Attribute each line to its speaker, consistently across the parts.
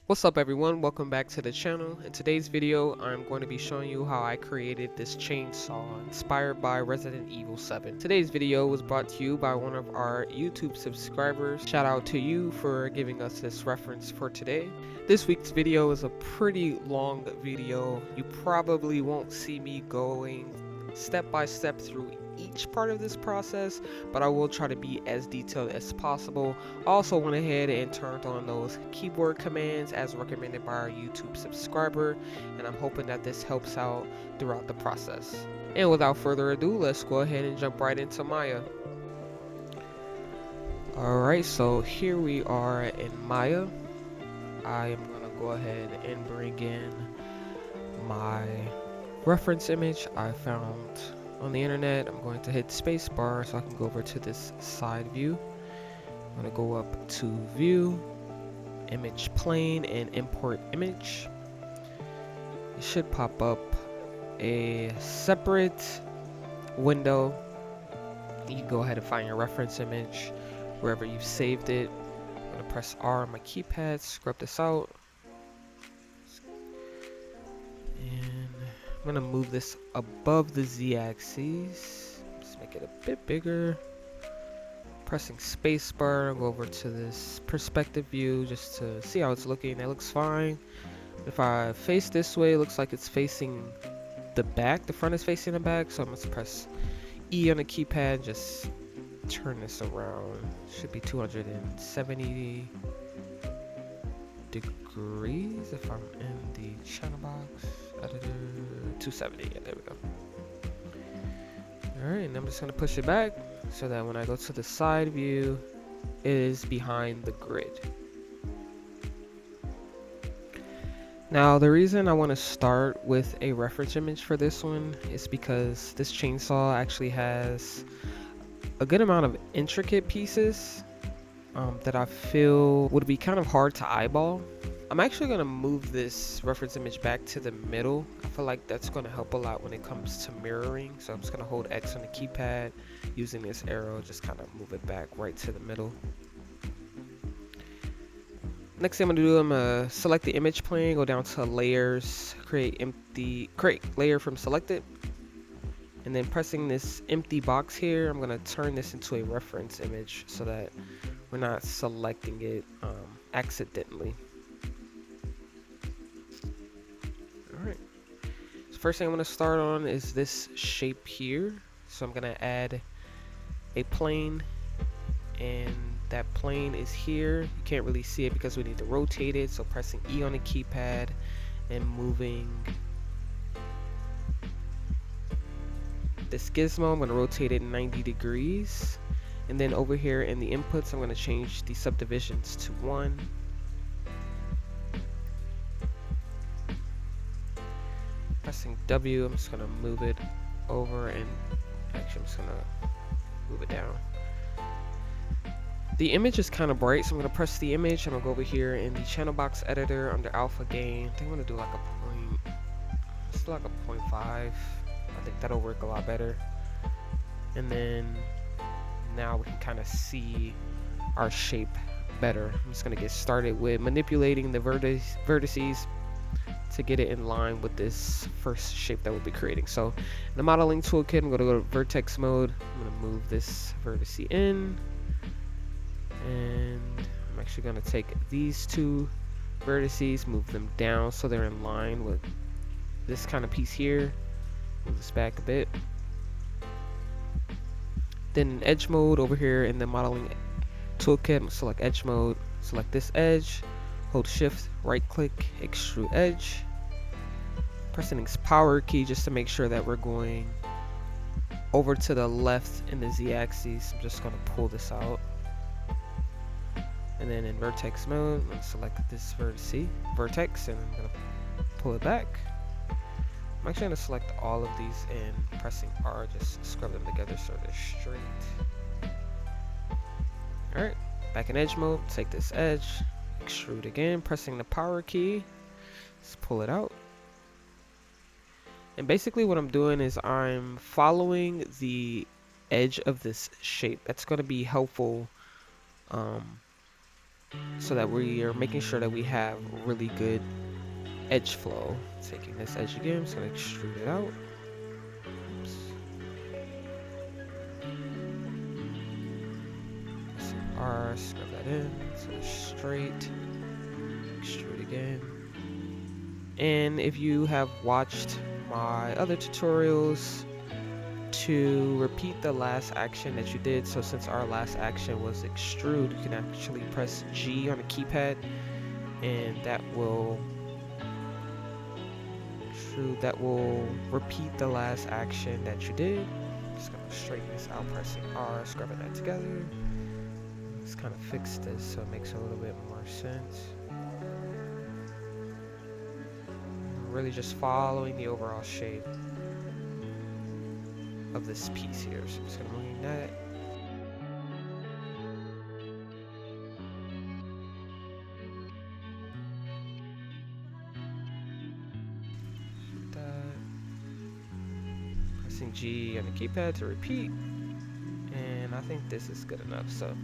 Speaker 1: What's up everyone, welcome back to the channel. In today's video, I'm going to be showing you how I created this chainsaw inspired by Resident Evil 7. Today's video was brought to you by one of our YouTube subscribers. Shout out to you for giving us this reference for today. This week's video is a pretty long video. You probably won't see me going step by step through each part of this process, but I will try to be as detailed as possible. I also went ahead and turned on those keyboard commands as recommended by our YouTube subscriber, and I'm hoping that this helps out throughout the process. And without further ado, let's go ahead and jump right into Maya. Alright, so here we are in Maya. I am going to go ahead and bring in my reference image I found on the internet. I'm going to hit spacebar so I can go over to this side view. I'm going to go up to view, image plane, and import image. It should pop up a separate window. You can go ahead and find your reference image wherever you've saved it. I'm going to press R on my keypad, scrub this out. And I'm going to move this above the Z-axis. Just make it a bit bigger. Pressing spacebar, go over to this perspective view just to see how it's looking. It looks fine. If I face this way, it looks like it's facing the back. The front is facing the back, so I'm going to press E on the keypad, just turn this around. Should be 270 degrees if I'm in the channel box. Editor, 270, yeah, there we go. Alright, and I'm just going to push it back so that when I go to the side view, it is behind the grid. Now, the reason I want to start with a reference image for this one is because this chainsaw actually has a good amount of intricate pieces that I feel would be kind of hard to eyeball. I'm actually going to move this reference image back to the middle. I feel like that's going to help a lot when it comes to mirroring. So I'm just going to hold X on the keypad, using this arrow, just kind of move it back right to the middle. Next thing I'm going to do, I'm going to select the image plane, go down to layers, create layer from selected. And then pressing this empty box here, I'm going to turn this into a reference image so that we're not selecting it accidentally. Alright, so first thing I'm going to start on is this shape here. So I'm going to add a plane, and that plane is here. You can't really see it because we need to rotate it, so pressing E on the keypad and moving this gizmo, I'm going to rotate it 90 degrees. And then over here in the inputs, I'm going to change the subdivisions to 1. Pressing W, I'm just going to move it over, and actually I'm just going to move it down. The image is kind of bright, so I'm going to press the image. I'm going to go over here in the channel box editor under alpha gain. I think I'm going to do like a point, just like a 0.5. I think that'll work a lot better. And then now we can kind of see our shape better. I'm just going to get started with manipulating the vertices to get it in line with this first shape that we'll be creating. So in the modeling toolkit, I'm going to go to vertex mode. I'm going to move this vertice in, and I'm actually going to take these two vertices, move them down so they're in line with this kind of piece here. Move this back a bit. Then in edge mode over here in the modeling toolkit, select edge mode, select this edge, hold shift, right click, extrude edge. Pressing this power key just to make sure that we're going over to the left in the Z-axis. I'm just going to pull this out. And then in vertex mode, I'm going to select this vertex, and I'm going to pull it back. I'm actually going to select all of these and pressing R, just scrub them together so they're straight. Alright, back in edge mode, take this edge, extrude again, pressing the power key, just pull it out. And basically what I'm doing is I'm following the edge of this shape. That's going to be helpful so that we are making sure that we have really good edge flow. Taking this edge again, so I'm gonna extrude it out. Oops. Pressing R, scrub that in, so it's straight. Extrude again. And if you have watched my other tutorials, to repeat the last action that you did, so since our last action was extrude, you can actually press G on the keypad, and that will repeat the last action that you did. Just gonna straighten this out, pressing R, scrubbing that together. Let's kind of fix this so it makes a little bit more sense. Really just following the overall shape of this piece here. So I'm just gonna move that. Pressing G on the keypad to repeat. And I think this is good enough. So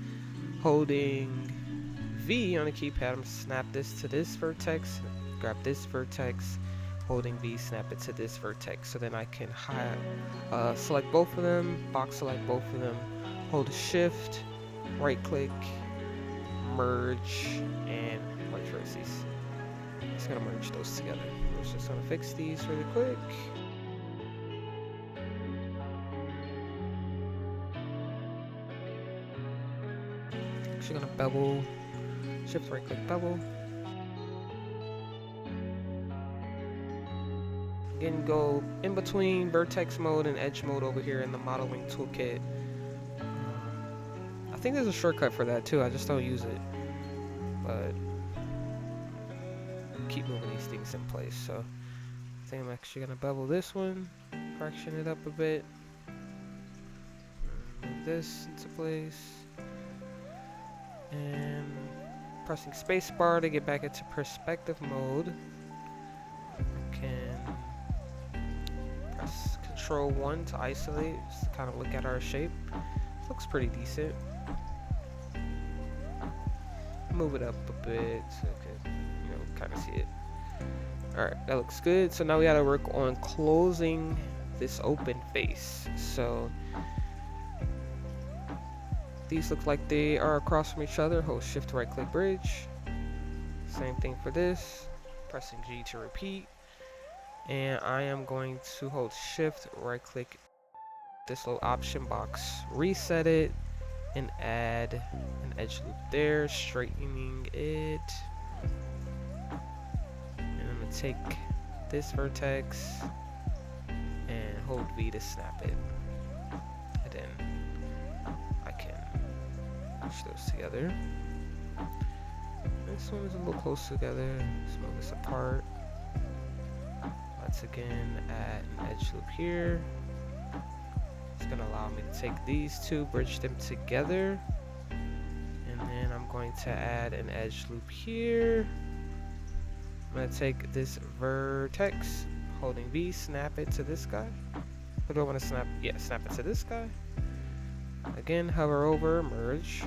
Speaker 1: holding V on the keypad, I'm gonna snap this to this vertex, grab this vertex, holding V, snap it to this vertex. So then I can select both of them, box select both of them, hold shift, right click, merge, and merge vertices. Just gonna merge those together. We're just gonna fix these really quick. Actually gonna bevel, shift right click bevel. Again, go in between vertex mode and edge mode over here in the modeling toolkit. I think there's a shortcut for that too, I just don't use it. But keep moving these things in place. So I think I'm actually gonna bevel this one, correction it up a bit. Move this into place. And pressing spacebar to get back into perspective mode. I can press Control 1 to isolate, just to kind of look at our shape. This looks pretty decent. Move it up a bit so I can, kind of see it. Alright, that looks good. So now we gotta work on closing this open face. So these look like they are across from each other. Hold shift right click bridge. Same thing for this. Pressing G to repeat. And I am going to hold shift right click this little option box, reset it, and add an edge loop there, straightening it. And I'm gonna take this vertex and hold V to snap it. And then I can push those together. This one is a little close together. Let's move this apart. Let's again add an edge loop here. It's gonna allow me to take these two, bridge them together. And then I'm going to add an edge loop here. I'm gonna take this vertex, holding V, snap it to this guy. Or do I want to snap? Yeah, snap it to this guy. Again, hover over, merge.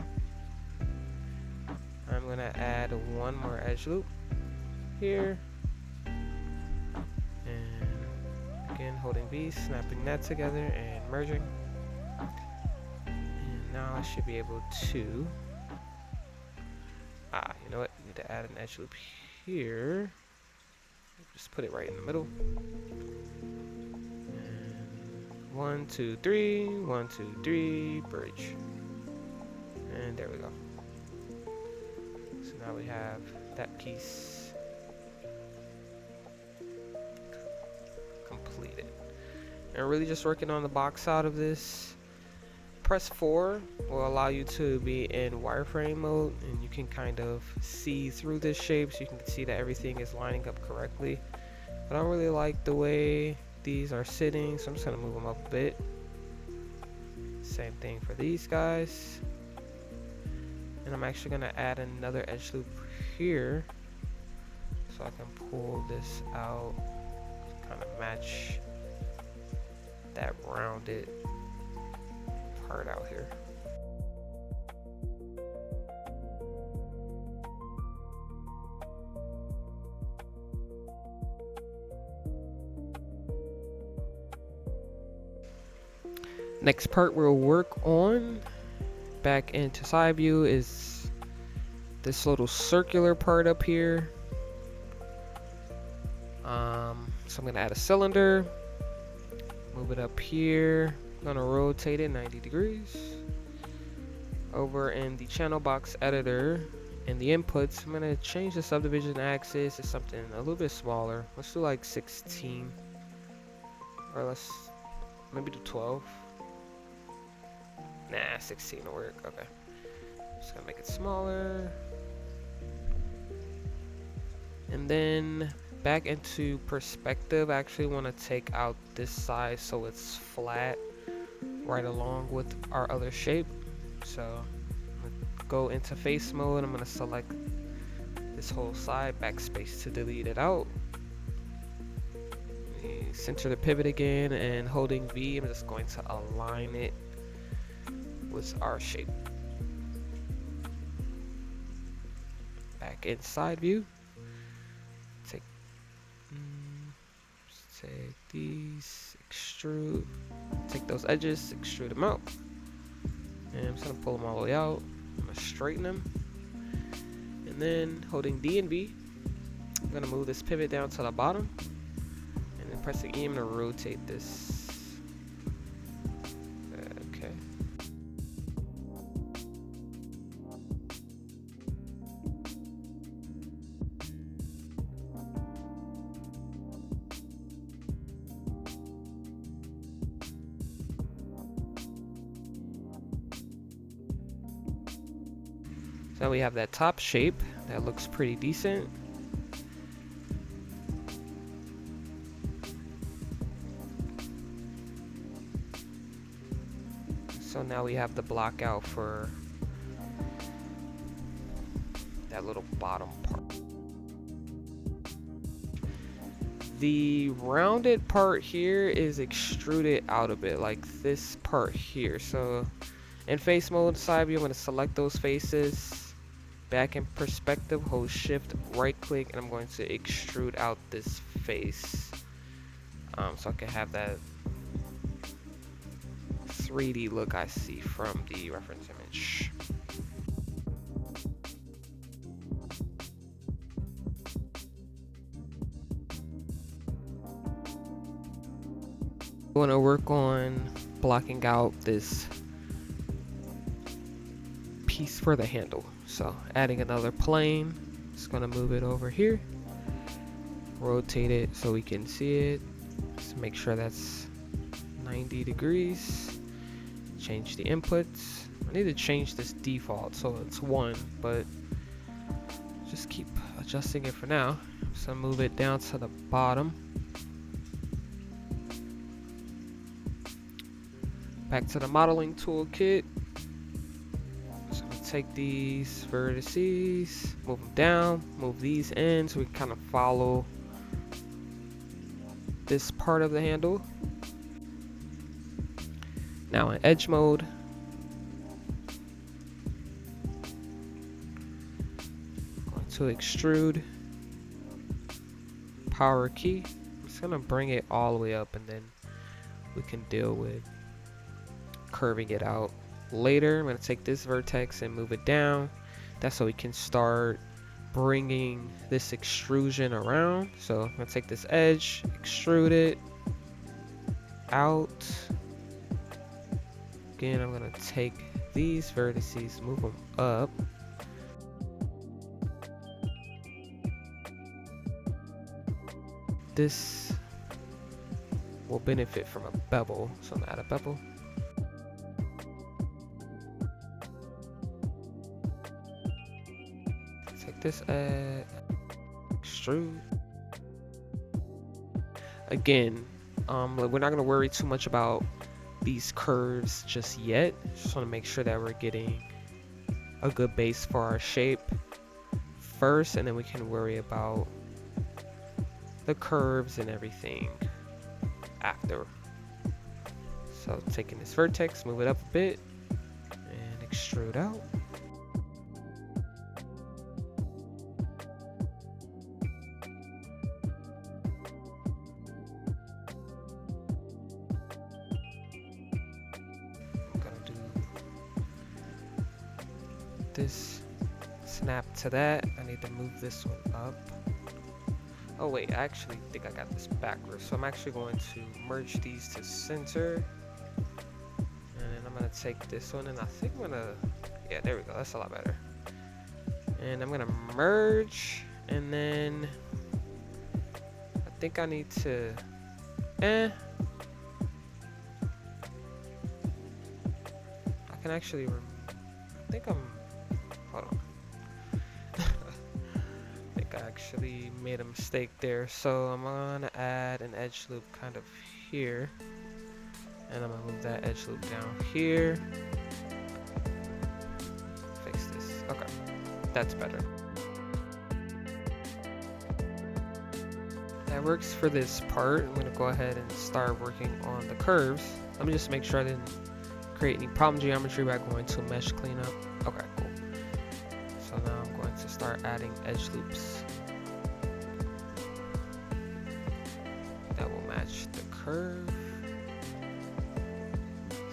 Speaker 1: I'm gonna add one more edge loop here. And again, holding V, snapping that together and merging. And now I should be able to, you know what? I need to add an edge loop here. Just put it right in the middle. And 1, 2, 3, 1, 2, 3, bridge. And there we go. So now we have that piece completed. And we're really just working on the box out of this. Press 4 will allow you to be in wireframe mode, and you can kind of see through this shape, so you can see that everything is lining up correctly. But I don't really like the way these are sitting, so I'm just gonna move them up a bit. Same thing for these guys. And I'm actually gonna add another edge loop here, so I can pull this out, kind of match that rounded part out here. Next part we'll work on back into side view is this little circular part up here. So I'm gonna add a cylinder, move it up here. I'm gonna rotate it 90 degrees. Over in the channel box editor, in the inputs, I'm gonna change the subdivision axis to something a little bit smaller. Let's do like 16, or let's maybe do 12. Nah, 16 will work. Okay, just gonna make it smaller, and then back into perspective. I actually want to take out this side so it's flat right along with our other shape. So I'm gonna go into face mode. I'm gonna select this whole side, backspace to delete it out. Center the pivot again, and holding V, I'm just going to align it with our shape. Back in side view, take these, extrude, take those edges, extrude them out, and I'm just gonna pull them all the way out. I'm gonna straighten them, and then holding D and V, I'm gonna move this pivot down to the bottom, and then pressing E, I'm gonna rotate this. Okay. So we have that top shape that looks pretty decent. So now we have the block out for that little bottom part. The rounded part here is extruded out a bit, like this part here. So in face mode, side view, I'm going to select those faces. Back in perspective, hold shift, right click, and I'm going to extrude out this face. So I can have that 3D look I see from the reference image. I want to work on blocking out this piece for the handle. So adding another plane, just gonna move it over here, rotate it so we can see it. Just make sure that's 90 degrees. Change the inputs. I need to change this default so it's 1, but just keep adjusting it for now. So move it down to the bottom. Back to the modeling toolkit. Take these vertices, move them down, move these in so we can kind of follow this part of the handle. Now in edge mode, going to extrude, power key. I'm just gonna bring it all the way up, and then we can deal with curving it out later. I'm going to take this vertex and move it down. That's so we can start bringing this extrusion around. So I'm going to take this edge, extrude it out. Again, I'm going to take these vertices, move them up. This will benefit from a bevel, so I'm going to add a bevel. This extrude again. We're not going to worry too much about these curves just yet. Just want to make sure that we're getting a good base for our shape first, and then we can worry about the curves and everything after. So taking this vertex, move it up a bit, and extrude out. this snap to that. I need to move this one up. Oh wait, I actually think I got this backwards. So I'm actually going to merge these to center. And then I'm gonna take this one and I think I'm gonna, yeah, there we go, that's a lot better. And I'm gonna merge, and then I think I need to, I can actually, I think I'm, hold on. I think I actually made a mistake there. So I'm gonna add an edge loop kind of here. And I'm gonna move that edge loop down here. Fix this. Okay, that's better. That works for this part. I'm gonna go ahead and start working on the curves. Let me just make sure I didn't create any problem geometry by going to mesh cleanup. Okay, cool. So now I'm going to start adding edge loops that will match the curve.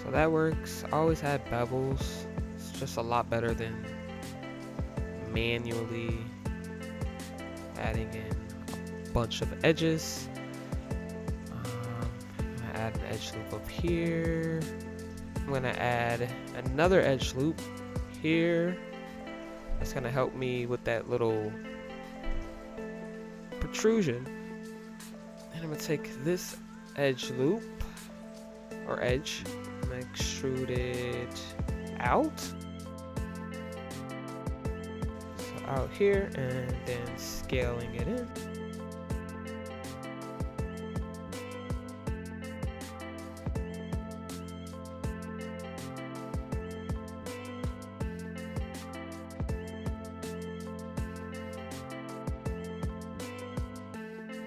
Speaker 1: So that works. I always had bevels. It's just a lot better than manually adding in a bunch of edges. I'm gonna add an edge loop up here. I'm gonna add another edge loop here. That's gonna help me with that little protrusion. And I'm gonna take this edge loop, or edge, and extrude it out. So out here, and then scaling it in.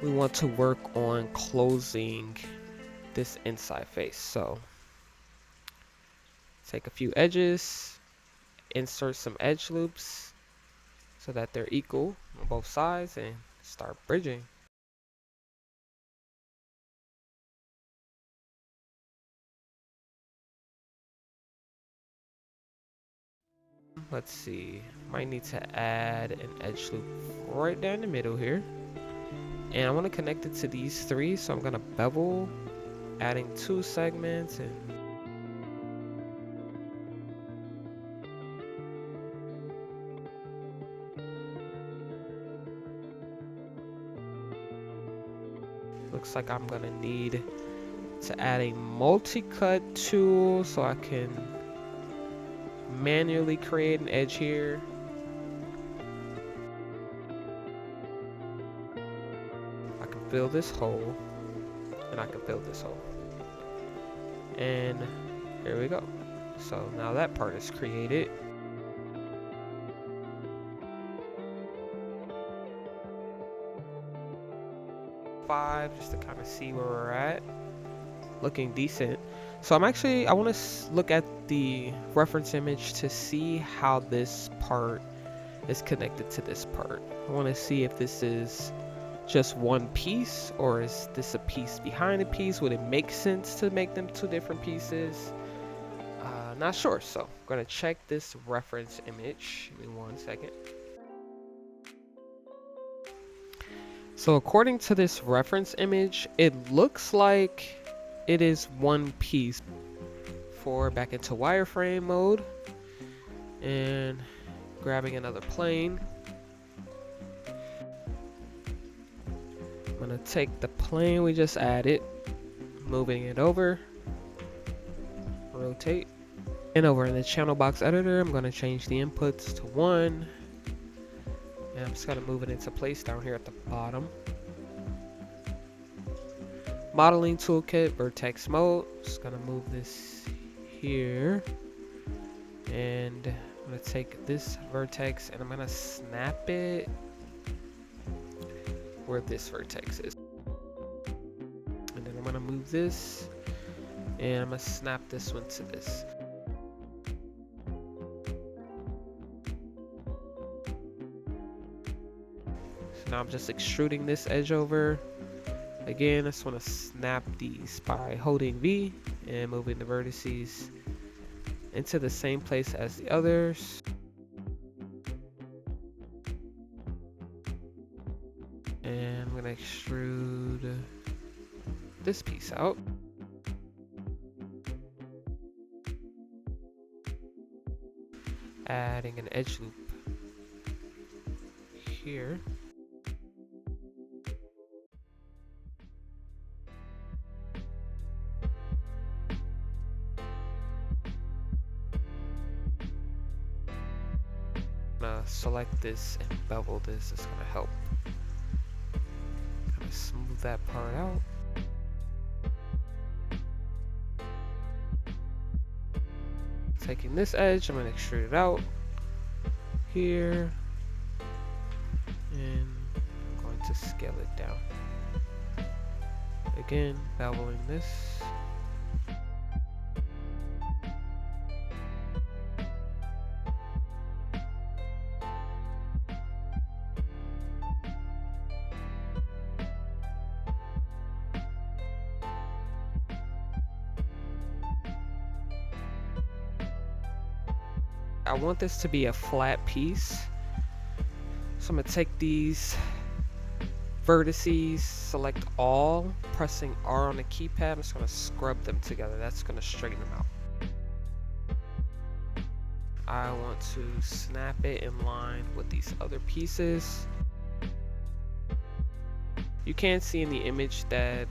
Speaker 1: We want to work on closing this inside face. So take a few edges, insert some edge loops so that they're equal on both sides, and start bridging. Let's see, might need to add an edge loop right down the middle here. And I want to connect it to these three, so I'm going to bevel, adding 2 segments, and looks like I'm going to need to add a multi-cut tool so I can manually create an edge here. I can fill this hole, and I can fill this hole, and here we go. So now that part is created. Five, just to kind of see where we're at. Looking decent. So I want to look at the reference image to see how this part is connected to this part. I want to see if this is just one piece, or is this a piece behind a piece? Would it make sense to make them 2 different pieces? Not sure, so I'm going to check this reference image. Give me 1 second. So according to this reference image, it looks like it is one piece. Back into wireframe mode and grabbing another plane. I'm gonna take the plane we just added, moving it over, rotate, and over in the channel box editor, I'm gonna change the inputs to 1, and I'm just gonna move it into place down here at the bottom. Modeling toolkit, vertex mode. Just gonna move this here, and I'm gonna take this vertex and I'm gonna snap it where this vertex is, and then I'm gonna move this and I'm gonna snap this one to this. So now I'm just extruding this edge over. Again, I just want to snap these by holding V and moving the vertices into the same place as the others. And I'm gonna extrude this piece out. Adding an edge loop here. I'm gonna select this and bevel this. It's gonna help kind of smooth that part out. Taking this edge, I'm gonna extrude it out here, and I'm going to scale it down. Again, beveling this. I want this to be a flat piece, so I'm gonna take these vertices, select all, pressing R on the keypad. I'm just gonna scrub them together. That's gonna straighten them out. I want to snap it in line with these other pieces. You can see in the image that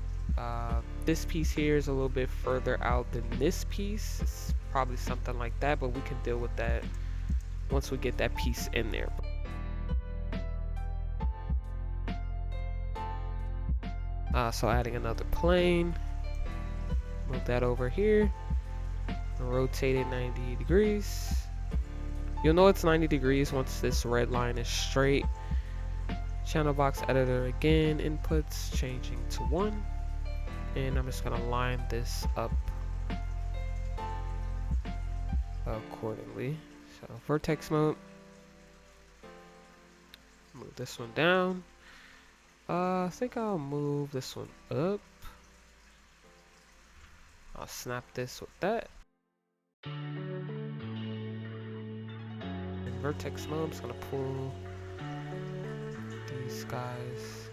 Speaker 1: this piece here is a little bit further out than this piece. It's probably something like that, but we can deal with that once we get that piece in there. So adding another plane, move that over here, rotate it 90 degrees. You'll know it's 90 degrees once this red line is straight. Channel box editor again, inputs changing to 1, and I'm just gonna line this up accordingly. So vertex mode, move this one down. I think I'll move this one up. I'll snap this with that. In vertex mode, I'm just gonna pull these guys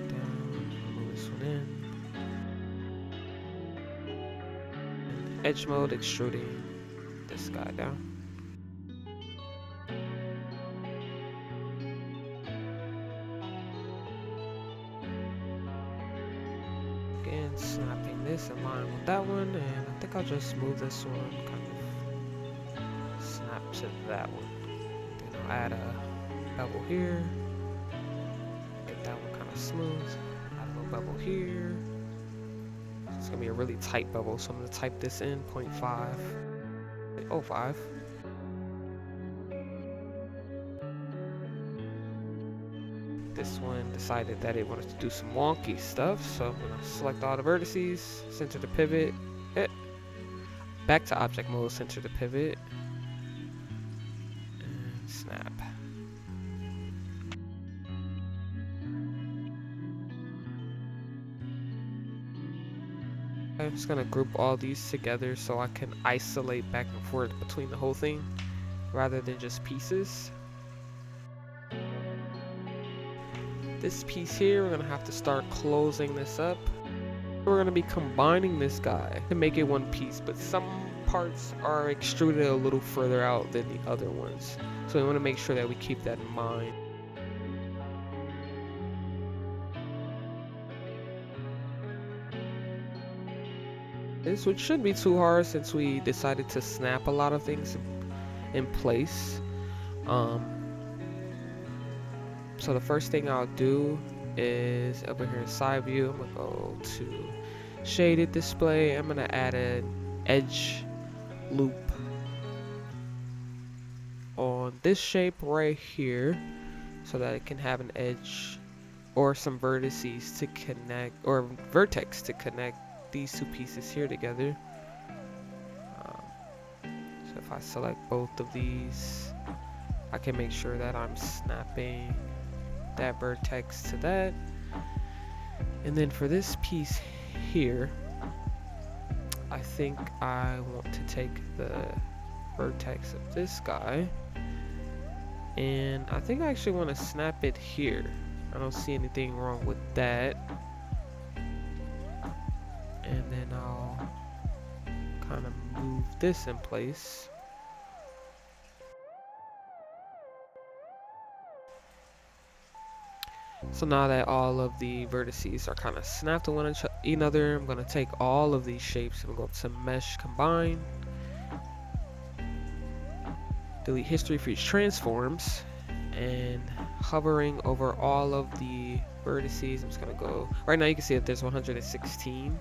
Speaker 1: down, move this one in. In edge mode, extruding this guy down. Again, snapping this in line with that one, and I think I'll just move this one kind of snap to that one. Then I'll add a bevel here, get that one kind of smooth, add a little bevel here. It's gonna be a really tight bevel, so I'm gonna type this in 0.5. This one decided that it wanted to do some wonky stuff, so I'm gonna select all the vertices, center the pivot, back to object mode, center the pivot, and snap. I'm just gonna group all these together so I can isolate back and forth between the whole thing rather than just pieces. This piece here, we're gonna have to start closing this up. We're gonna be combining this guy to make it one piece, but some parts are extruded a little further out than the other ones. So we wanna make sure that we keep that in mind. This which shouldn't be too hard since we decided to snap a lot of things in place. So the first thing I'll do is over here in side view, I'm gonna go to shaded display. I'm gonna add an edge loop on this shape right here so that it can have an edge or some vertices to connect, or vertex to connect these two pieces here together. So if I select both of these, I can make sure that I'm snapping that vertex to that. And then for this piece here, I think I want to take the vertex of this guy And I think I actually want to snap it here. I don't see anything wrong with that. And then I'll kind of move this in place. So now that all of the vertices are kind of snapped to one another, I'm going to take all of these shapes and go up to Mesh Combine. Delete history for each transforms. And hovering over all of the vertices, I'm just going to go. Right now you can see that there's 116.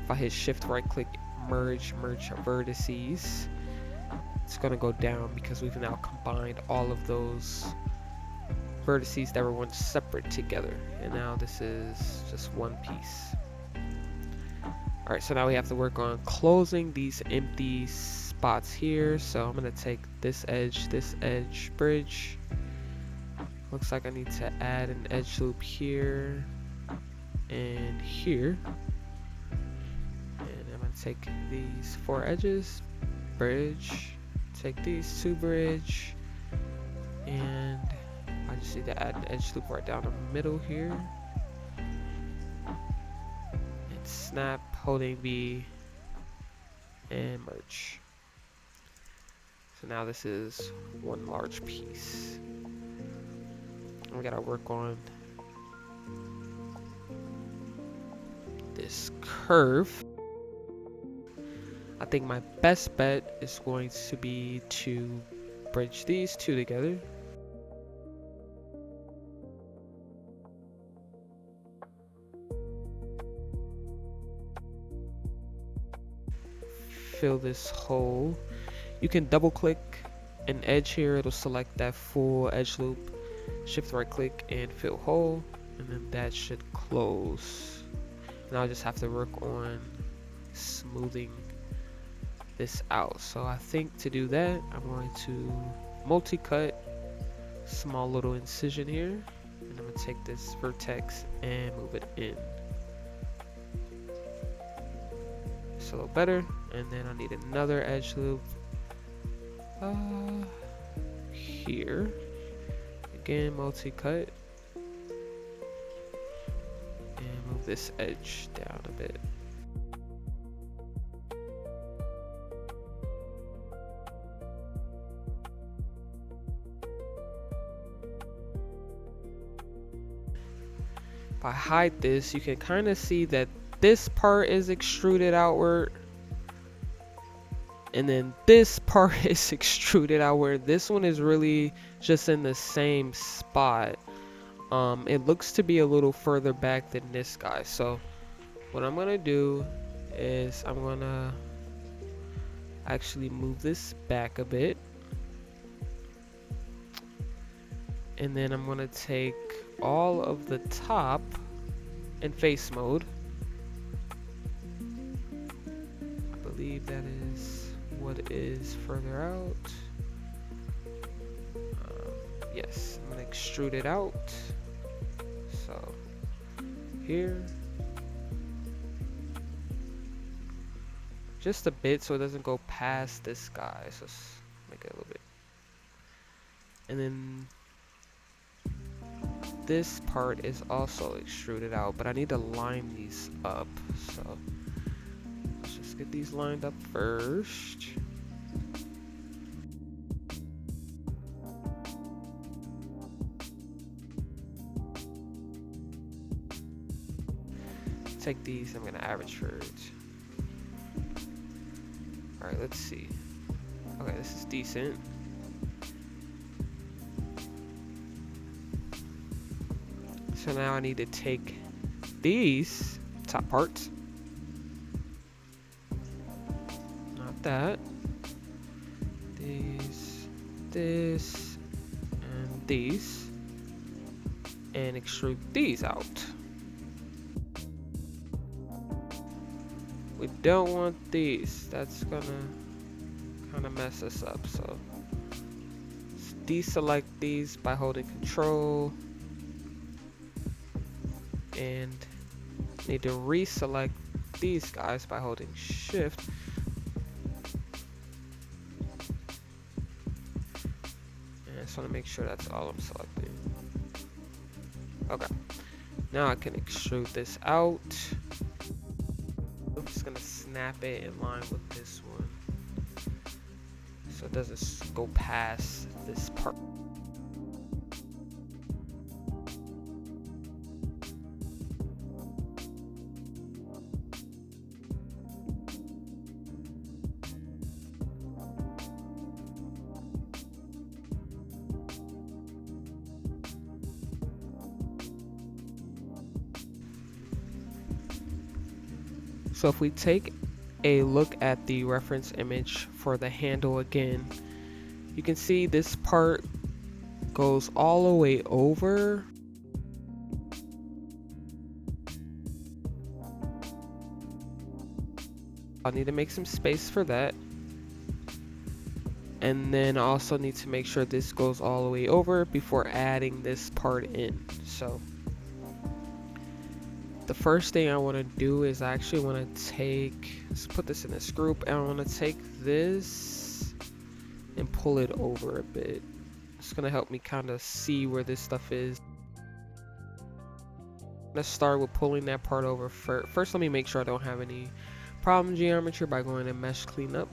Speaker 1: If I hit Shift right click, merge vertices, it's going to go down because we've now combined all of those vertices that were once separate together, and now this is just one piece. Alright, so now we have to work on closing these empty spots here. So I'm going to take this edge, bridge. Looks like I need to add an edge loop here and here. And I'm going to take these 4 edges, bridge, take these 2 bridge, and I just need to add an edge loop right down the middle here. And snap, holding B, and merge. So now this is one large piece. And we gotta work on this curve. I think my best bet is going to be to bridge these 2 together. Fill this hole. You can double click an edge here, it'll select that full edge loop. Shift right click and fill hole, and then that should close. Now I just have to work on smoothing this out. So I think to do that, I'm going to multi-cut, small little incision here, and I'm going to take this vertex and move it in. A little better, and then I need another edge loop here. Again, multi-cut, and move this edge down a bit. If I hide this, you can kind of see that this part is extruded outward, and then this part is extruded outward. This one is really just in the same spot. It looks to be a little further back than this guy. So what I'm gonna do is I'm gonna actually move this back a bit, and then I'm gonna take all of the top in face mode. That is what is further out. Yes, I'm gonna extrude it out. So here, just a bit so it doesn't go past this guy. So let's make it a little bit. And then this part is also extruded out, but I need to line these up. So let's get these lined up first. Take these, I'm gonna average for it. Alright, let's see. Okay, this is decent. So now I need to take these top parts. That, this, and these, and extrude these out. We don't want these. That's gonna kind of mess us up. So let's deselect these by holding Control, and need to reselect these guys by holding Shift. just want to make sure that's all I'm selecting. Okay, now I can extrude this out. I'm just gonna snap it in line with this one so it doesn't go past this part. So if we take a look at the reference image for the handle again, you can see this part goes all the way over. I need to make some space for that. And then I also need to make sure this goes all the way over before adding this part in. So the first thing I want to do is I actually want to take, let's put this in this group, and I want to take this and pull it over a bit. It's going to help me kind of see where this stuff is. Let's start with pulling that part over first. Let me make sure I don't have any problem geometry by going to mesh cleanup.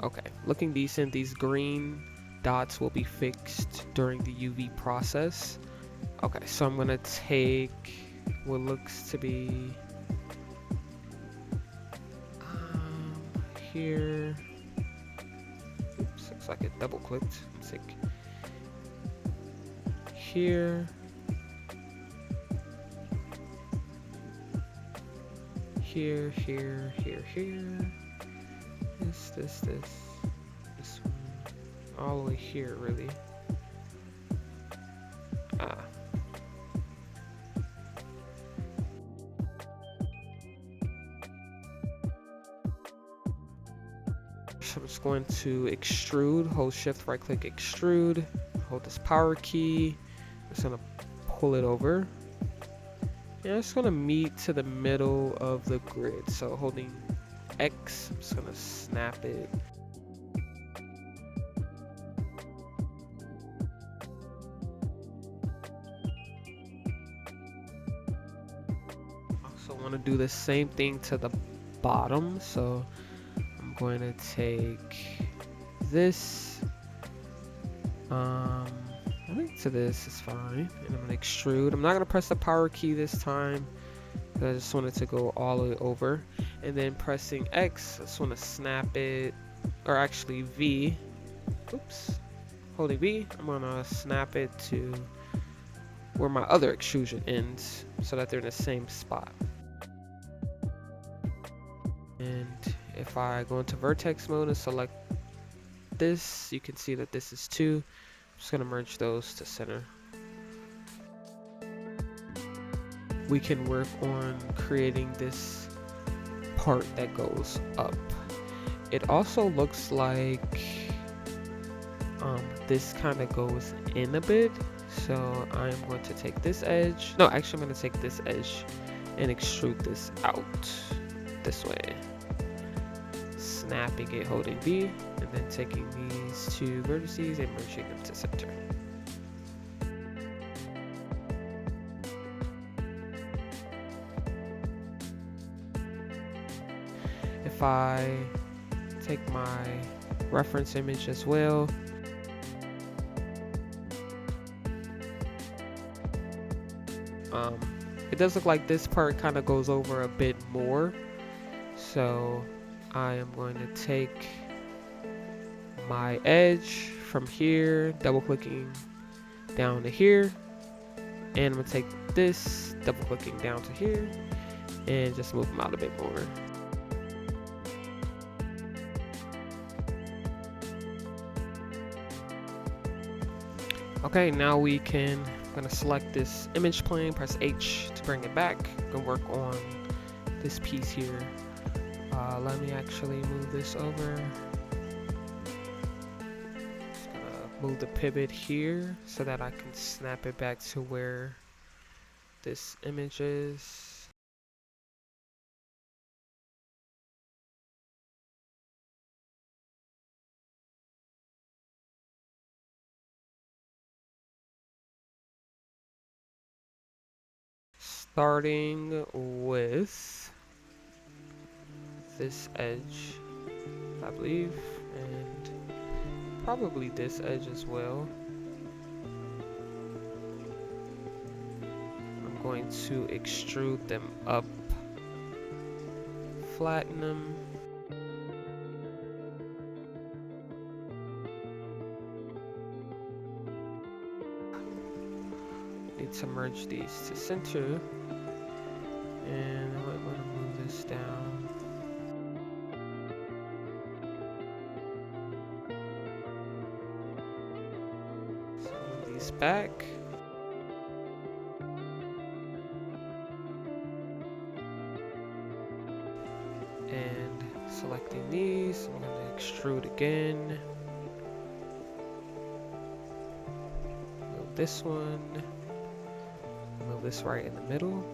Speaker 1: Okay, looking decent. These green dots will be fixed during the UV process. Okay, so I'm gonna take what looks to be here. Oops, looks like it double clicked. Let's take here. Here, here, here, here. This one. All the way here, really. So I'm just going to extrude, hold shift, right click, extrude, hold this power key. I'm just gonna pull it over. Yeah, it's gonna meet to the middle of the grid. So holding X, I'm just gonna snap it. Also want to do the same thing to the bottom. So I'm going to take this. I think to this is fine, and I'm gonna extrude. I'm not gonna press the power key this time. I just want it to go all the way over, and then pressing X, I just want to snap it, or actually V. Oops, holding V, I'm gonna snap it to where my other extrusion ends, so that they're in the same spot. And if I go into vertex mode and select this, you can see that this is 2. I'm just gonna merge those to center. We can work on creating this part that goes up. It also looks like this kind of goes in a bit, so I'm going to take this edge. No, actually I'm going to take this edge and extrude this out this way, snapping it, holding V, and then taking these 2 vertices and merging them to center. If I take my reference image as well, it does look like this part kind of goes over a bit more. So I am going to take my edge from here, double clicking down to here, and I'm going to take this, double clicking down to here, and just move them out a bit more. Okay, now we can, I'm gonna select this image plane, press H to bring it back, and work on this piece here. Let me actually move this over. Just gonna move the pivot here so that I can snap it back to where this image is. Starting with this edge, I believe, and probably this edge as well. I'm going to extrude them up, flatten them. Need to merge these to center, and I'm going to move this down. So move these back. And selecting these, I'm going to extrude again. Move this one. Move this right in the middle.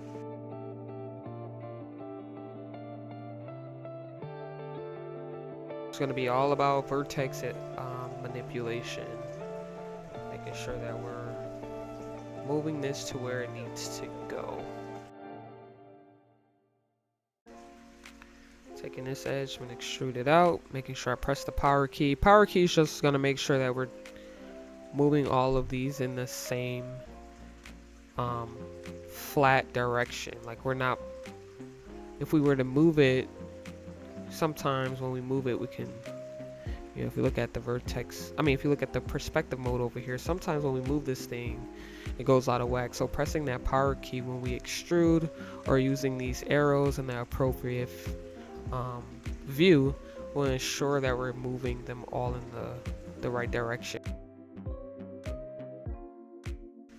Speaker 1: It's going to be all about vertex manipulation, making sure that we're moving this to where it needs to go. Taking this edge, I'm going to extrude it out, making sure I press the power key. Power key is just going to make sure that we're moving all of these in the same flat direction. Like we're not, if we were to move it, sometimes when we move it, we can, you know, if you look at the vertex, if you look at the perspective mode over here, sometimes when we move this thing, it goes out of whack. So pressing that power key when we extrude, or using these arrows in the appropriate view, will ensure that we're moving them all in the right direction.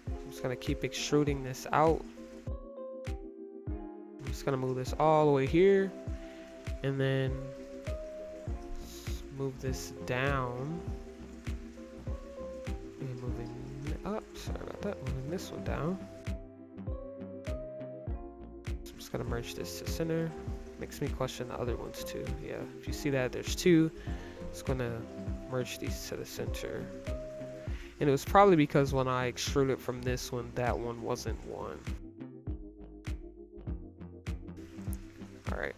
Speaker 1: I'm just gonna keep extruding this out. I'm just gonna move this all the way here, and then move this down. And moving up, sorry about that, moving this one down. So I'm just gonna merge this to center. Makes me question the other ones too. Yeah, if you see that there's two, it's gonna merge these to the center. And it was probably because when I extruded from this one, that one wasn't one. Alright.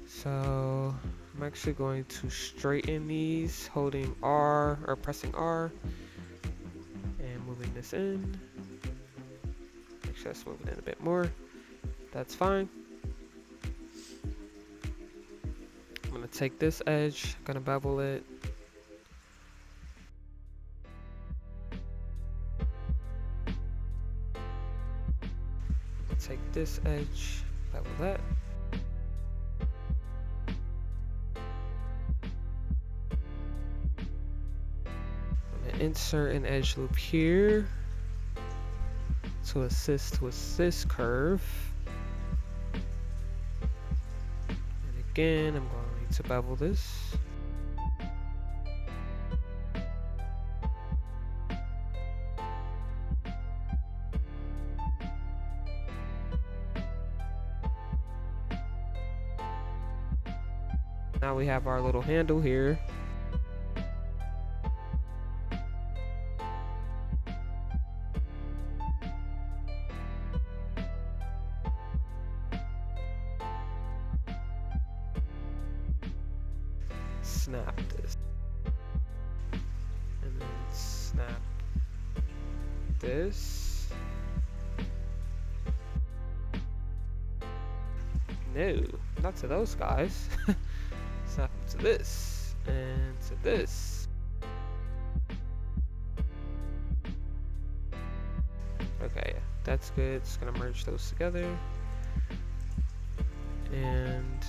Speaker 1: So I'm actually going to straighten these, holding R, or pressing R, and moving this in. Make sure that's moving in a bit more. That's fine. I'm gonna take this edge, gonna bevel it. Take this edge, bevel that. I'm gonna insert an edge loop here to assist with this curve. And again, I'm going to bevel this. Now we have our little handle here. Snap this. And then snap this. No, not to those guys. Snap them to this and to this. Okay, that's good. Just gonna merge those together. And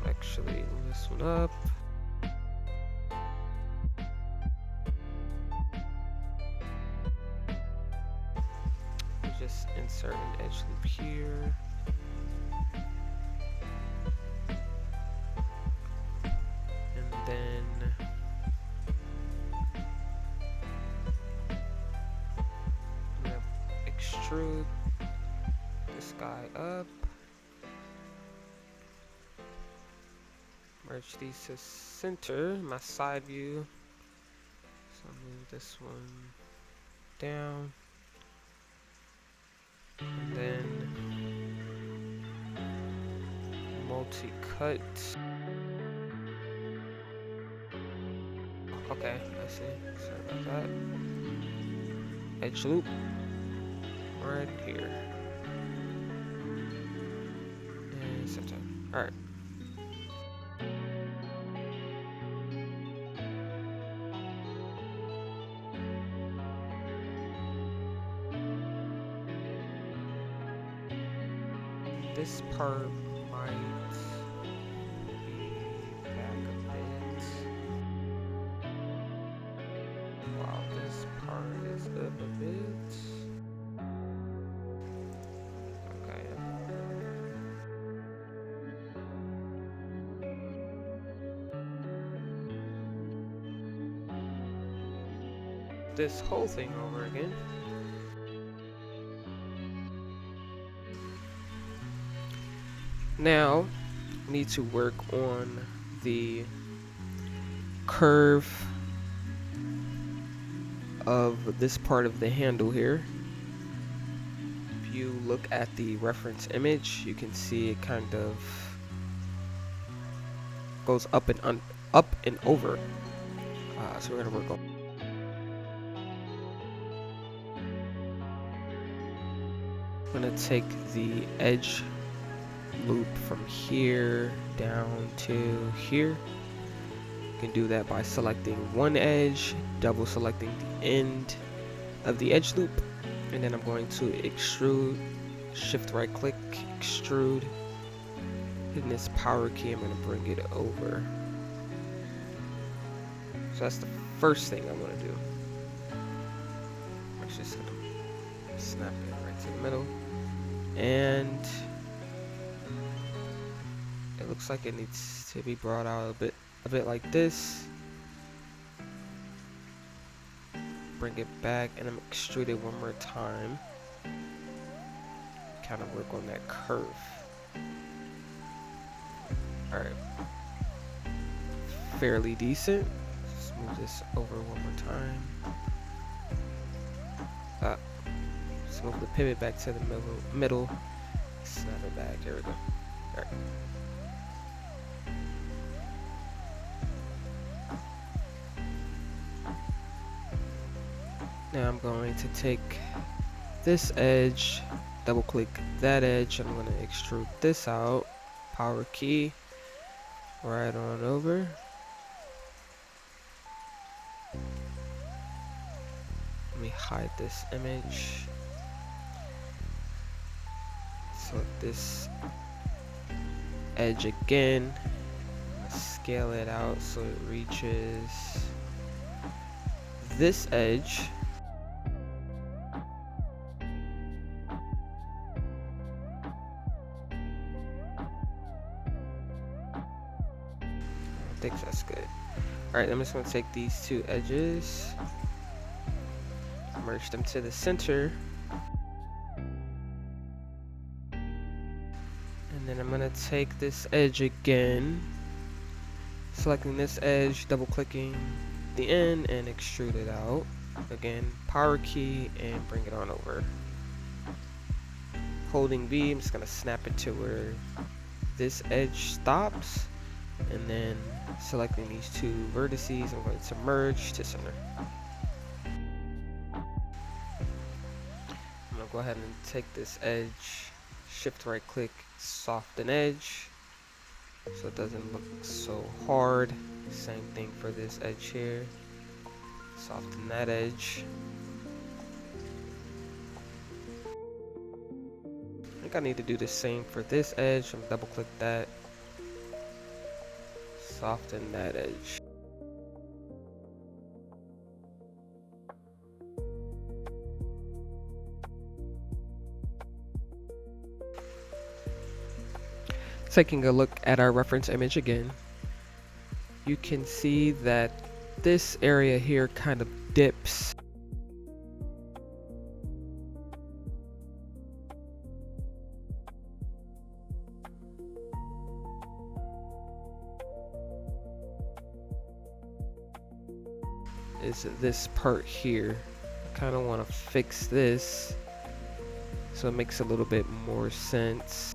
Speaker 1: actually move this one up. Just insert an edge loop here. And then I'm gonna extrude this guy up. Merge these to center, my side view. So I'll move this one down. multi-cut. Okay, I see. Sorry about that. Edge loop right here. And center. Alright. This part might be back a bit. Wow, this part is up a bit. Okay. This whole thing over again. Now, we need to work on the curve of this part of the handle here. If you look at the reference image, you can see it kind of goes up and over. So we're gonna work on. I'm gonna take the edge loop from here down to here. You can do that by selecting one edge, double selecting the end of the edge loop, and then I'm going to extrude, shift right click, extrude, hitting this power key. I'm going to bring it over. So that's the first thing I'm going to do. I'm just going to snap it right to the middle, and it looks like it needs to be brought out a bit like this. Bring it back, and then extrude it one more time. Kind of work on that curve. Alright. Fairly decent. Let's move this over one more time. Let's move the pivot back to the middle. Snap it back. There we go. Alright. Now I'm going to take this edge, double click that edge, I'm going to extrude this out, power key, right on over. Let me hide this image. Select this edge again, scale it out so it reaches this edge. I think that's good. Alright, I'm just going to take these two edges, merge them to the center, and then I'm going to take this edge again, selecting this edge, double clicking the end, and extrude it out. Again, power key, and bring it on over. Holding V, I'm just going to snap it to where this edge stops, and then selecting these two vertices, I'm going to merge to center. I'm going to go ahead and take this edge, shift right click, soften edge, so it doesn't look so hard. Same thing for this edge here. Soften that edge. I think I need to do the same for this edge. I'm double click that. Soften that edge. Taking a look at our reference image again, you can see that this area here kind of dips. Is this part here. I kind of want to fix this so it makes a little bit more sense.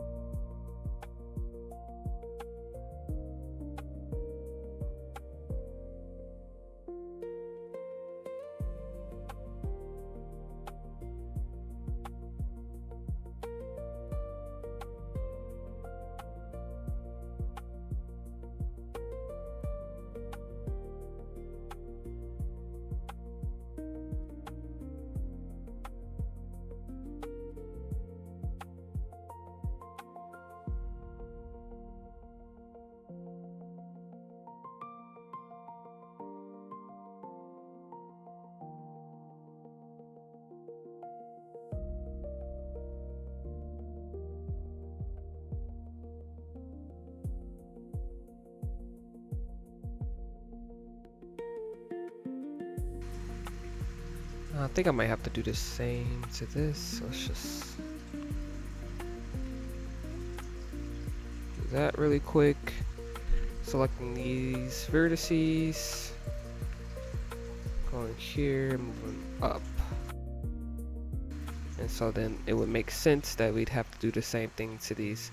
Speaker 1: I think I might have to do the same to this. Let's just do that really quick. Selecting these vertices, going here, moving up. And so then it would make sense that we'd have to do the same thing to these.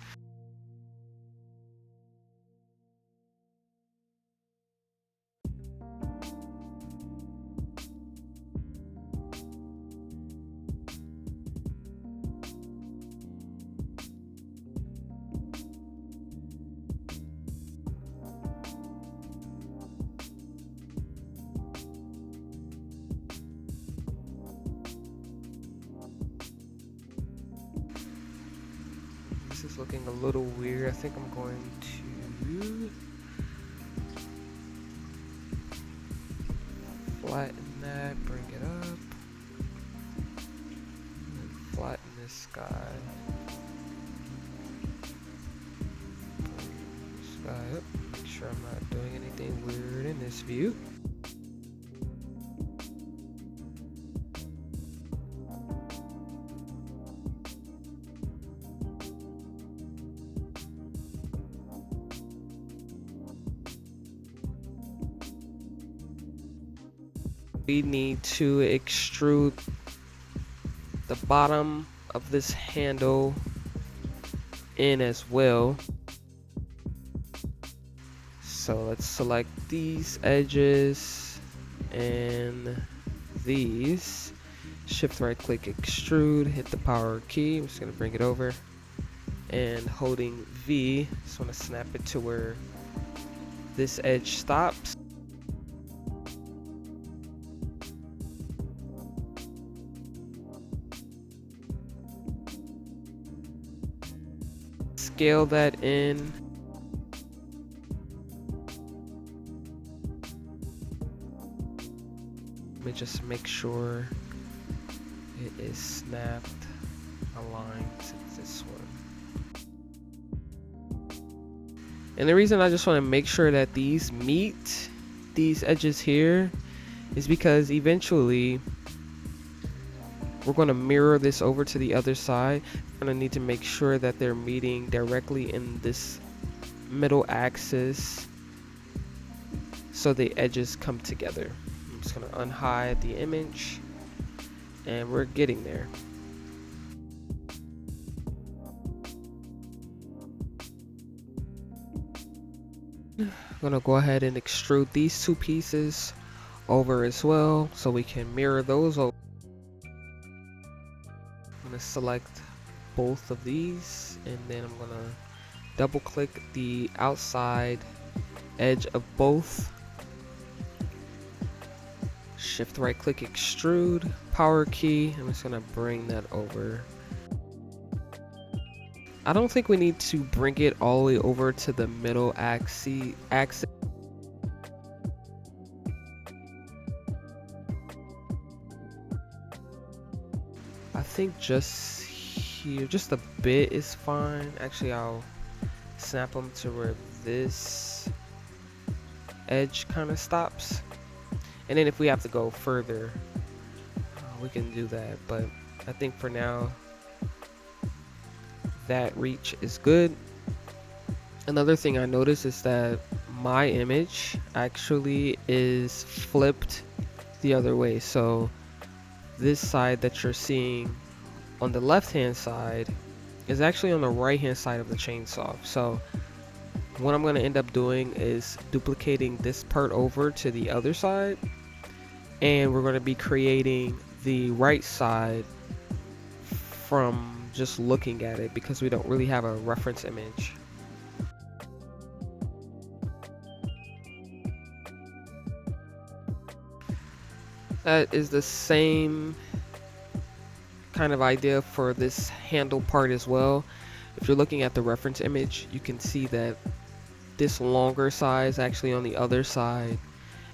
Speaker 1: This is looking a little weird. I think I'm going to flatten that, bring it up, and flatten this guy. Bring this guy up, make sure I'm not doing anything weird in this view. We need to extrude the bottom of this handle in as well. So let's select these edges and these. Shift right click extrude, hit the power key. I'm just gonna bring it over and holding V, just wanna snap it to where this edge stops. Scale that in. Let me just make sure it is snapped, aligned to this one. And the reason I just want to make sure that these meet these edges here is because eventually we're going to mirror this over to the other side. We're going to need to make sure that they're meeting directly in this middle axis so the edges come together. I'm just going to unhide the image and we're getting there. I'm going to go ahead and extrude these two pieces over as well so we can mirror those over. I'm going to select both of these and then I'm going to double click the outside edge of both. Shift right click extrude, power key. I'm just going to bring that over. I don't think we need to bring it all the way over to the middle axis. I think just here, just a bit is fine. Actually, I'll snap them to where this edge kind of stops. And then if we have to go further, we can do that. But I think for now, that reach is good. Another thing I noticed is that my image actually is flipped the other way. So this side that you're seeing on the left hand side is actually on the right hand side of the chainsaw. So what I'm going to end up doing is duplicating this part over to the other side, and we're going to be creating the right side from just looking at it because we don't really have a reference image. That is the same kind of idea for this handle part as well. If you're looking at the reference image, you can see that this longer side is actually on the other side,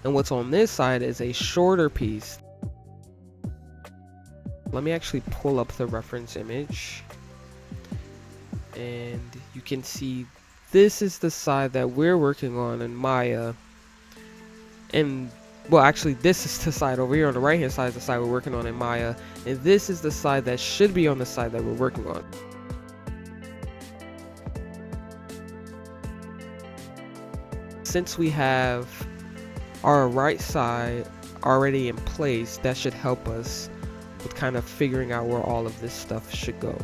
Speaker 1: and what's on this side is a shorter piece. Let me actually pull up the reference image and you can see this is the side that we're working on in Maya, and Well, actually, this is the side over here on the right hand side is the side we're working on in Maya, and this is the side that should be on the side that we're working on. Since we have our right side already in place, that should help us with kind of figuring out where all of this stuff should go.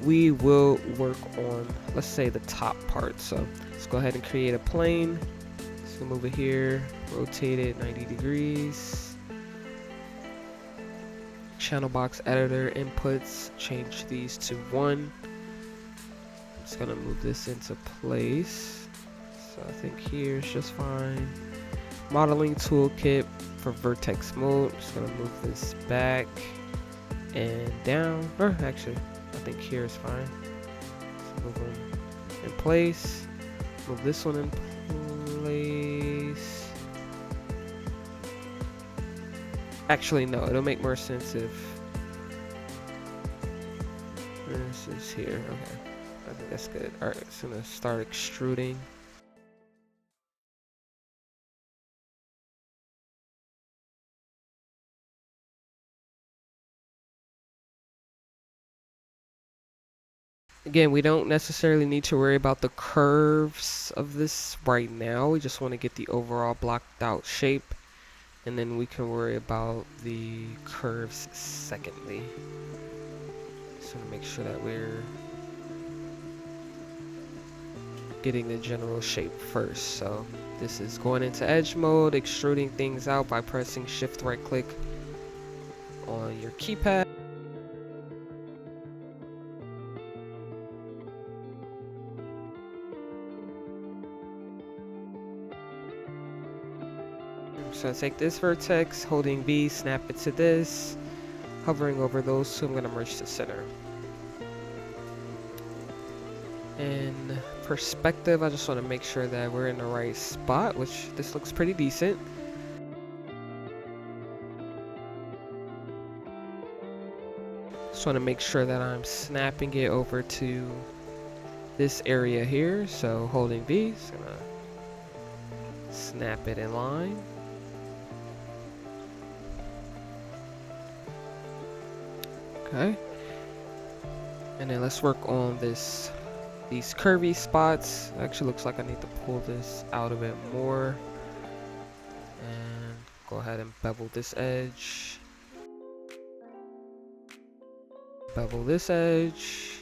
Speaker 1: We will work on, let's say, the top part. So let's go ahead and create a plane. So move it here, rotate it 90 degrees. Channel box editor inputs, change these to 1. I'm just gonna move this into place. So I think here's just fine. Modeling toolkit for vertex mode. Just gonna move this back and down. Or actually, I think here is fine. So move them in place. Move this one in place. Actually, no, it'll make more sense if this is here. Okay, I think that's good. All right, so I'm gonna start extruding. Again, we don't necessarily need to worry about the curves of this right now. We just want to get the overall blocked out shape, and then we can worry about the curves secondly. Just want to make sure that we're getting the general shape first. So this is going into edge mode, extruding things out by pressing shift right click on your keypad. So take this vertex, holding V, snap it to this, hovering over those two, I'm going to merge to center. And perspective, I just want to make sure that we're in the right spot, which this looks pretty decent. Just want to make sure that I'm snapping it over to this area here. So holding V, just gonna snap it in line. Okay. And then let's work on these curvy spots. Actually looks like I need to pull this out a bit more. And go ahead and bevel this edge. Bevel this edge.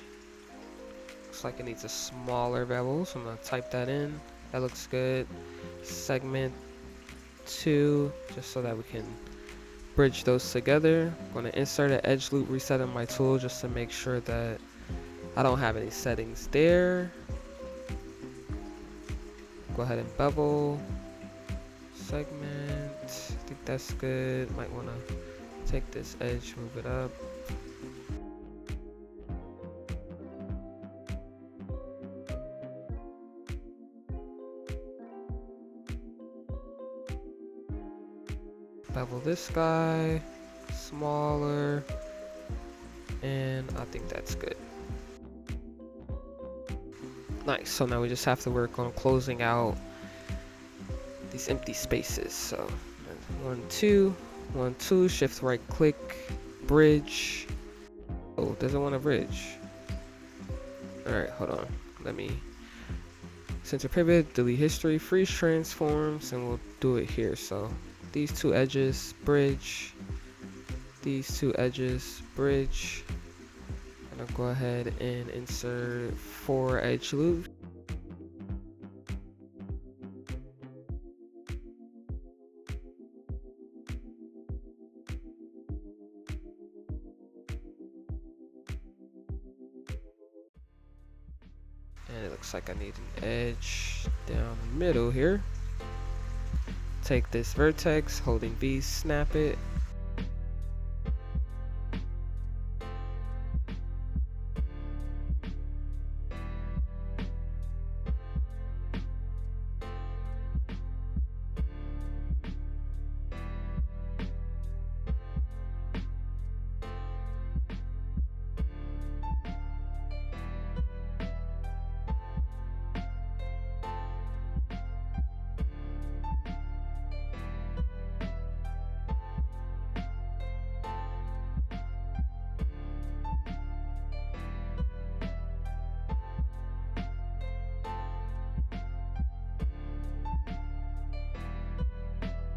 Speaker 1: Looks like it needs a smaller bevel, so I'm gonna type that in. That looks good. Segment 2, just so that we can bridge those together. I'm gonna insert an edge loop reset on my tool just to make sure that I don't have any settings there. Go ahead and bevel. Segment. I think that's good. Might wanna take this edge, move it up. Bevel this guy, smaller, and I think that's good. Nice, so now we just have to work on closing out these empty spaces. So 1, 2, 1, 2, shift right click, bridge. Oh, doesn't want to bridge. Alright, hold on. Let me center pivot, delete history, freeze transforms, and we'll do it here. So these two edges, bridge. These two edges, bridge. And I'll go ahead and insert 4 edge loops. And it looks like I need an edge down the middle here. Take this vertex, holding V, snap it.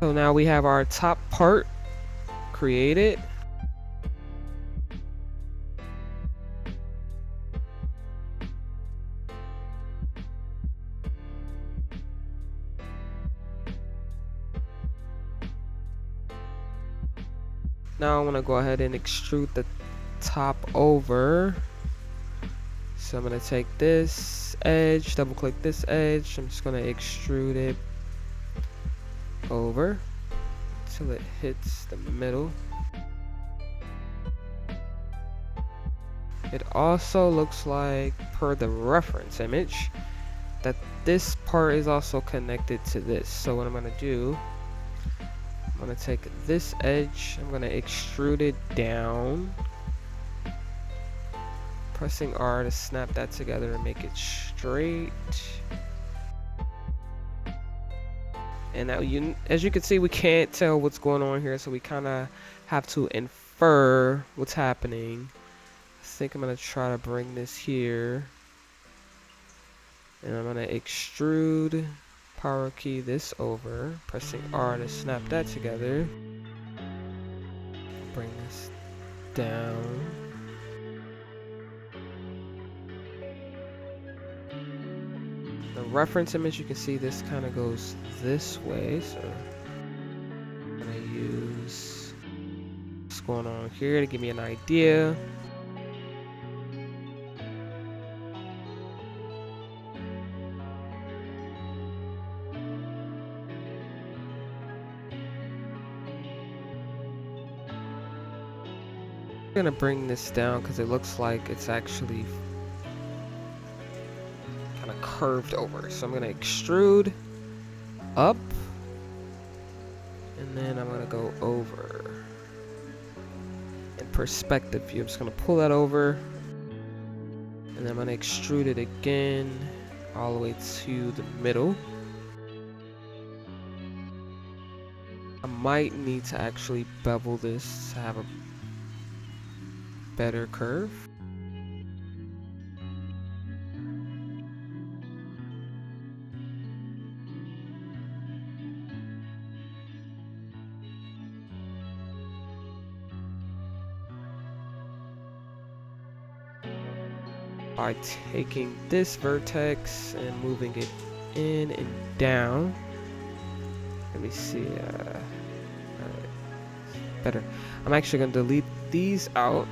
Speaker 1: So now we have our top part created. Now I want to go ahead and extrude the top over. So I'm going to take this edge, double click this edge. I'm just going to extrude it over until it hits the middle. It also looks like, per the reference image, that this part is also connected to this. So what I'm going to do, I'm going to take this edge, I'm going to extrude it down, pressing R to snap that together and make it straight. And now, as you can see, we can't tell what's going on here, so we kind of have to infer what's happening. I think I'm going to try to bring this here. And I'm going to extrude, power key this over, pressing R to snap that together. Bring this down. The reference image, you can see this kind of goes this way, so I'm going to use what's going on here to give me an idea. I'm going to bring this down because it looks like it's actually kind of curved over. So I'm going to extrude up, and then I'm going to go over. In perspective view, I'm just going to pull that over, and then I'm going to extrude it again all the way to the middle. I might need to actually bevel this to have a better curve. By taking this vertex and moving it in and down. Let me see. Better. I'm actually going to delete these out.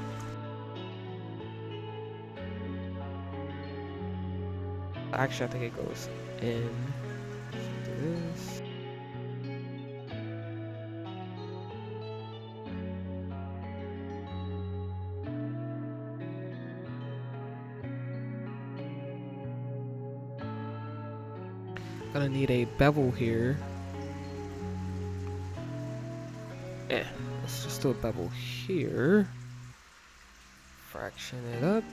Speaker 1: Actually, I think it goes in. Do this. Gonna need a bevel here. Yeah, let's just do a bevel here. Fraction it up.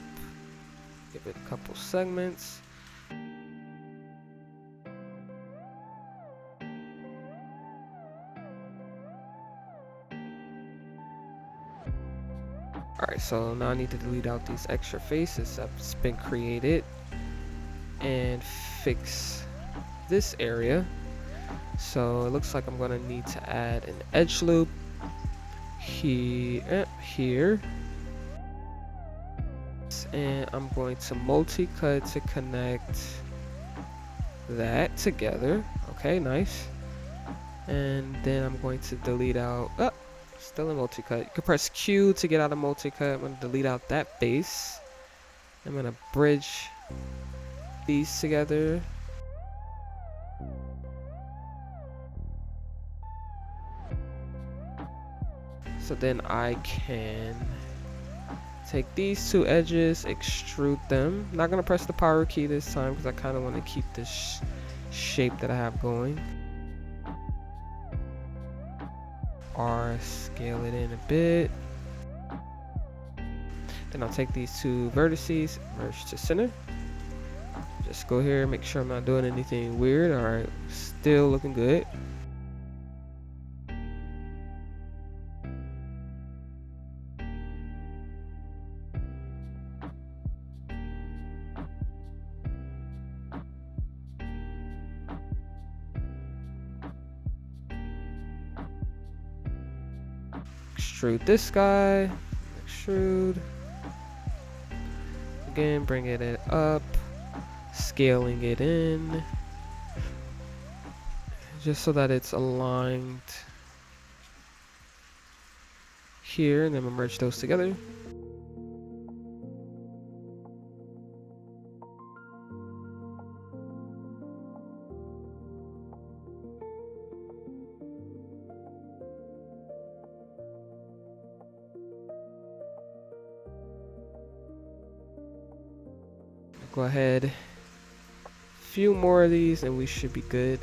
Speaker 1: Give it a couple segments. Alright, so now I need to delete out these extra faces that's been created and fix this area. So it looks like I'm gonna need to add an edge loop here, and I'm going to multi-cut to connect that together. Okay, nice. And then I'm going to delete out, still in multi-cut. You can press Q to get out of multi-cut. I'm gonna delete out that base. I'm gonna bridge these together. So then I can take these two edges, extrude them. I'm not gonna press the power key this time because I kind of want to keep this shape that I have going. R, scale it in a bit. Then I'll take these two vertices, merge to center. Just go here, make sure I'm not doing anything weird. All right, still looking good. extrude this guy. Extrude. Again, bringing it up. Scaling it in. Just so that it's aligned here, and then we'll merge those together. Go ahead, few more of these and we should be good.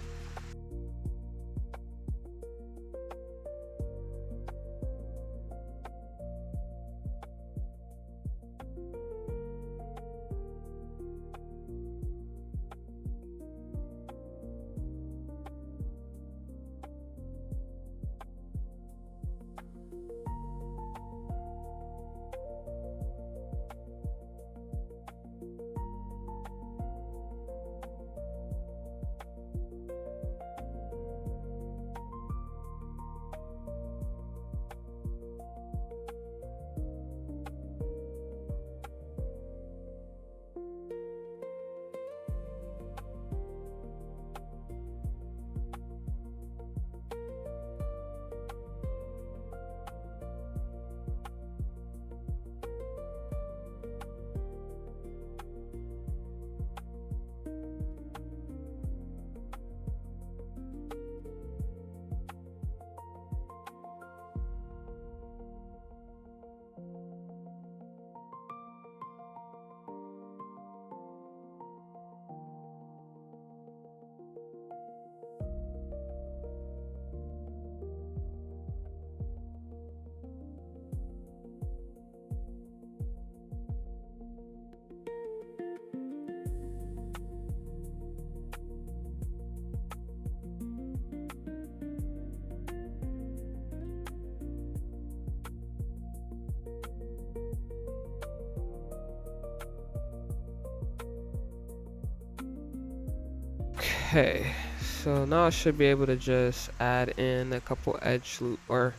Speaker 1: Okay, so now I should be able to just add in a couple edge loop, or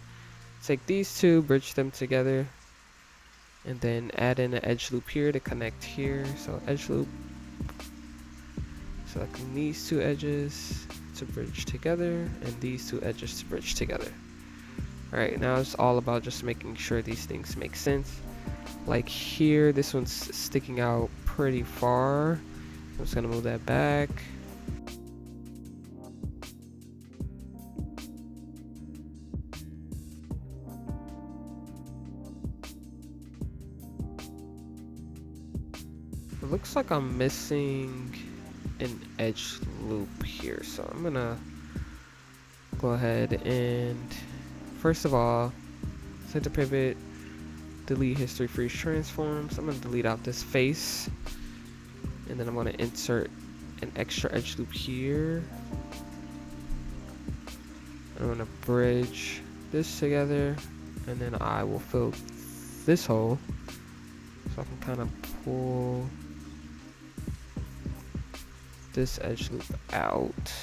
Speaker 1: take these two, bridge them together, and then add in an edge loop here to connect here. So edge loop, selecting these two edges to bridge together, and these two edges to bridge together. Alright, now it's all about just making sure these things make sense. Like here, this one's sticking out pretty far. I'm just gonna move that back. It looks like I'm missing an edge loop here, so I'm gonna go ahead and first of all, center pivot, delete history freeze transforms. I'm gonna delete out this face, and then I'm gonna insert an extra edge loop here. I'm gonna bridge this together, and then I will fill this hole, so I can kind of pull this edge loop out.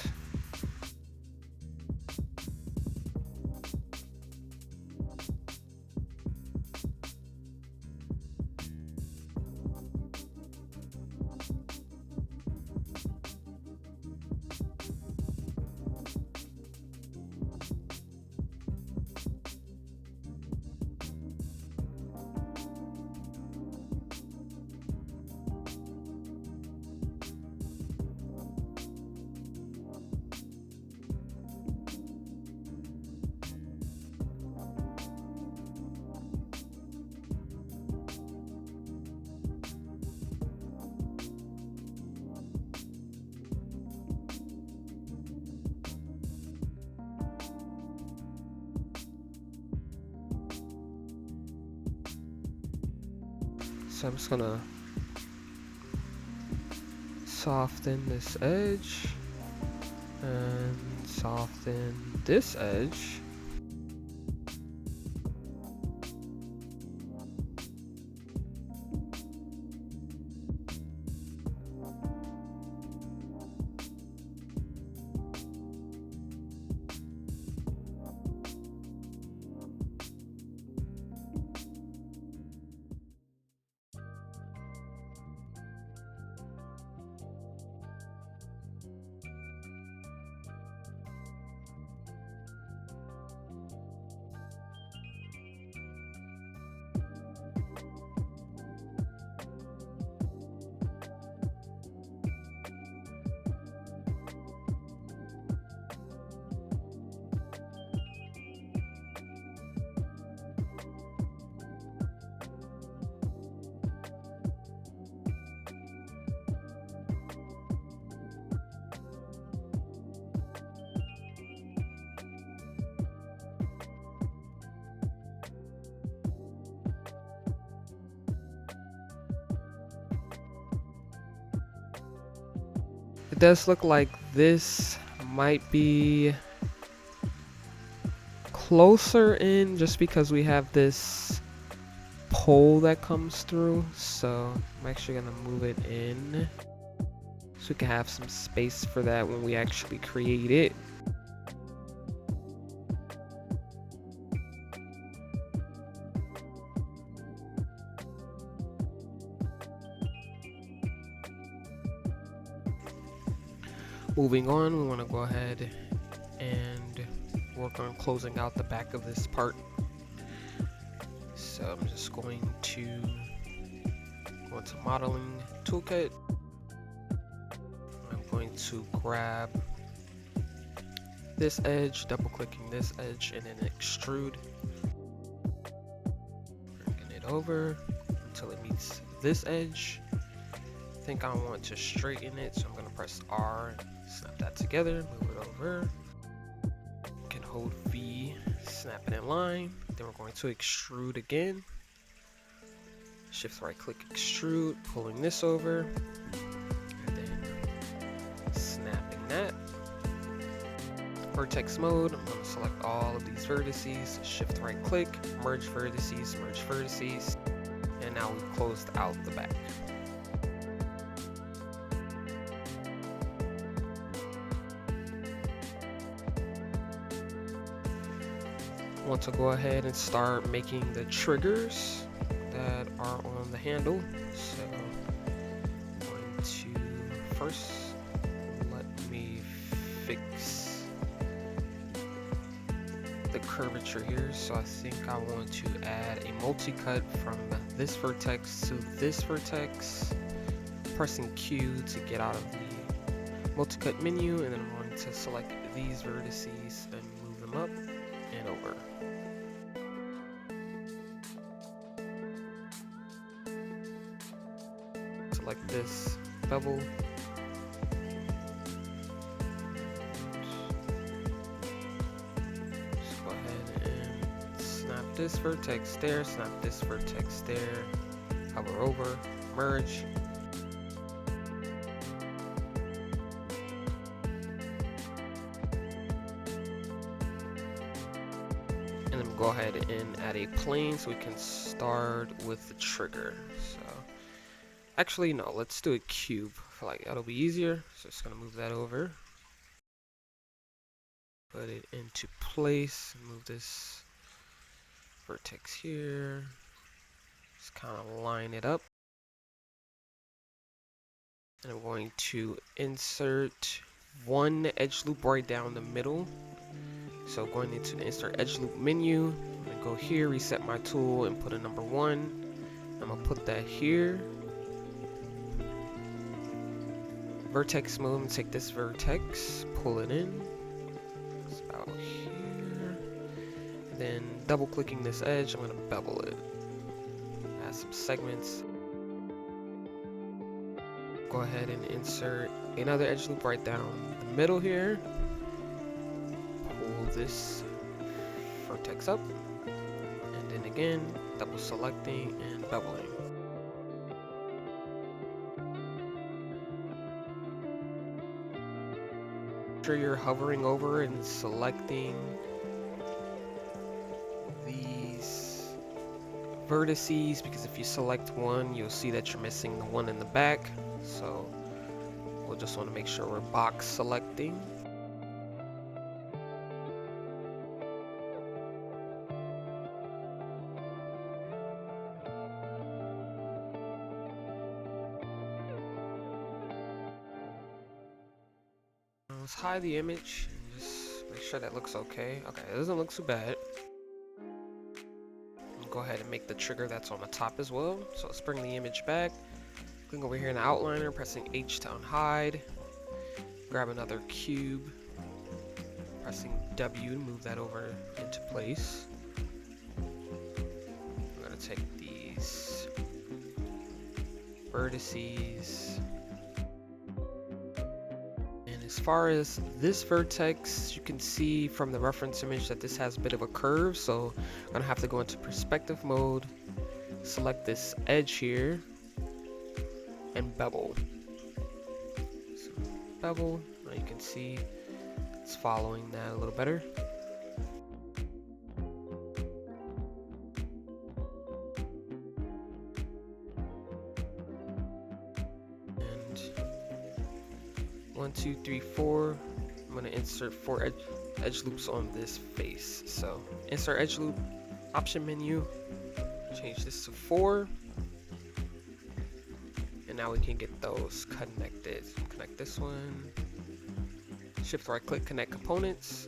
Speaker 1: So I'm just gonna soften this edge and soften this edge. does look like this might be closer in just because we have this pole that comes through. So I'm actually gonna move it in so we can have some space for that when we actually create it. Moving on, we want to go ahead and work on closing out the back of this part. So I'm just going to go into modeling toolkit. I'm going to grab this edge, double clicking this edge, and then extrude. Bringing it over until it meets this edge. I think I want to straighten it, so I'm going to press R, snap that together, move it over. You can hold V, snap it in line. Then we're going to extrude again. Shift right click, extrude, pulling this over, and then snapping that. Vertex mode, I'm going to select all of these vertices, shift right click, merge vertices, and now we've closed out the back. I want to go ahead and start making the triggers that are on the handle. So I'm going to first let me fix the curvature here. So I think I want to add a multi-cut from this vertex to this vertex, pressing Q to get out of the multi-cut menu, and then I'm going to select these vertices and move them up and over. Select this bevel. Just go ahead and snap this vertex there, snap this vertex there, hover over, merge. And then go ahead and add a plane so we can start with the trigger. So actually no, let's do a cube. I feel like that'll be easier. So just gonna move that over. Put it into place. Move this vertex here. Just kind of line it up. And I'm going to insert one edge loop right down the middle. So going into the insert edge loop menu, I'm gonna go here, reset my tool, and put a number 1. I'm gonna put that here. Vertex mode, and take this vertex, pull it in. It's about here. And then double clicking this edge, I'm gonna bevel it. Add some segments. Go ahead and insert another edge loop right down the middle here. Pull this vertex up, and then again double selecting and beveling. Make sure you're hovering over and selecting these vertices, because if you select one, you'll see that you're missing the one in the back. So we'll just want to make sure we're box selecting. Let's hide the image and just make sure that looks okay. Okay, it doesn't look so bad. Go ahead and make the trigger that's on the top as well. So let's bring the image back. Clicking over here in the outliner, pressing H to unhide. Grab another cube, pressing W to move that over into place. I'm gonna take these vertices. As far as this vertex, you can see from the reference image that this has a bit of a curve, so I'm gonna have to go into perspective mode, select this edge here, and bevel. So bevel. Now you can see it's following that a little better. And 1, 2, 3, 4. I'm gonna insert 4 edge loops on this face. So insert edge loop, option menu, change this to 4. And now we can get those connected. Connect this one. Shift right click, connect components.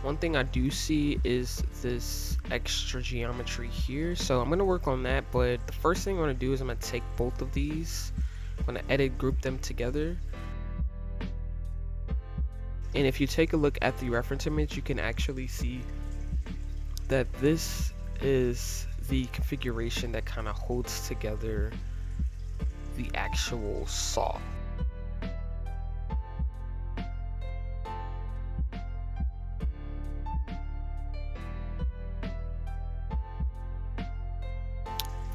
Speaker 1: One thing I do see is this extra geometry here, so I'm going to work on that. But the first thing I'm going to do is I'm going to take both of these, I'm going to edit group them together, and if you take a look at the reference image, you can actually see that this is the configuration that kind of holds together the actual saw.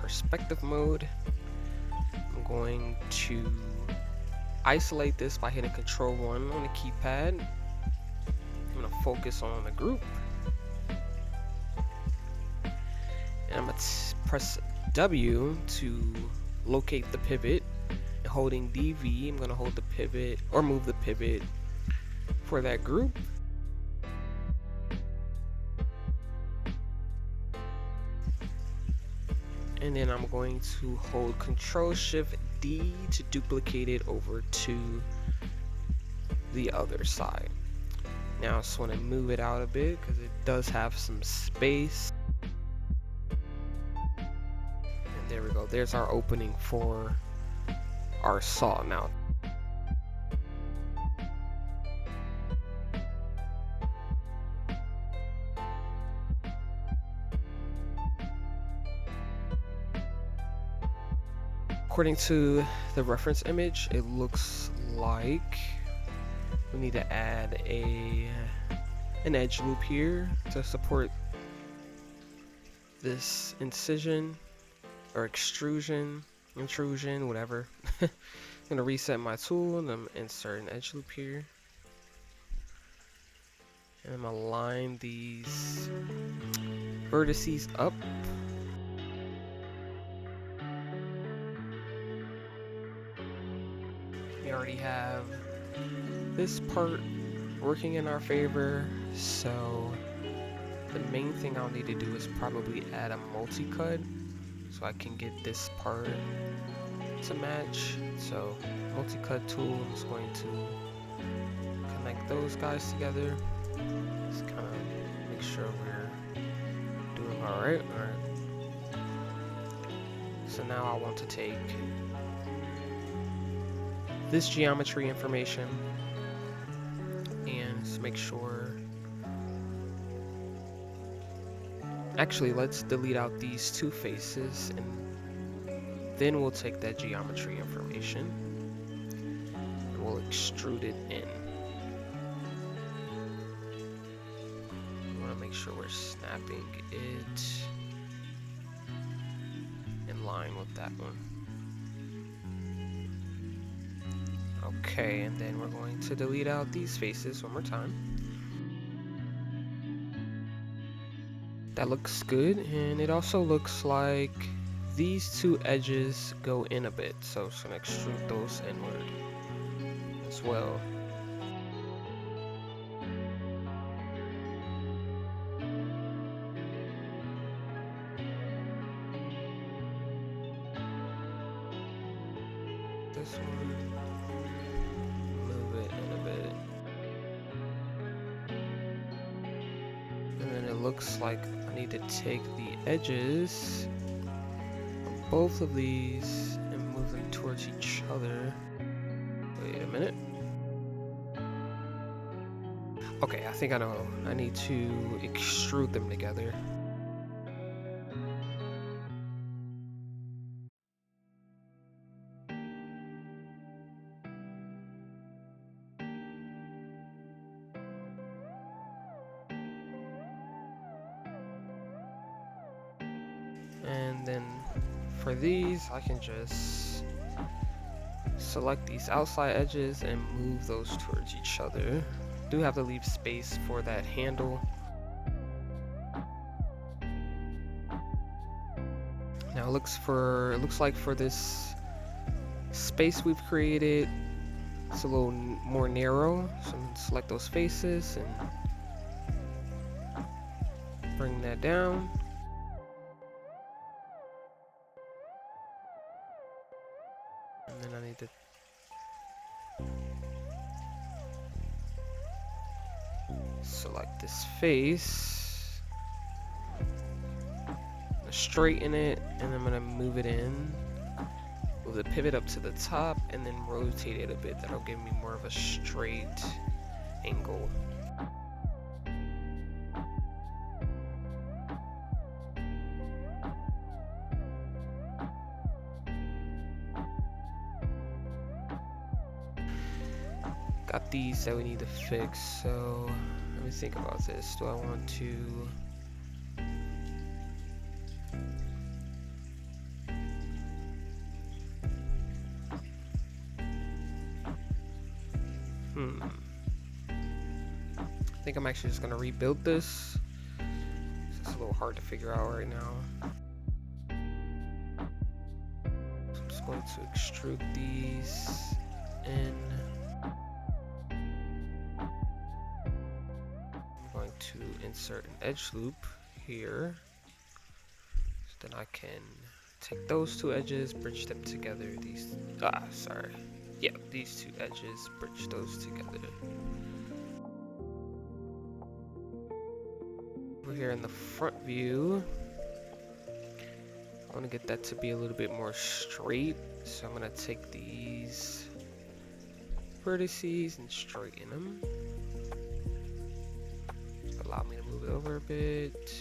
Speaker 1: Perspective mode, I'm going to isolate this by hitting Control 1 on the keypad. I'm going to focus on the group, and I'm going to press W to locate the pivot, and holding DV I'm going to hold the pivot or move the pivot for that group. And then I'm going to hold Control Shift D to duplicate it over to the other side. Now I just want to move it out a bit because it does have some space. And there we go. There's our opening for our saw now. According to the reference image, it looks like we need to add an edge loop here to support this incision or intrusion, whatever. I'm gonna reset my tool and I'm insert an edge loop here. And I'm gonna line these vertices up. We already have this part working in our favor, so the main thing I'll need to do is probably add a multi-cut so I can get this part to match. So multi-cut tool, I'm just going to connect those guys together. Just kind of make sure we're doing alright. So now I want to take this geometry information and just make sure. Actually, let's delete out these two faces and then we'll take that geometry information and we'll extrude it in. We want to make sure we're snapping it in line with that one. Okay, and then we're going to delete out these faces one more time. That looks good, and it also looks like these two edges go in a bit, so it's gonna extrude those inward as well. This one, move it in a bit. And then it looks like I need to take the edges of both of these and move them towards each other. Wait a minute. Okay, I think I know. I need to extrude them together. And then for these, I can just select these outside edges and move those towards each other. Do have to leave space for that handle. Now it looks like for this space we've created, it's a little more narrow. So I'm gonna select those faces and bring that down. And then I need to select this face, straighten it, and I'm gonna move it in, move the pivot up to the top, and then rotate it a bit. That'll give me more of a straight angle. Got these that we need to fix, so let me think about this. Do I want to I think I'm actually just gonna rebuild this. It's a little hard to figure out right now. So I'm just going to extrude these in. I'm going to insert an edge loop here. So then I can take those two edges, bridge them together. These two edges, bridge those together. Over here in the front view, I want to get that to be a little bit more straight, so I'm going to take these vertices and straighten them. Allow me to move it over a bit.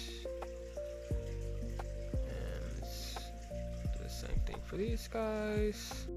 Speaker 1: And let's do the same thing for these guys.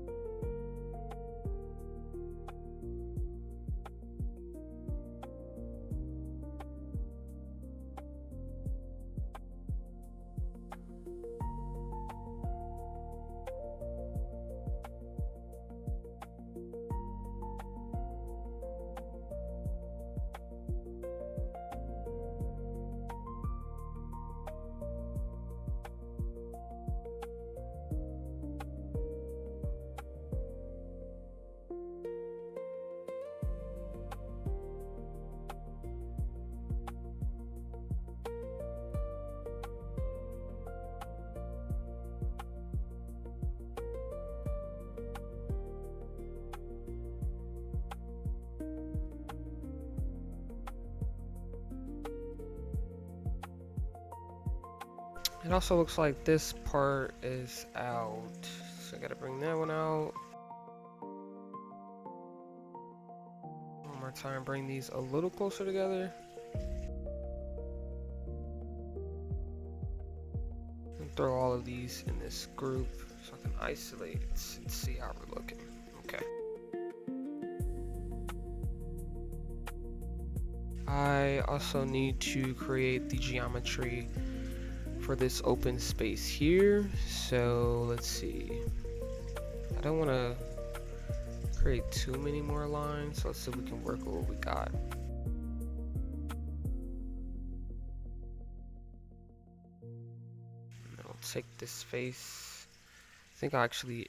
Speaker 1: It also looks like this part is out, so I gotta bring that one out. One more time, bring these a little closer together. And throw all of these in this group so I can isolate and see how we're looking. Okay. I also need to create the geometry for this open space here. So let's see. I don't want to create too many more lines, so let's see if we can work with what we got. And I'll take this face. I think I'll actually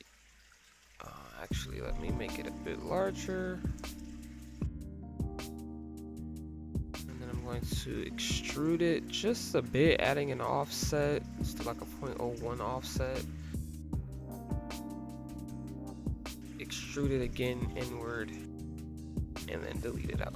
Speaker 1: let me make it a bit larger. Going to extrude it just a bit, adding an offset, just like a 0.01 offset. Extrude it again inward, and then delete it out.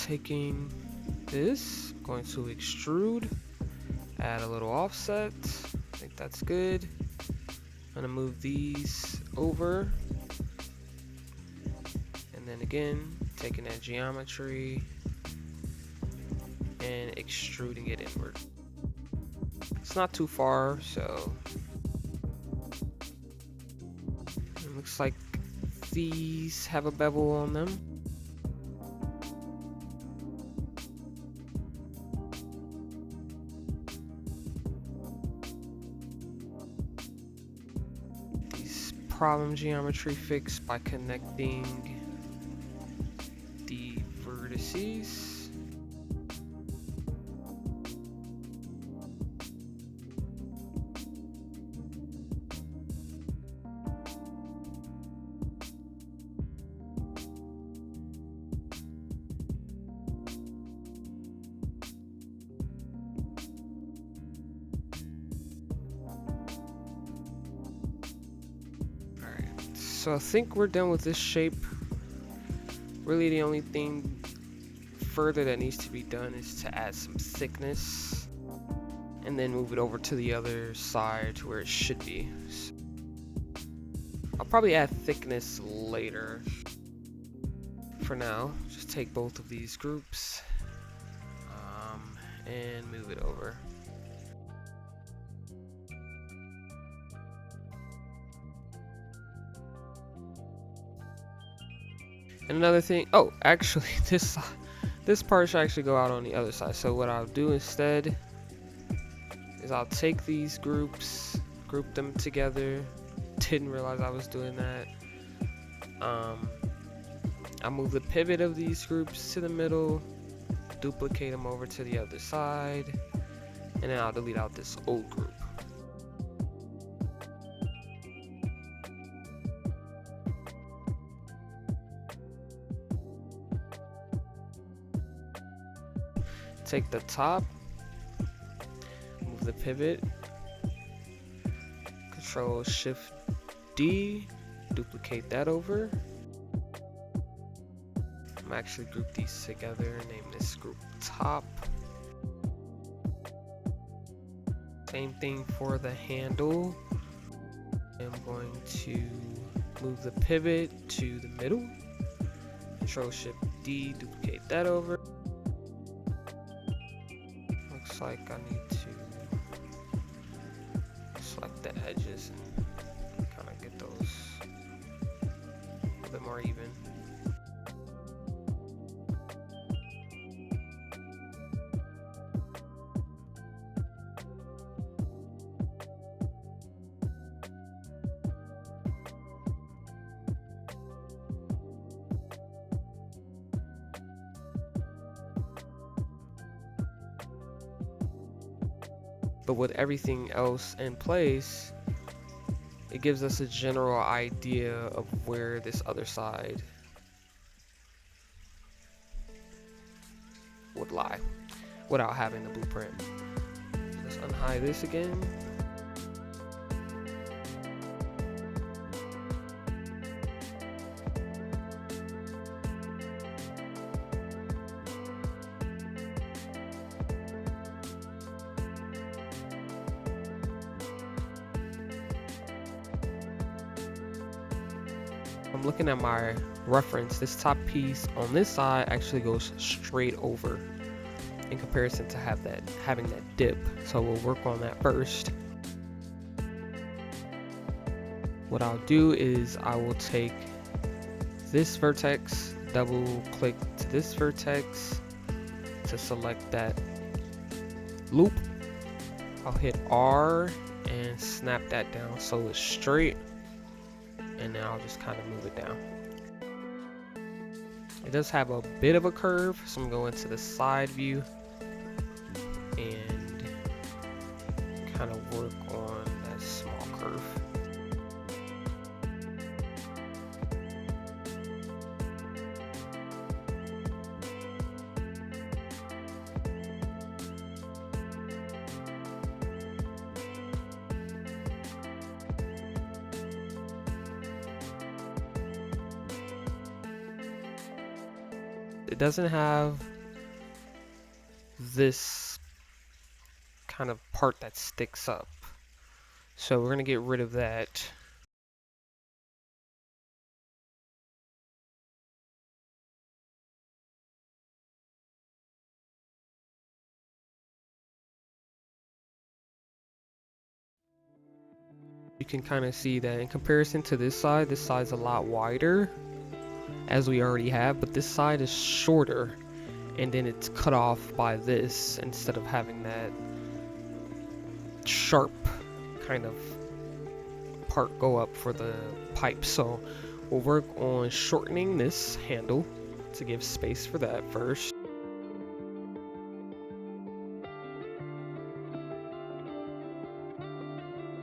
Speaker 1: taking this, going to extrude, add a little offset. I think that's good. I'm gonna move these over, and then again taking that geometry and extruding it inward. It's not too far, so it looks like these have a bevel on them. These problem geometry fixed by connecting the vertices. So I think we're done with this shape. Really the only thing further that needs to be done is to add some thickness and then move it over to the other side to where it should be. So I'll probably add thickness later. For now, just take both of these groups and move it over. And another thing, oh, actually this part should actually go out on the other side. So what I'll do instead is I'll take these groups, group them together. Didn't realize I was doing that. I'll move the pivot of these groups to the middle, duplicate them over to the other side, and then I'll delete out this old group. Take the top, move the pivot, Control Shift D, duplicate that over. I'm actually group these together, name this group top. Same thing for the handle. I'm going to move the pivot to the middle, Control Shift D, duplicate that over. Looks like I need to select the edges and kind of get those a little bit more even. But with everything else in place, it gives us a general idea of where this other side would lie without having the blueprint. Let's unhide this again. I'm looking at my reference. This top piece on this side actually goes straight over in comparison to having that dip. So we'll work on that first. What I'll do is I will take this vertex, double click to this vertex to select that loop. I'll hit R and snap that down so it's straight. And then I'll just kind of move it down. It does have a bit of a curve, so I'm going to the side view and kind of work on that small curve. It doesn't have this kind of part that sticks up. So we're gonna get rid of that. You can kind of see that in comparison to this side's a lot wider, as we already have, but this side is shorter, and then it's cut off by this instead of having that sharp kind of part go up for the pipe. So we'll work on shortening this handle to give space for that first.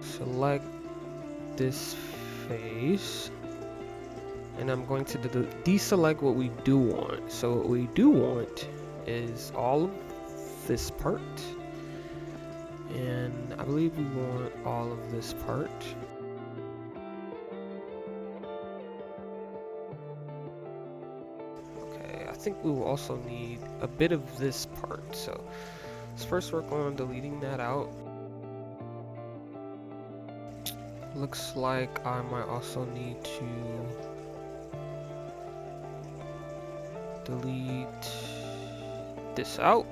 Speaker 1: Select this face, and I'm going to deselect what we do want. So what we do want is all of this part, and I believe we want all of this part. Okay, I think we will also need a bit of this part, so let's first work on deleting that out. Looks like I might also need to delete this out.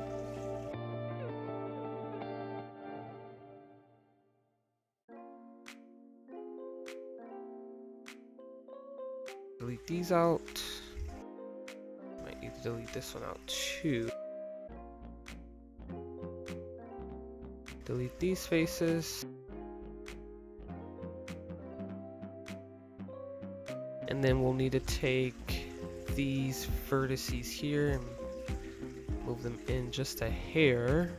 Speaker 1: Delete these out. Might need to delete this one out too. Delete these faces. And then we'll need to take these vertices here and move them in just a hair.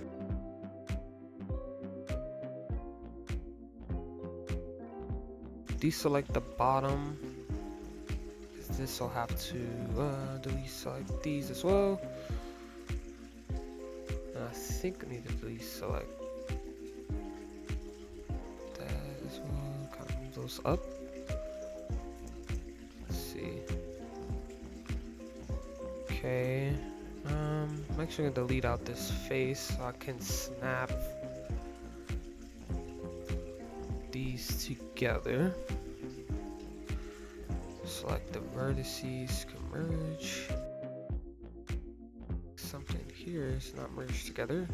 Speaker 1: Deselect the bottom. This will have to deselect these as well. And I think I need to deselect that as well. Kind of move those up. Okay, I'm actually gonna delete out this face so I can snap these together. Select the vertices, converge. Something here is not merged together.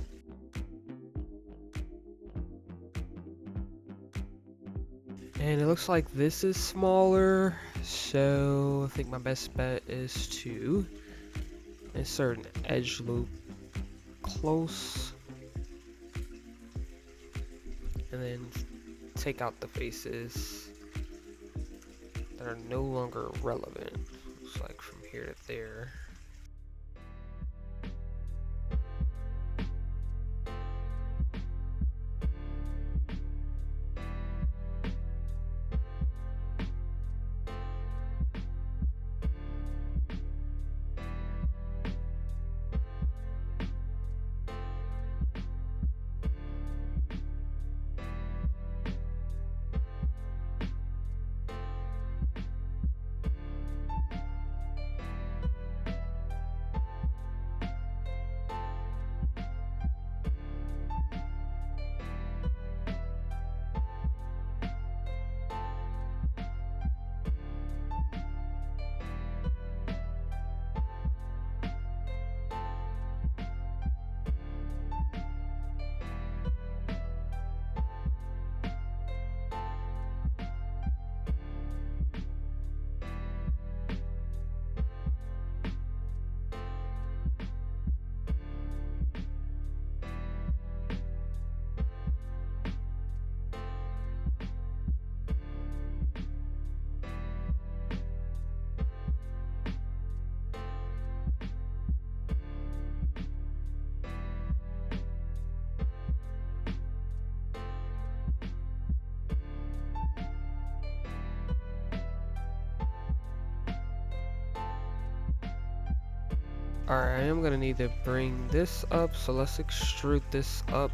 Speaker 1: And it looks like this is smaller, so I think my best bet is to insert an edge loop close, and then take out the faces that are no longer relevant. Looks like from here to there. Alright, I am gonna need to bring this up, so let's extrude this up.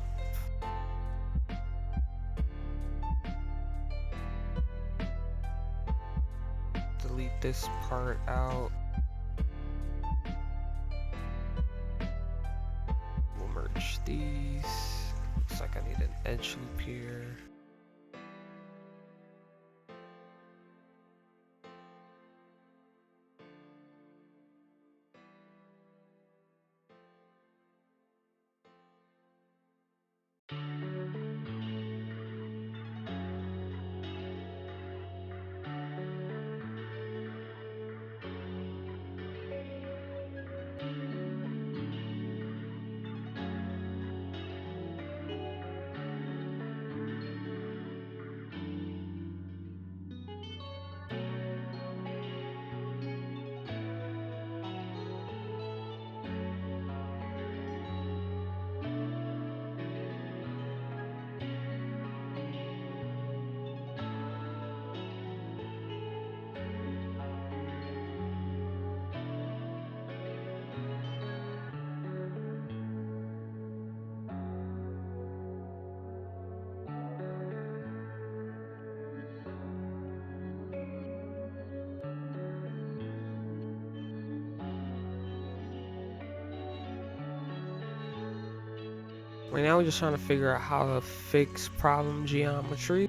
Speaker 1: Delete this part out. We'll merge merge these. Looks like I need an edge loop here. Right now we're just trying to figure out how to fix problem geometry.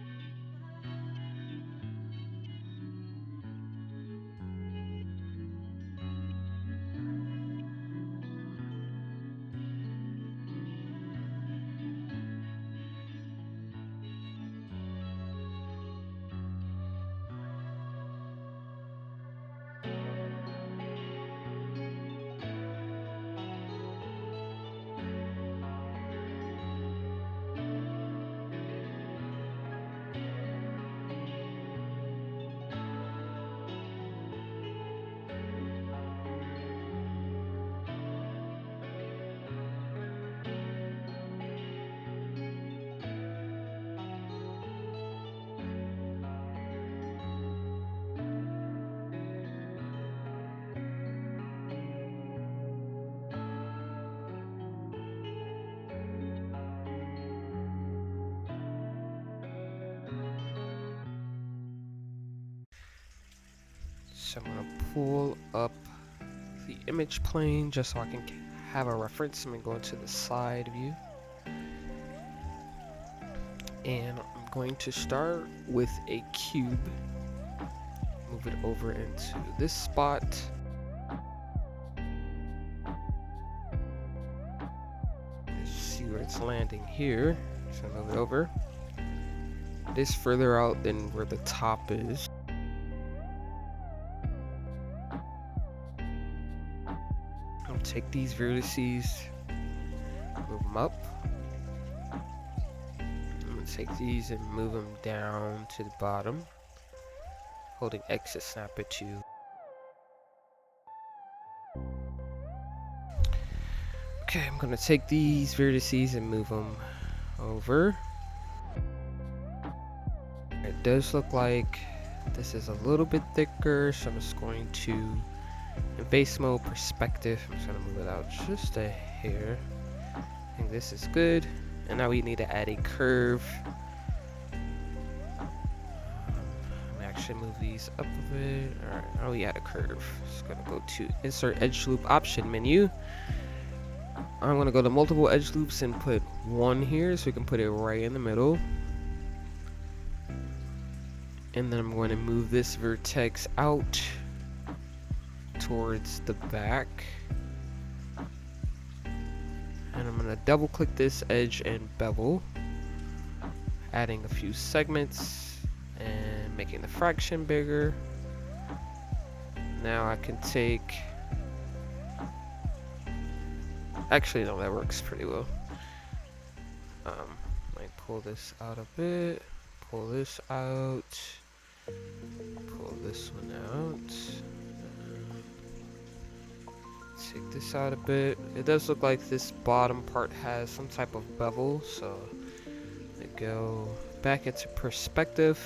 Speaker 1: So I'm gonna pull up the image plane just so I can have a reference. I'm gonna go into the side view. And I'm going to start with a cube. Move it over into this spot. Let's see where it's landing here. So move it over. It is further out than where the top is. I'll take these vertices, move them up. I'm gonna take these and move them down to the bottom. Holding X to snap it to. Okay, I'm gonna take these vertices and move them over. It does look like this is a little bit thicker, so I'm just going to, in base mode perspective, I'm just gonna move it out just a hair. I think this is good. And now we need to add a curve. Actually move these up a bit. Alright, now we add a curve. Just gonna go to insert edge loop option menu. I'm gonna go to multiple edge loops and put one here so we can put it right in the middle. And then I'm going to move this vertex out towards the back. And I'm gonna double click this edge and bevel, adding a few segments and making the fraction bigger. Now I can take, actually no, that works pretty well. Might pull this out a bit, pull this out, pull this one out, take this out a bit. It does look like this bottom part has some type of bevel, so I go back into perspective.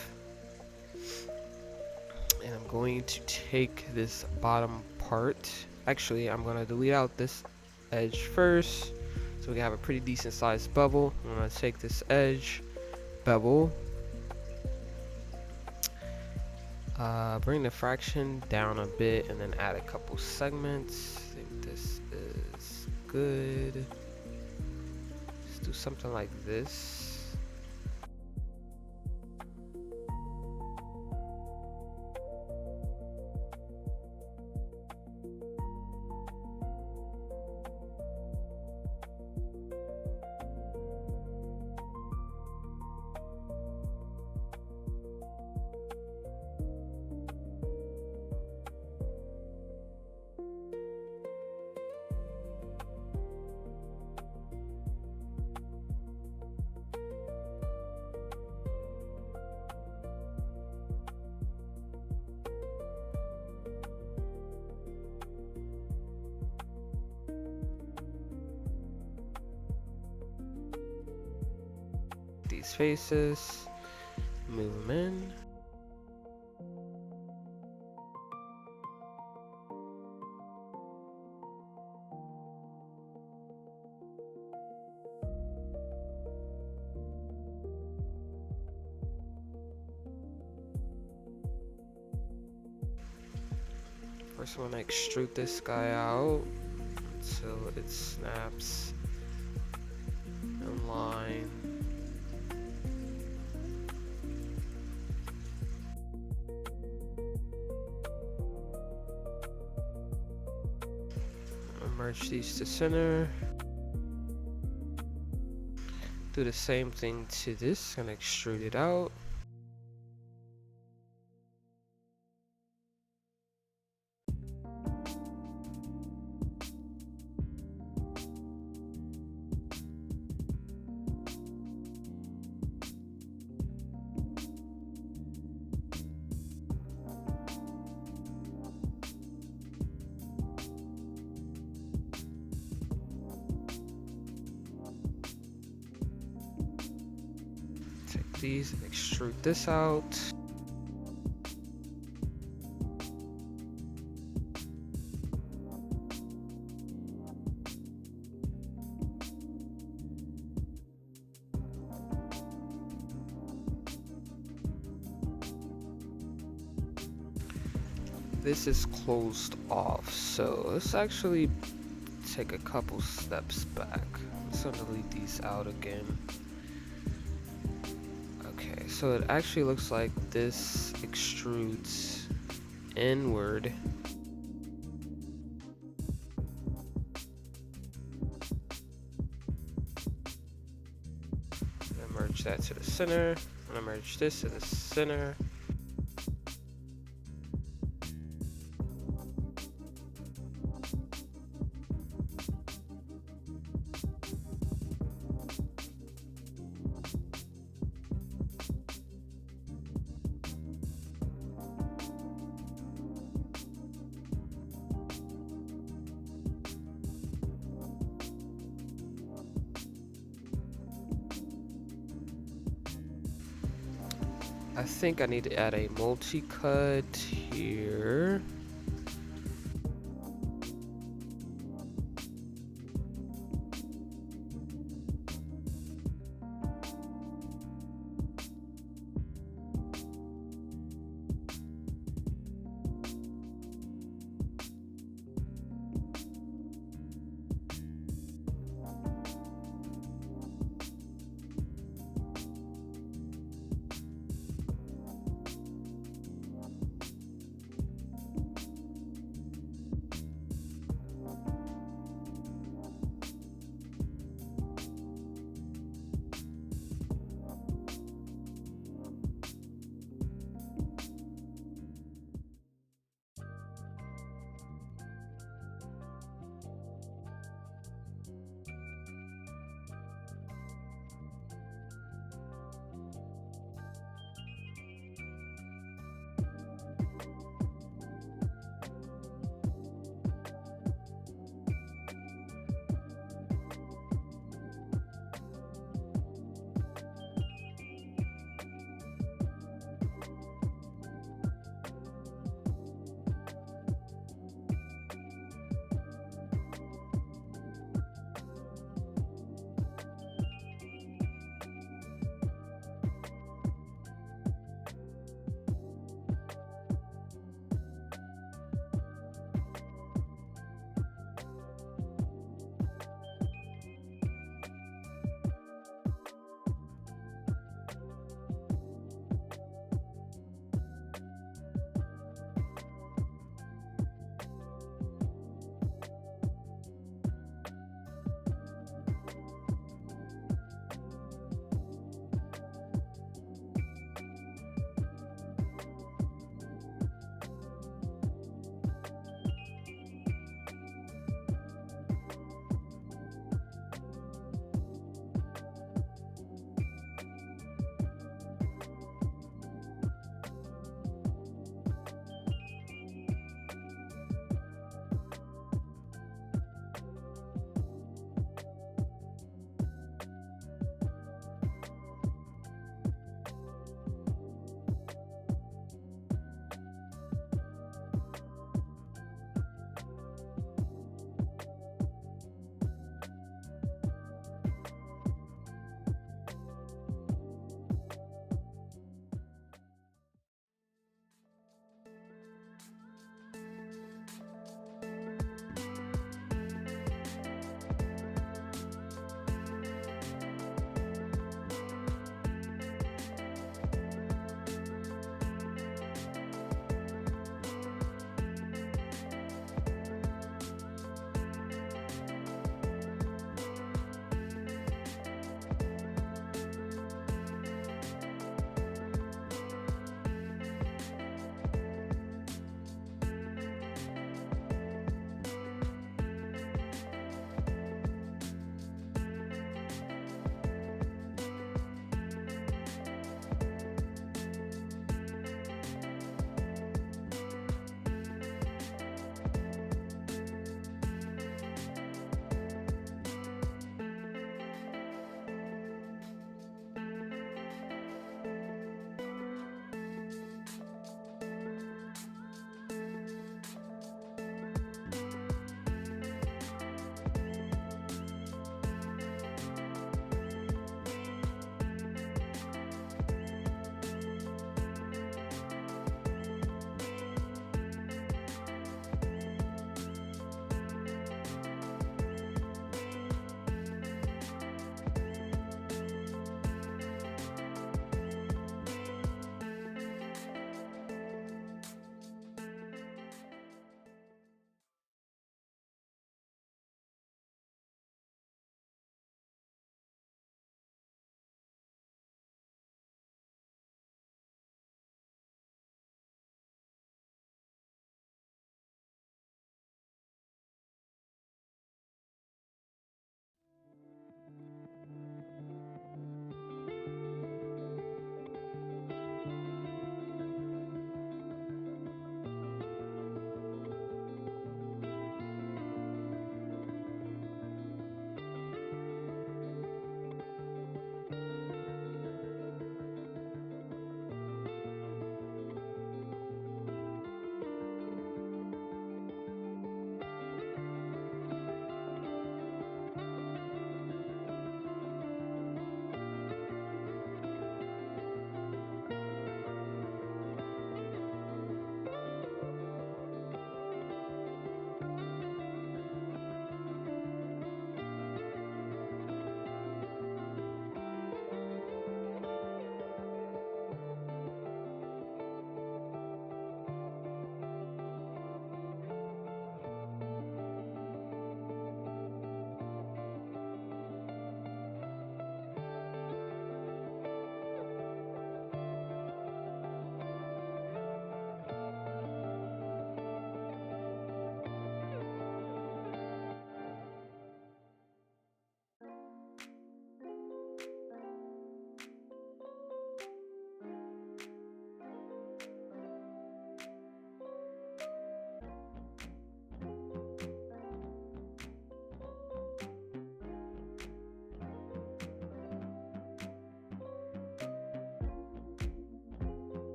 Speaker 1: And I'm going to take this bottom part. Actually, I'm going to delete out this edge first, so we can have a pretty decent sized bevel. I'm going to take this edge, bevel, bring the fraction down a bit, and then add a couple segments. I think this is good. Let's do something like this. These faces, move them in. First, I'm gonna extrude this guy out until it snaps in line. Merge these to center. Do the same thing to this, gonna extrude it out. Take these and extrude this out. This is closed off, so let's actually take a couple steps back. I'm just gonna delete these out again. Okay, so it actually looks like this extrudes inward. I'm gonna merge that to the center. I'm gonna merge this to the center. I think I need to add a multi-cut here.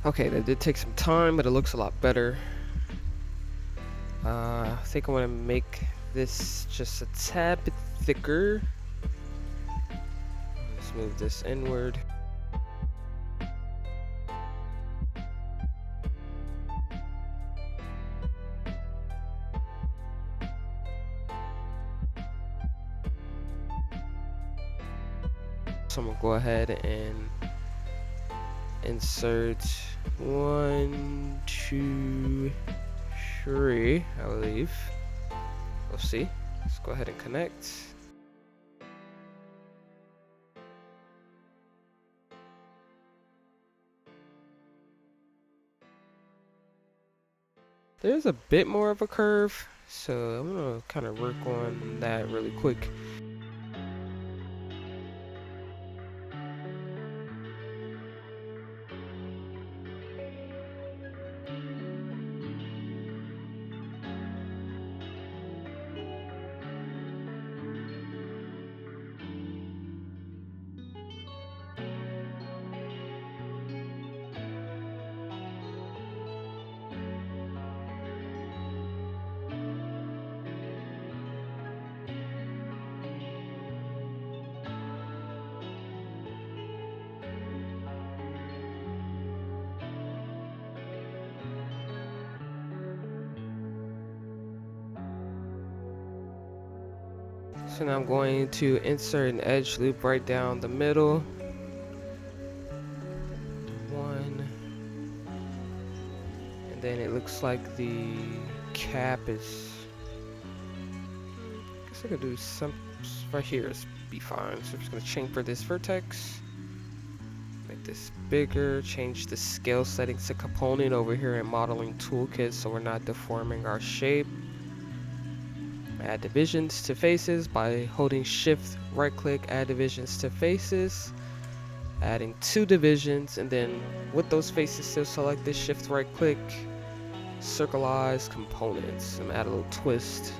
Speaker 1: Okay, that did take some time, but it looks a lot better. I think I want to make this just a tad bit thicker. Let's move this inward. So I'm gonna go ahead and insert 1, 2, 3, I believe. We'll see. Let's go ahead and connect. There's a bit more of a curve, so I'm gonna kind of work on that really quick. So now I'm going to insert an edge loop right down the middle. 1. And then it looks like the cap is... I guess I could do some... Right here is be fine. So I'm just going to chamfer this vertex. Make this bigger. Change the scale settings to component over here in modeling toolkit so we're not deforming our shape. Add divisions to faces by holding shift right click, add divisions to faces, adding 2 divisions, and then with those faces still select this shift right click, circleize components, and add a little twist.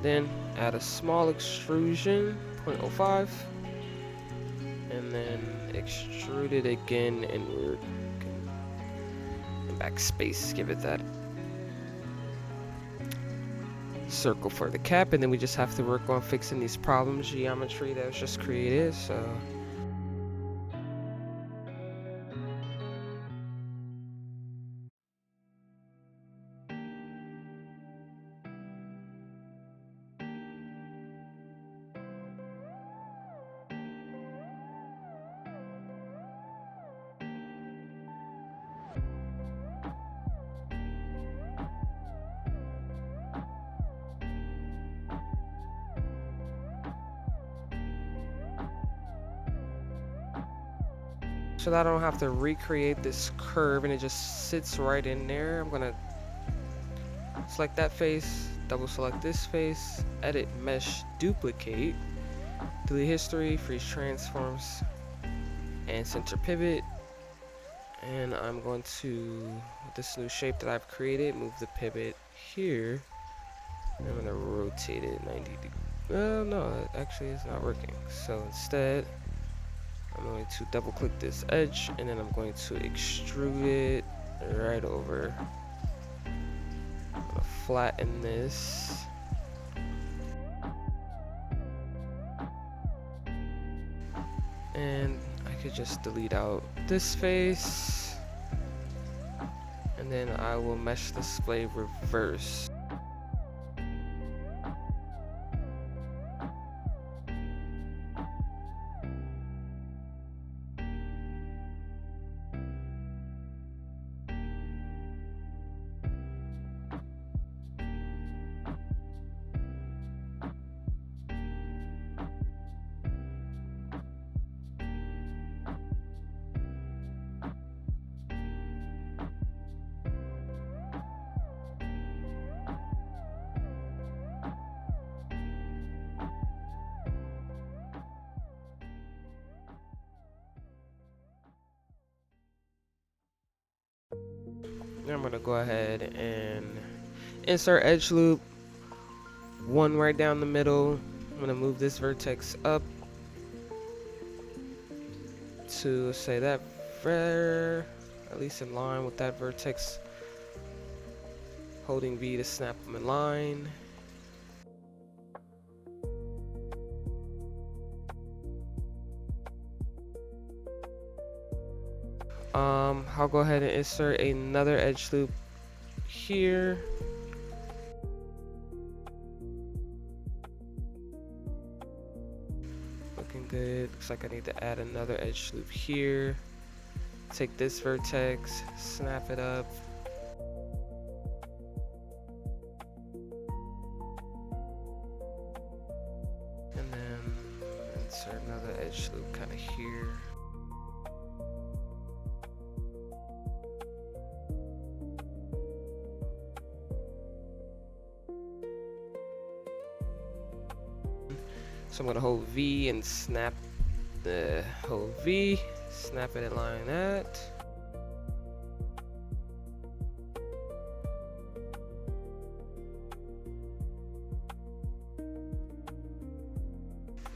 Speaker 1: Then add a small extrusion, 0.05, and then extrude it again inward. And backspace, give it that circle for the cap, and then we just have to work on fixing these problem geometry that was just created. So that I don't have to recreate this curve and it just sits right in there, I'm gonna select that face, double select this face, edit mesh duplicate, delete history, freeze transforms, and center pivot. And I'm going to, with this new shape that I've created, move the pivot here. And I'm gonna rotate it 90 degrees. Well, no, actually it's not working. So instead, I'm going to double click this edge and then I'm going to extrude it right over. I'm gonna flatten this. And I could just delete out this face. And then I will mesh display reverse. Now I'm gonna go ahead and Insert edge loop, one right down the middle. I'm gonna move this vertex up to say that at least in line with that vertex. Holding V to snap them in line. I'll go ahead and insert another edge loop here. Looking good. Looks like I need to add another edge loop here. Take this vertex, snap it up. And then insert another edge loop kind of here. So I'm gonna hold V and snap the hold V, snap it in line that.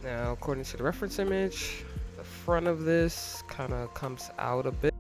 Speaker 1: Now, according to the reference image, the front of this kind of comes out a bit.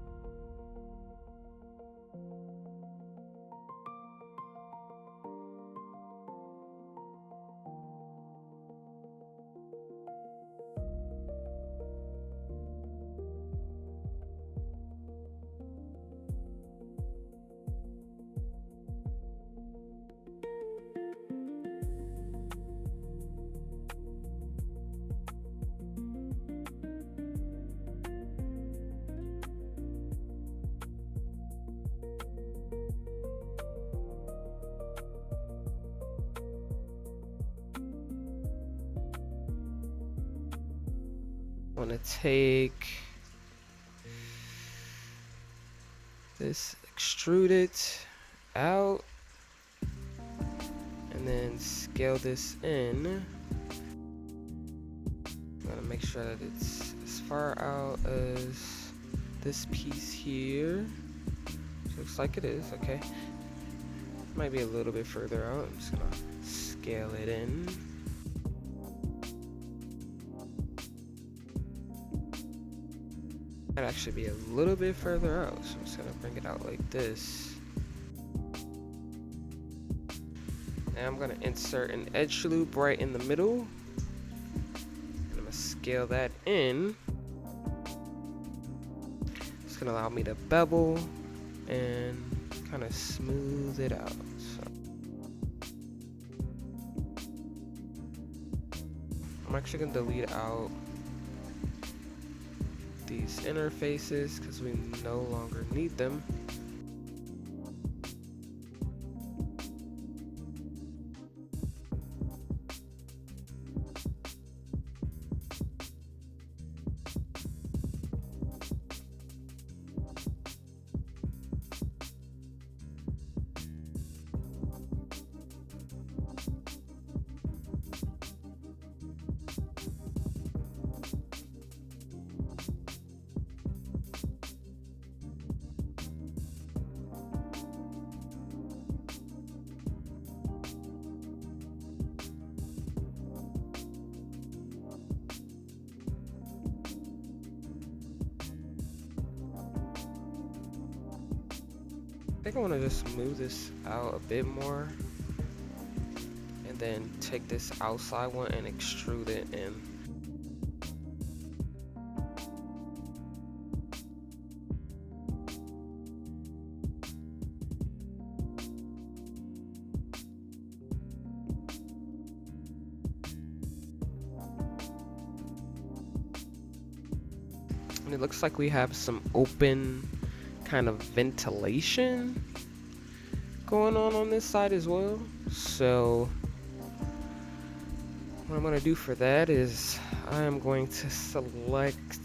Speaker 1: I want to take this, extrude it out, and then scale this in. I'm gonna make sure that it's as far out as this piece here. Looks like it is, okay. Might be a little bit further out. I'm just gonna scale it in. Might actually be a little bit further out, so I'm just gonna bring it out like this. And I'm gonna insert an edge loop right in the middle. And I'm gonna scale that in. It's gonna allow me to bevel and kind of smooth it out. So I'm actually gonna delete out these interfaces because we no longer need them. I think I want to just move this out a bit more and then take this outside one and extrude it in. And it looks like we have some open kind of ventilation going on this side as well. So what I'm going to do for that is I am going to select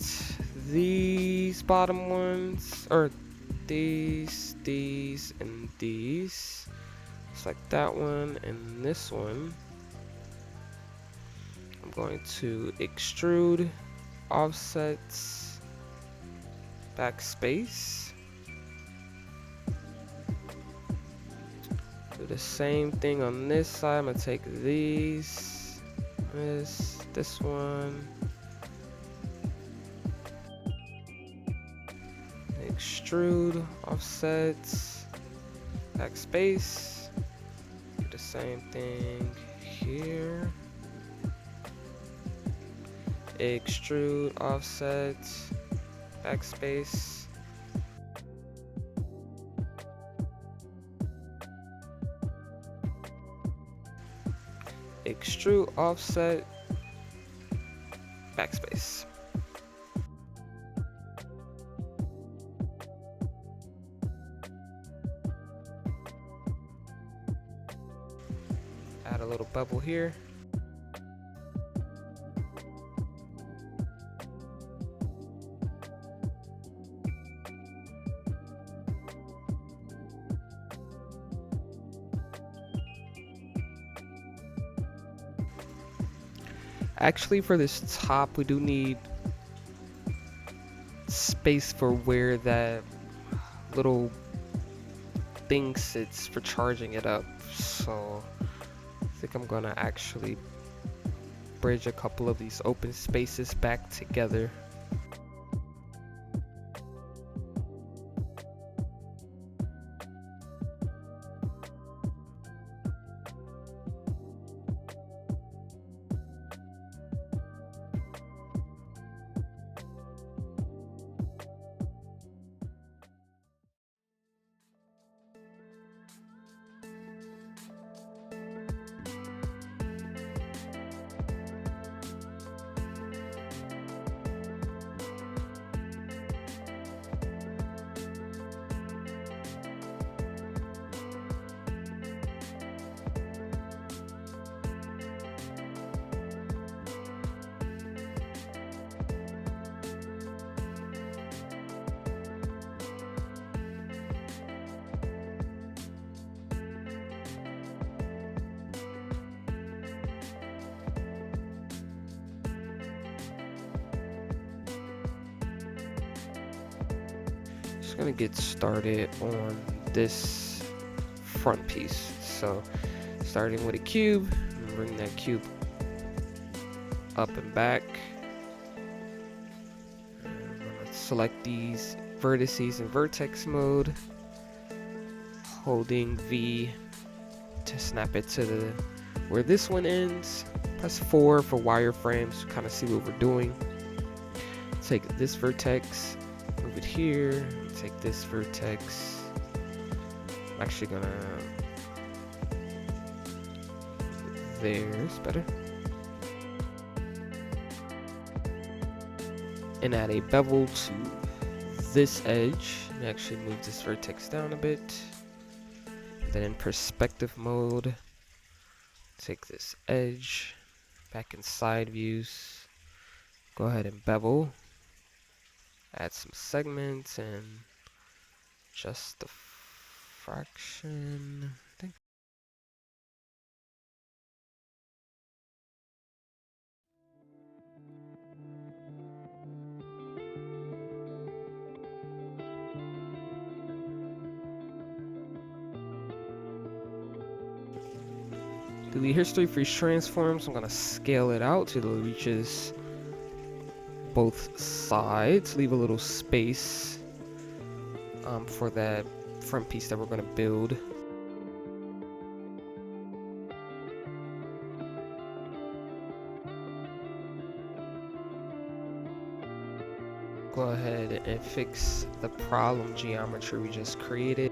Speaker 1: these bottom ones, or these, and these. Select that one and this one. I'm going to extrude, offsets, backspace. Do the same thing on this side. I'm gonna take these, this one, extrude, offset, backspace. Do the same thing here. Extrude, offset, backspace. Extrude, offset, backspace. Add a little bevel here. Actually, for this top, we do need space for where that little thing sits for charging it up. So I think I'm gonna actually bridge a couple of these open spaces back together. Just gonna get started on this front piece. So starting with a cube, bring that cube up and back. I'm gonna select these vertices in vertex mode, holding V to snap it to the where this one ends. Press 4 for wireframes to kind of see what we're doing. Take this vertex, move it here. Take this vertex. I'm actually gonna. There's better. And add a bevel to this edge. And actually move this vertex down a bit. Then in perspective mode, take this edge back in side views. Go ahead and bevel. Add some segments and just the fraction, I think. Delete history for these transforms. I'm gonna scale it out till it reaches both sides. Leave a little space for that front piece that we're gonna build. Go ahead and fix the problem geometry we just created.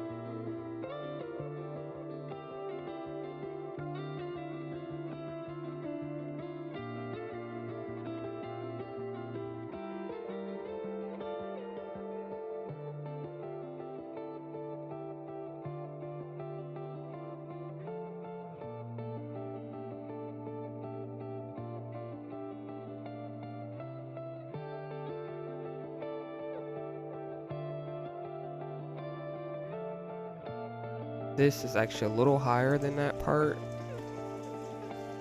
Speaker 1: This is actually a little higher than that part.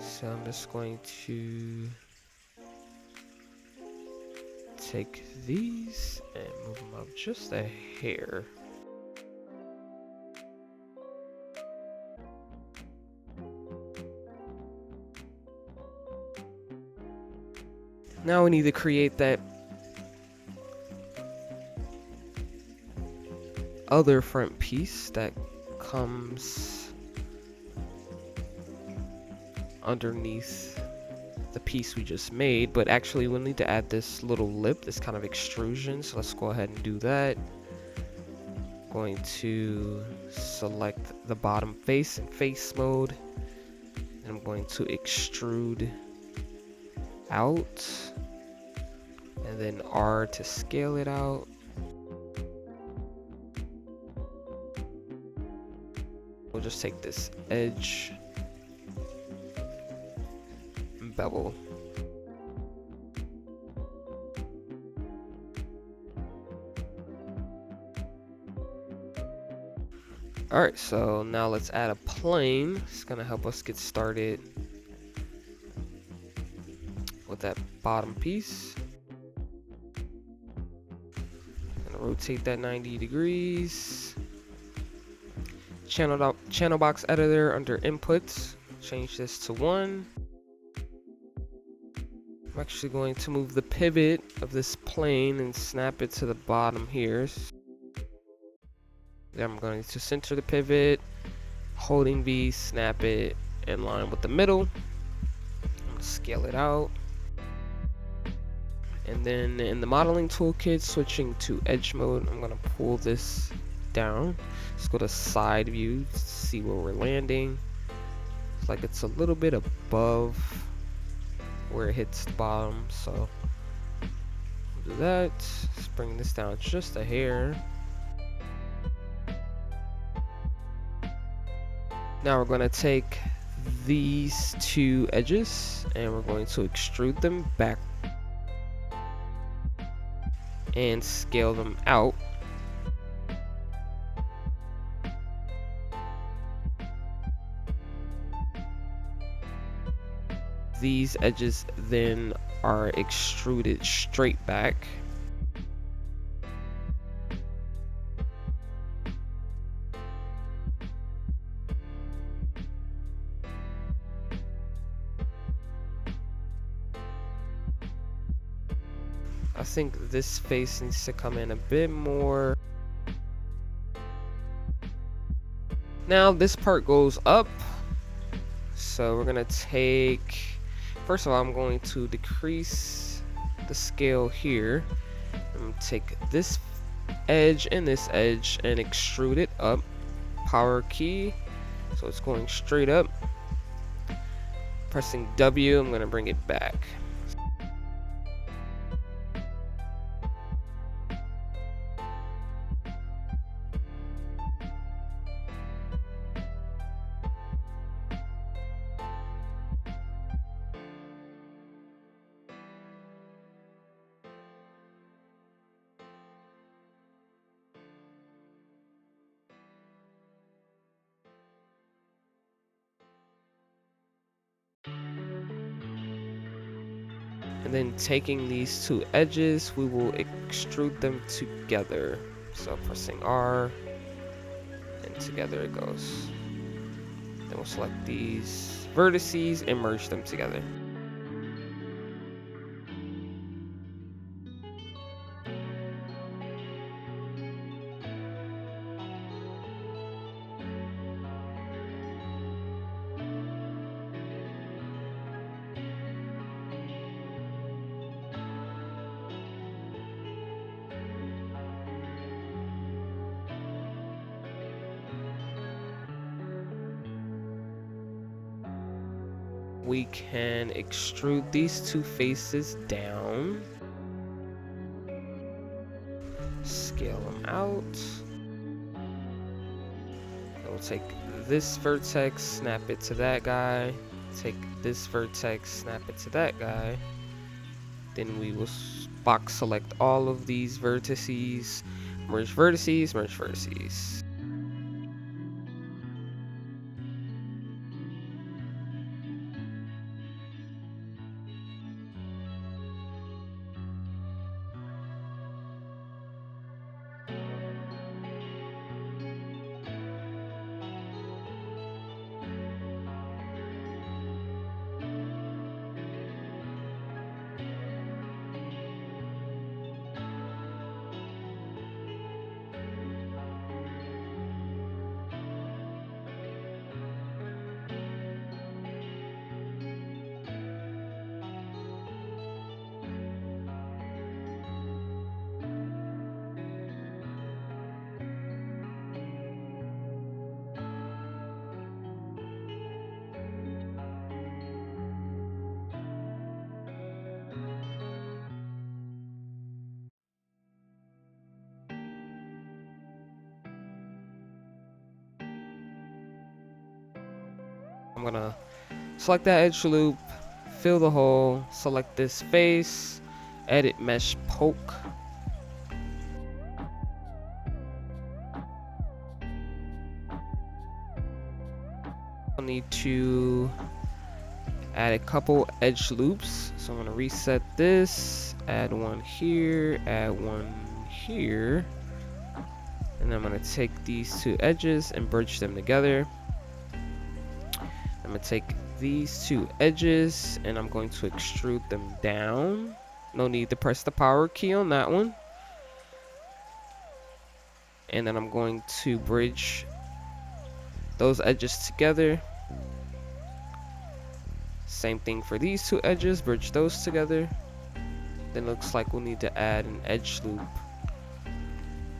Speaker 1: So I'm just going to take these and move them up just a hair. Now we need to create that other front piece that comes underneath the piece we just made, but actually we'll need to add this little lip, this kind of extrusion. So let's go ahead and do that. Going to select the bottom face in face mode, and I'm going to extrude out, and then R to scale it out. We'll just take this edge and bevel. Alright, so now let's add a plane. It's gonna help us get started with that bottom piece. Gonna rotate that 90 degrees. Channel box editor under inputs, change this to 1. I'm actually going to move the pivot of this plane and snap it to the bottom here. Then I'm going to center the pivot, holding V, snap it in line with the middle. I'm gonna scale it out. And then in the modeling toolkit, switching to edge mode, I'm gonna pull this down. Let's go to side view to see where we're landing. It's like it's a little bit above where it hits the bottom, so we'll do that. Let's bring this down just a hair. Now we're going to take these two edges and we're going to extrude them back and scale them out. These edges then are extruded straight back. I think this face needs to come in a bit more. Now this part goes up. So we're gonna take, first of all, I'm going to decrease the scale here. I'm gonna take this edge and this edge and extrude it up. Power key, so it's going straight up. Pressing W, I'm gonna bring it back. And then taking these two edges, we will extrude them together. So pressing R, and together it goes. Then we'll select these vertices and merge them together. We can extrude these two faces down, scale them out. We'll take this vertex, snap it to that guy, take this vertex, snap it to that guy. Then we will box select all of these vertices, merge vertices, merge vertices. I'm gonna select that edge loop, fill the hole, select this face, edit mesh poke. I'll need to add a couple edge loops. So I'm gonna reset this, add one here, add one here. And I'm gonna take these two edges and bridge them together. I'm gonna take these two edges and I'm going to extrude them down. No need to press the power key on that one. And then I'm going to bridge those edges together. Same thing for these two edges, bridge those together. Then looks like we'll need to add an edge loop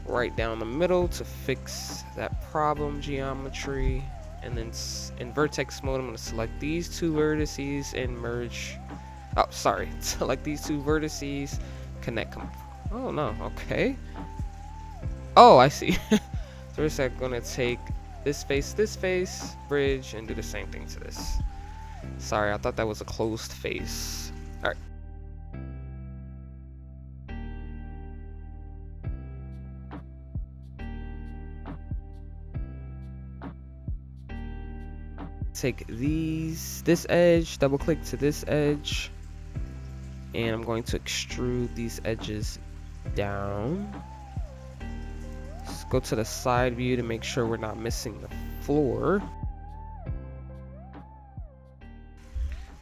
Speaker 1: right down the middle to fix that problem geometry. And then in vertex mode, I'm going to select these two vertices and merge. Oh, sorry. Select these two vertices, connect them. Oh, no. Okay. Oh, I see. So we're just going to take this face, bridge, and do the same thing to this. Sorry, I thought that was a closed face. All right. Take this edge, double click to this edge, and I'm going to extrude these edges down. Let's go to the side view to make sure we're not missing the floor. I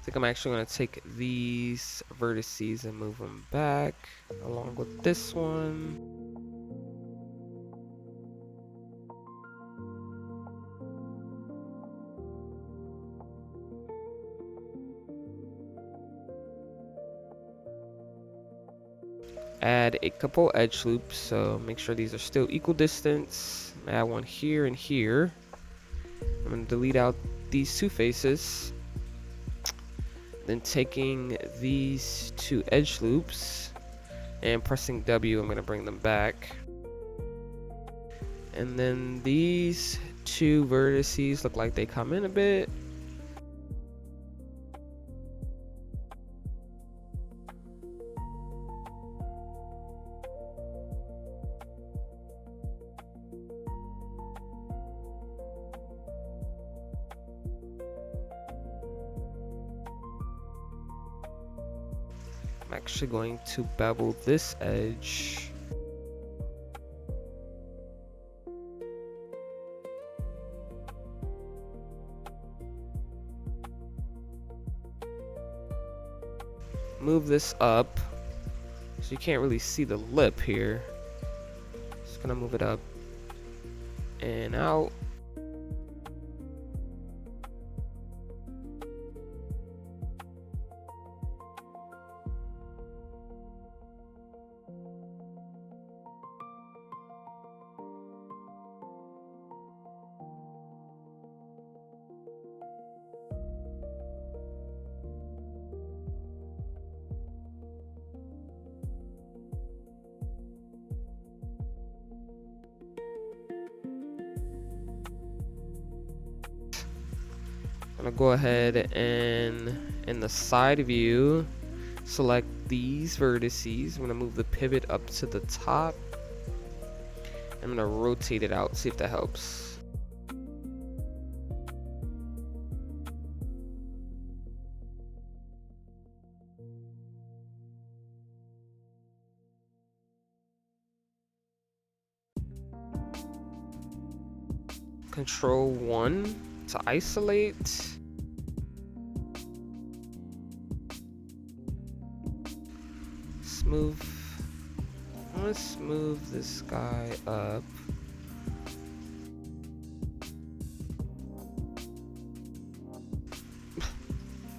Speaker 1: think I'm actually going to take these vertices and move them back along with this one. Add a couple edge loops, so make sure these are still equal distance. Add one here and here. I'm going to delete out these two faces. Then taking these two edge loops and pressing W, I'm going to bring them back. And then these two vertices look like they come in a bit. I'm actually going to bevel this edge. Move this up so you can't really see the lip here. Just gonna move it up and out. I'm gonna go ahead and in the side view select these vertices. I'm gonna move the pivot up to the top. I'm gonna rotate it out, see if that helps. Control 1 to isolate. Let's move this guy up.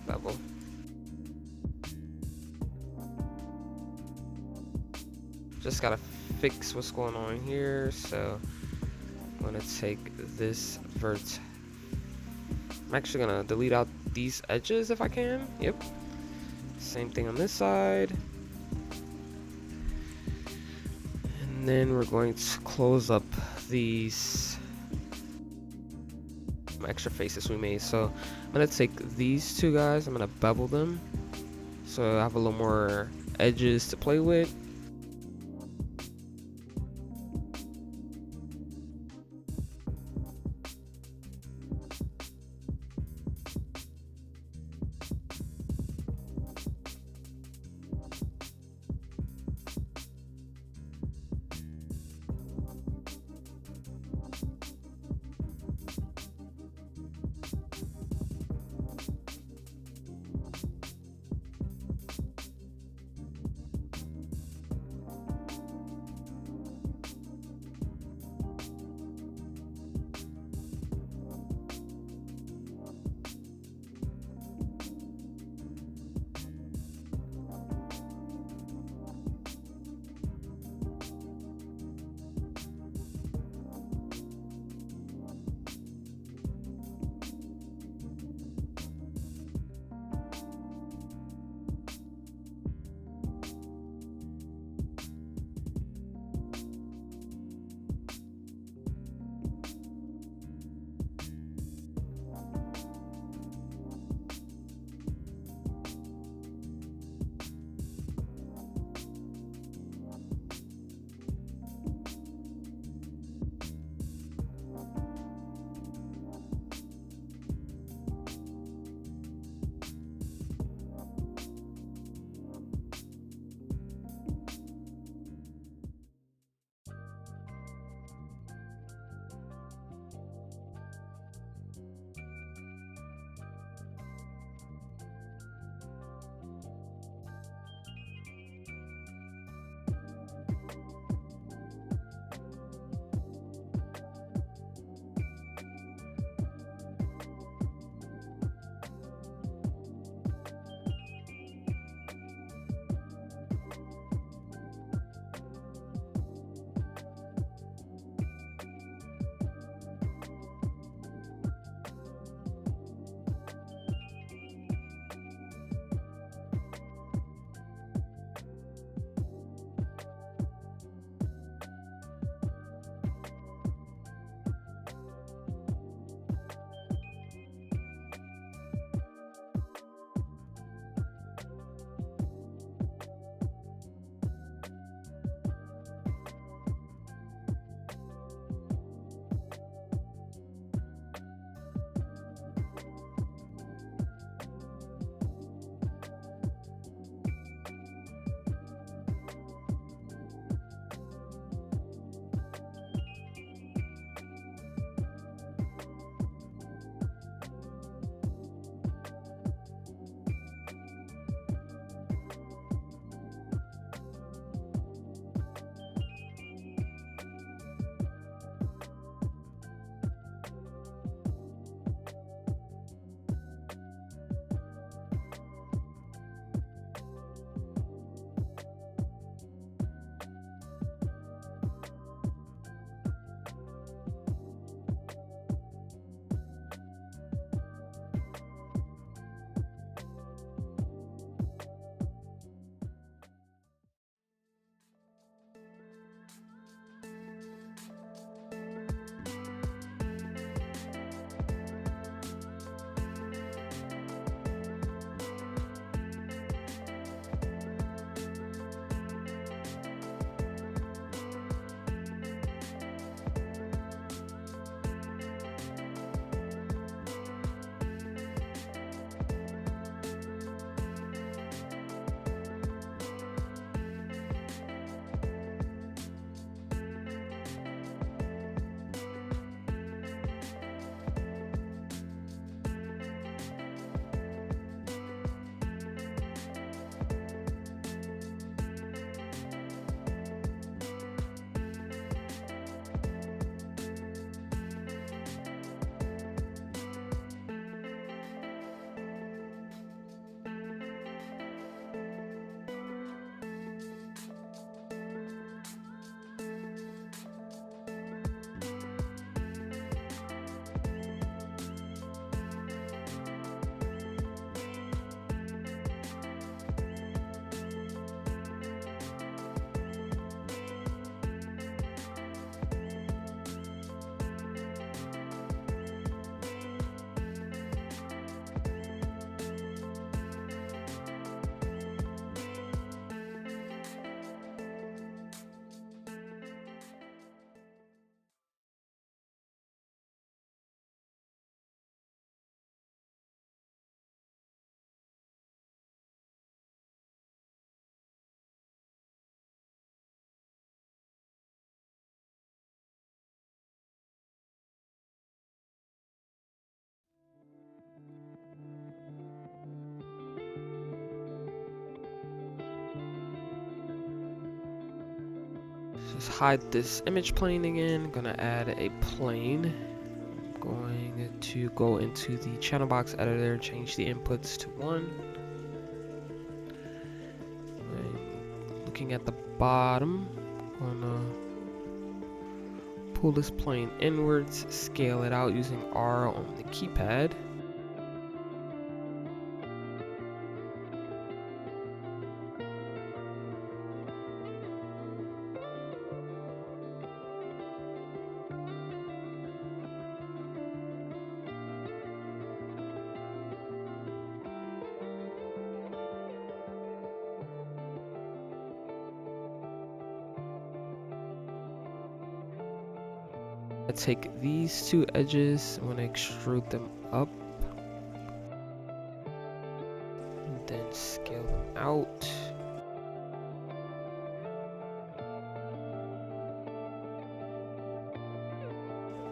Speaker 1: Bevel. Just gotta fix what's going on here, so I'm gonna take this vert. I'm actually gonna delete out these edges if I can. Yep. Same thing on this side. And then we're going to close up these some extra faces we made. So I'm gonna take these two guys, I'm gonna bevel them so I have a little more edges to play with. Just hide this image plane again. Gonna add a plane. Going to go into the channel box editor, change the inputs to 1. And looking at the bottom, gonna pull this plane inwards, scale it out using R on the keypad. I take these 2 edges, I'm going to extrude them up and then scale them out.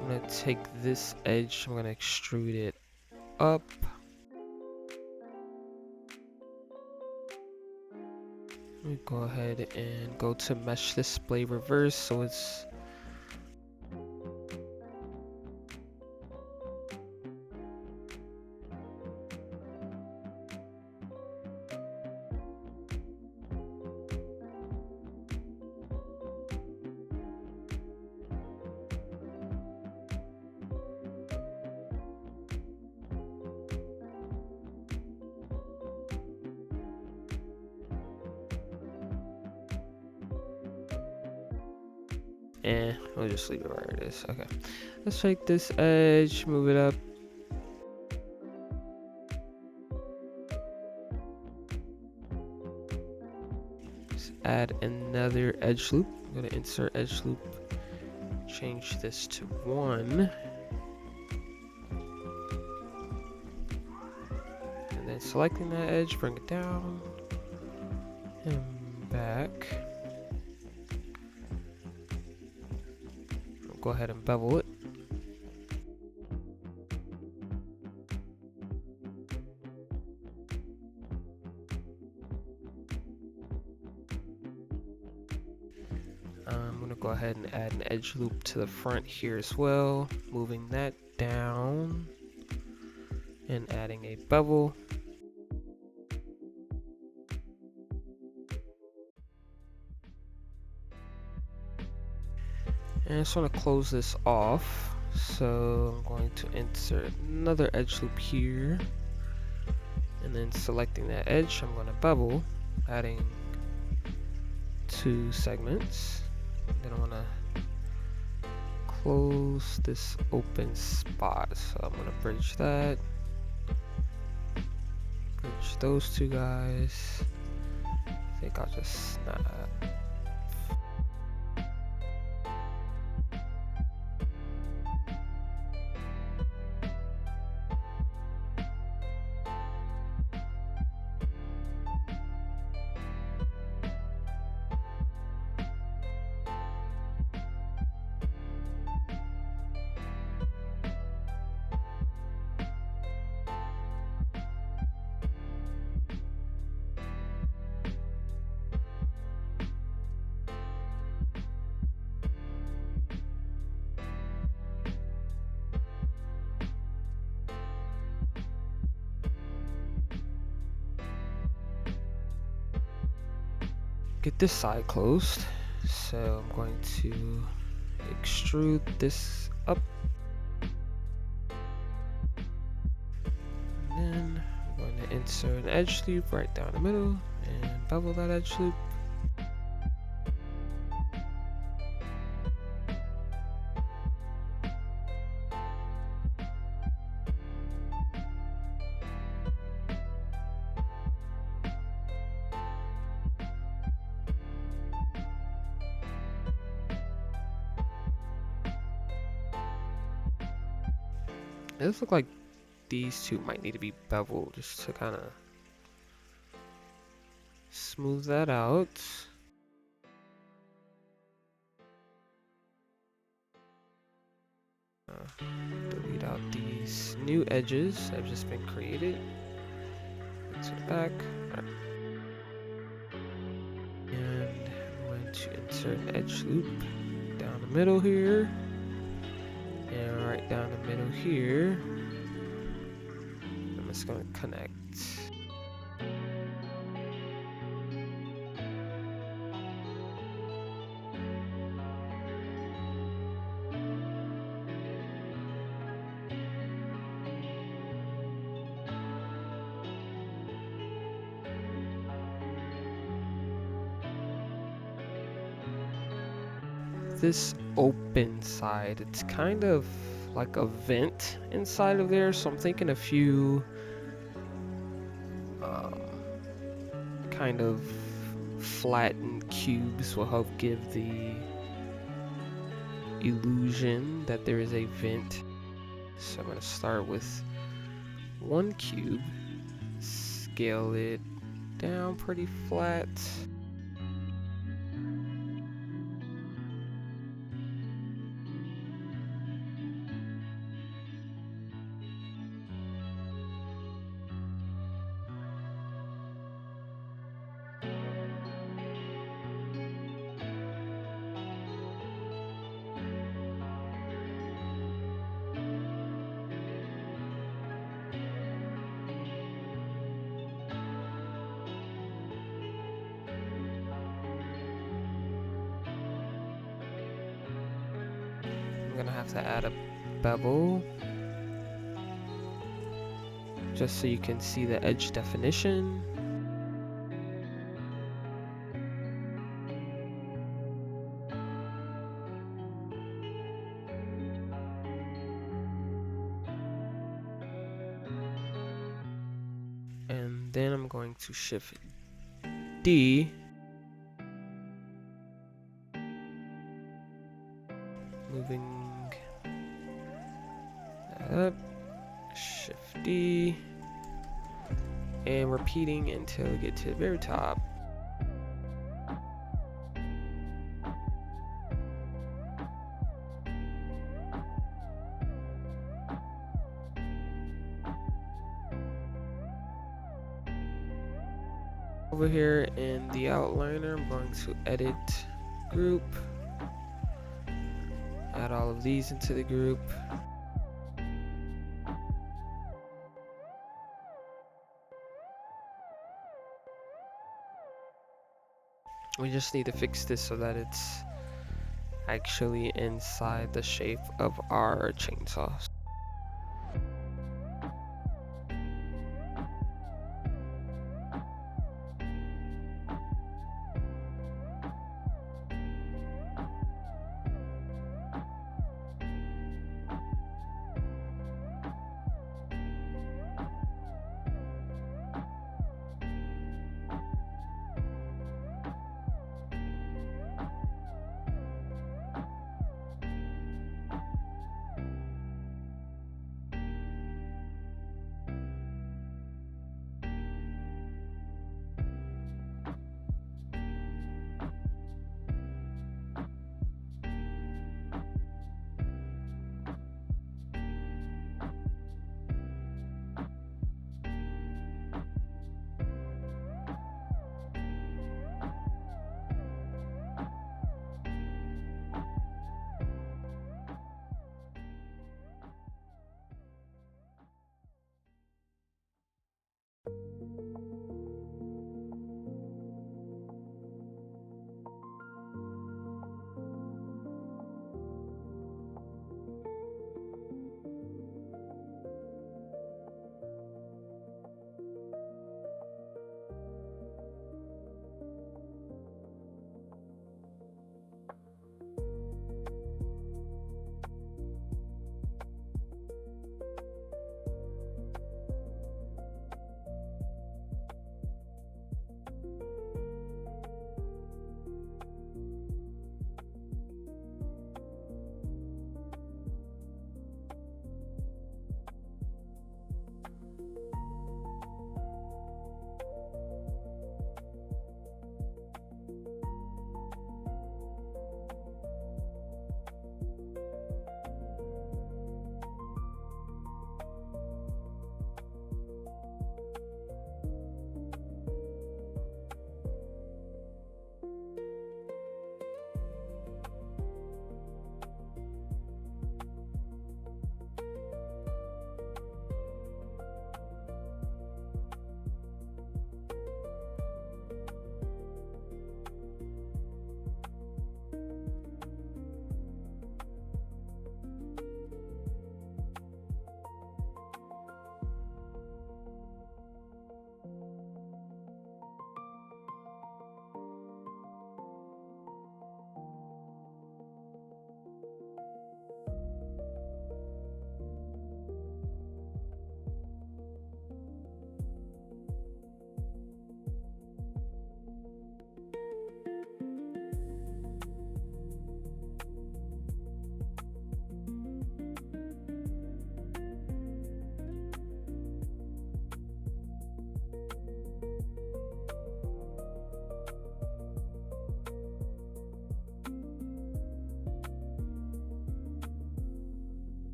Speaker 1: I'm going to take this edge, I'm going to extrude it up. Let me go ahead and go to mesh display reverse so it's we'll just leave it where it is. Okay, let's take this edge, move it up. Let's add another edge loop. I'm gonna insert edge loop, change this to 1. And then selecting that edge, bring it down and back. Go ahead and bevel it. I'm going to go ahead and add an edge loop to the front here as well, moving that down and adding a bevel. And I just want to close this off, so I'm going to insert another edge loop here, and then selecting that edge, I'm going to bevel, adding 2 segments. Then I want to close this open spot, so I'm going to bridge that, bridge those 2 guys. I think I'll just snap. Get this side closed, so I'm going to extrude this up, and then I'm going to insert an edge loop right down the middle and bevel that edge loop. It does look like these 2 might need to be beveled just to kind of smooth that out. Delete out these new edges that have just been created. To the back. Right. And I'm going to insert an edge loop down the middle here, and right down the middle here. I'm just gonna connect. This open side, it's kind of like a vent inside of there, so I'm thinking a few kind of flattened cubes will help give the illusion that there is a vent. So I'm going to start with one cube, scale it down pretty flat. I'm gonna have to add a bevel just so you can see the edge definition. And then I'm going to shift D, moving that up, shift D, and repeating until we get to the very top. Over here in the outliner, I'm going to edit group, add all of these into the group. We just need to fix this so that it's actually inside the shape of our chainsaw.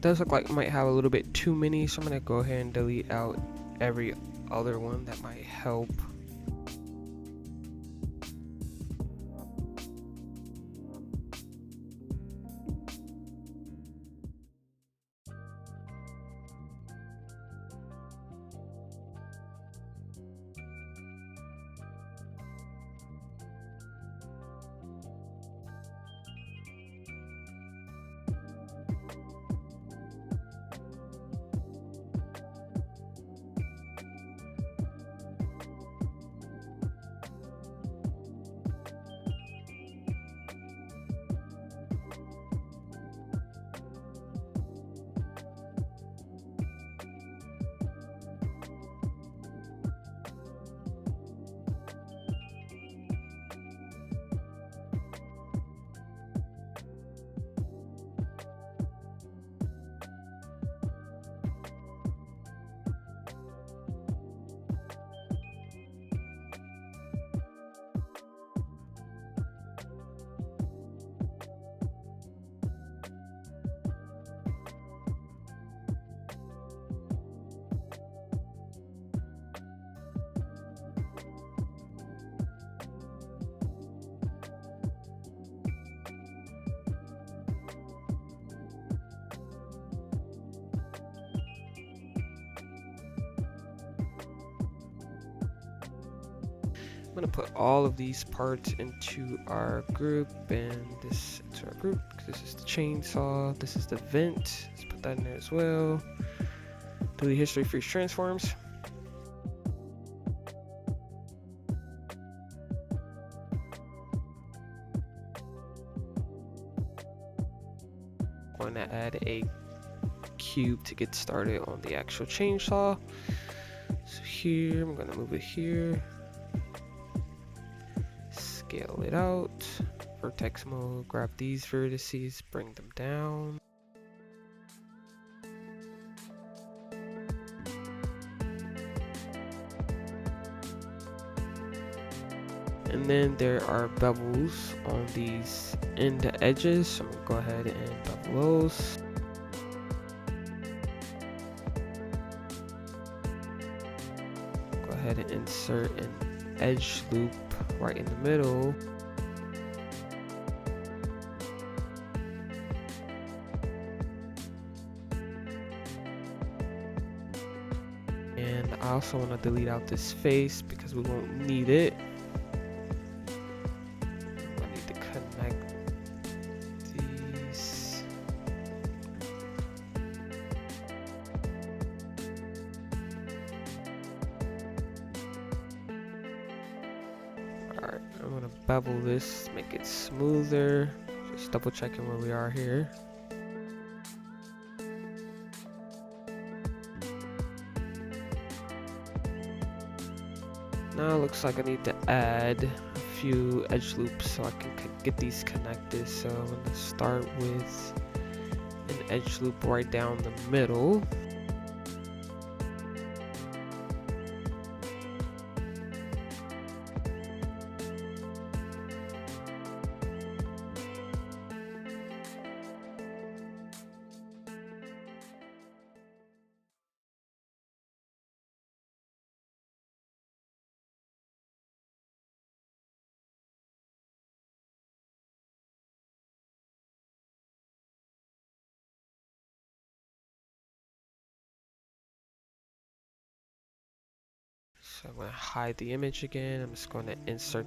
Speaker 1: does look like it might have a little bit too many, so I'm gonna go ahead and delete out every other one that might help. I'm gonna put all of these parts into our group and this into our group. This is the chainsaw, this is the vent. Let's put that in there as well. Delete history freeze transforms. I'm going to add a cube to get started on the actual chainsaw. So here, I'm gonna move it here. Scale it out, vertex mode, grab these vertices, bring them down. And then there are bevels on these end edges, so I'm gonna go ahead and bevel those. Go ahead and insert an edge loop right in the middle. And I also want to delete out this face because we won't need it. I need to connect these. Alright, I'm gonna bevel this, make it smoother. Just double checking where we are here. Now it looks like I need to add a few edge loops so I can get these connected. So I'm gonna start with an edge loop right down the middle. So I'm going to hide the image again. I'm just going to insert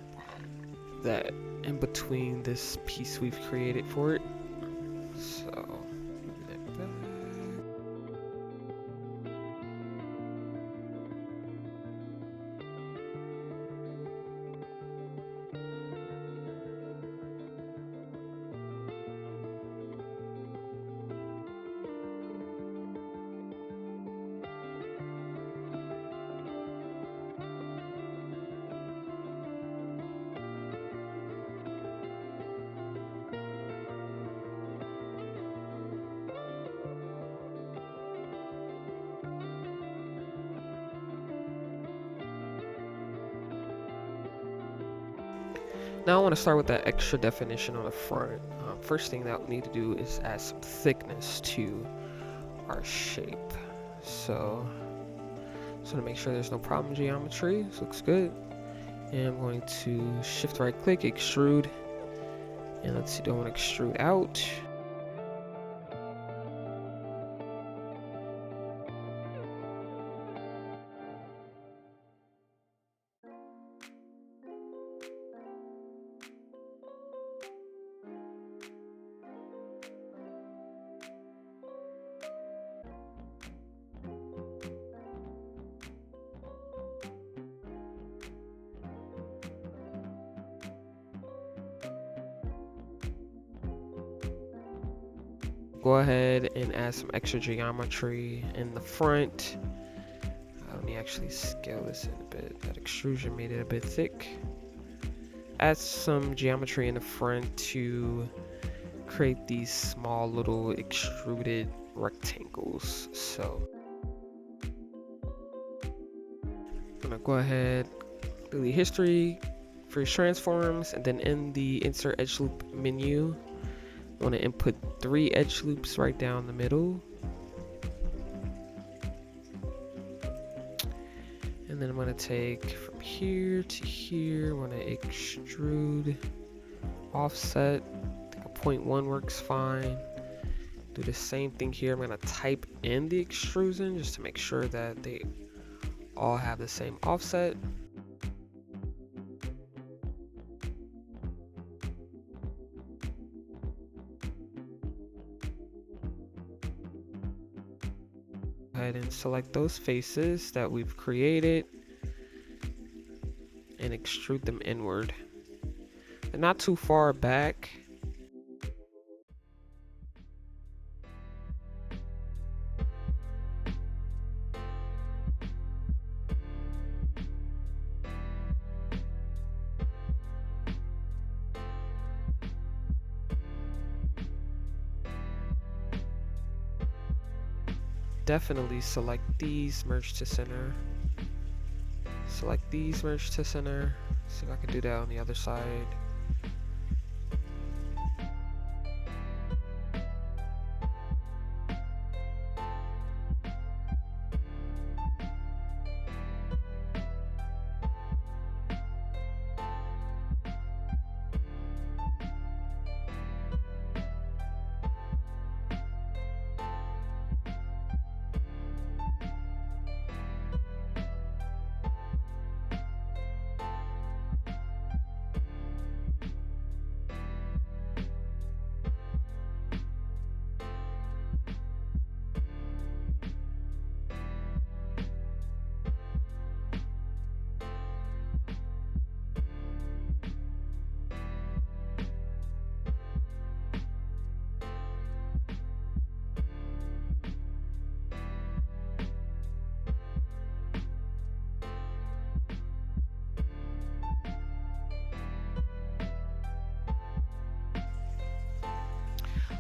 Speaker 1: that in between this piece we've created for it. So move that back. Now I want to start with that extra definition on the front. First thing that we need to do is add some thickness to our shape. So to make sure there's no problem geometry, this looks good. And I'm going to shift right click, extrude. And let's see, do I want to extrude out? Go ahead and add some extra geometry in the front. Let me actually scale this in a bit. That extrusion made it a bit thick. Add some geometry in the front to create these small little extruded rectangles. So I'm gonna go ahead, delete history, freeze transforms, and then in the insert edge loop menu, I want to input 3 edge loops right down the middle. And then I'm going to take from here to here, I want to extrude, offset, I think a 0.1 works fine. Do the same thing here, I'm going to type in the extrusion just to make sure that they all have the same offset. Go ahead and select those faces that we've created and extrude them inward. They're not too far back. Definitely select these, merge to center. Select these, merge to center. See if I can do that on the other side.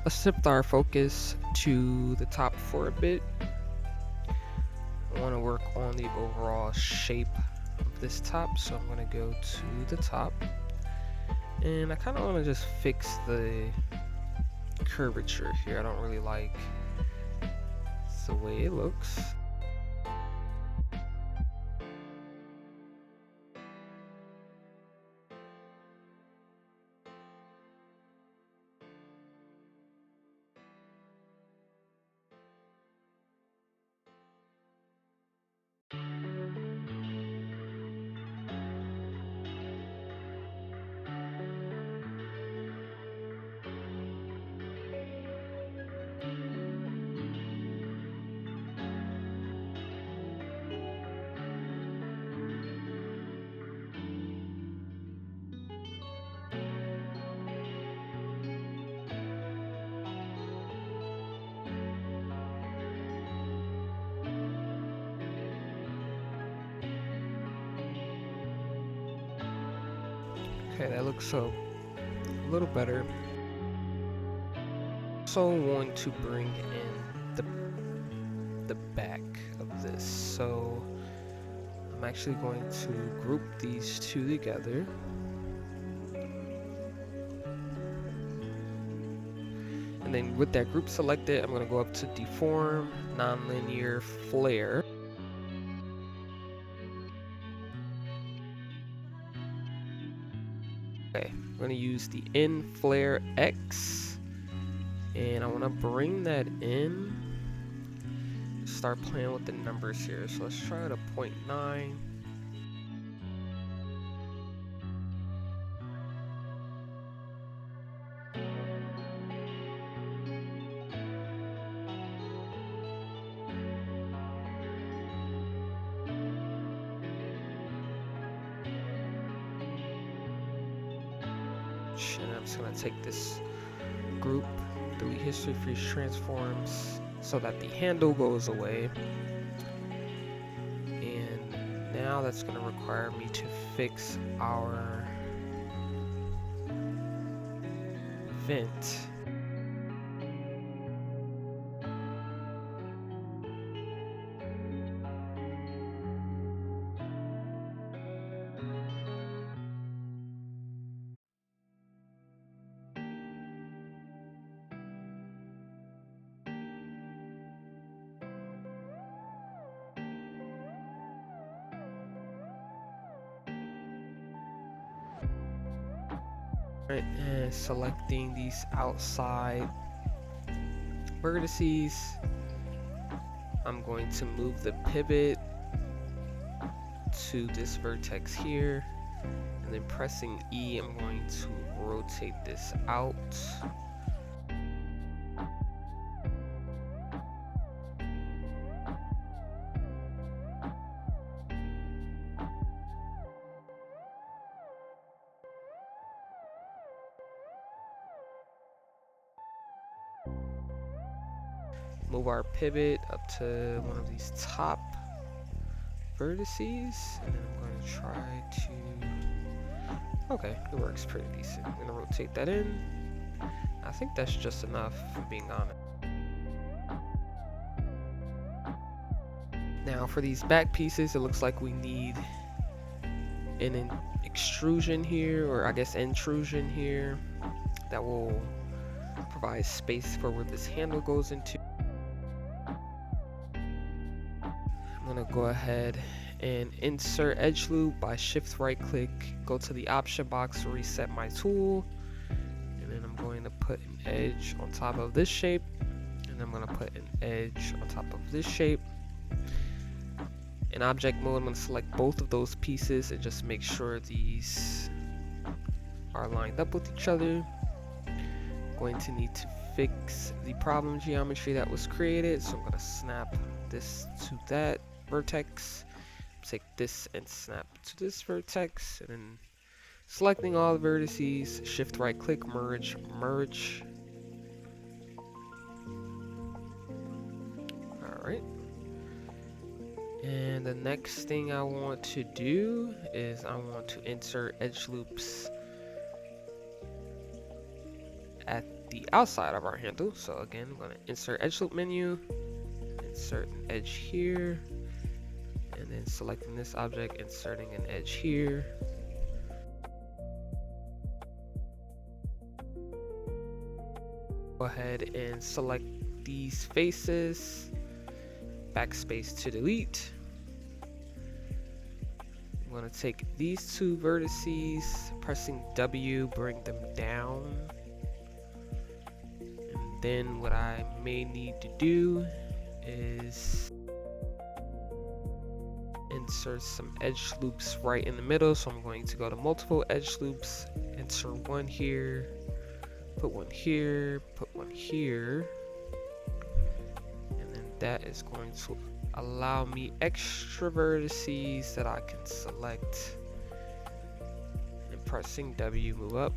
Speaker 1: Let's shift our focus to the top for a bit. I want to work on the overall shape of this top, so I'm going to go to the top. And I kind of want to just fix the curvature here. I don't really like the way it looks. Okay, that looks a little better. Also want to bring in the back of this. So I'm actually going to group these two together. And then with that group selected, I'm going to go up to deform, nonlinear flare. Okay, I'm going to use the in flare X, and I want to bring that in. Start playing with the numbers here. So let's try it at 0.9. And I'm just going to take this group, delete history, freeze transforms, so that the handle goes away. And now that's going to require me to fix our vent. Right, and selecting these outside vertices, I'm going to move the pivot to this vertex here, and then pressing E, I'm going to rotate this out. Move our pivot up to one of these top vertices, and then I'm going to try to, okay, it works pretty decent. I'm going to rotate that in. I think that's just enough, if I'm being honest. Now for these back pieces, it looks like we need an extrusion here, or I guess intrusion here, that will provide space for where this handle goes into. I'm gonna go ahead and insert edge loop by shift right click, go to the option box, reset my tool, and then I'm going to put an edge on top of this shape, and I'm gonna put an edge on top of this shape. In object mode, I'm going to select both of those pieces and just make sure these are lined up with each other. Going to need to fix the problem geometry that was created, so I'm going to snap this to that vertex, take this and snap to this vertex, and then selecting all the vertices, shift right click, merge. Alright. And the next thing I want to do is I want to insert edge loops at the outside of our handle. So again, I'm going to insert edge loop menu, insert an edge here, and then selecting this object, inserting an edge here. Go ahead and select these faces, backspace to delete. I'm going to take these two vertices, pressing W, bring them down. And then what I may need to do is insert some edge loops right in the middle. So I'm going to go to multiple edge loops, insert one here, put one here, put one here. And then that is going to allow me extra vertices that I can select, and pressing W, move up.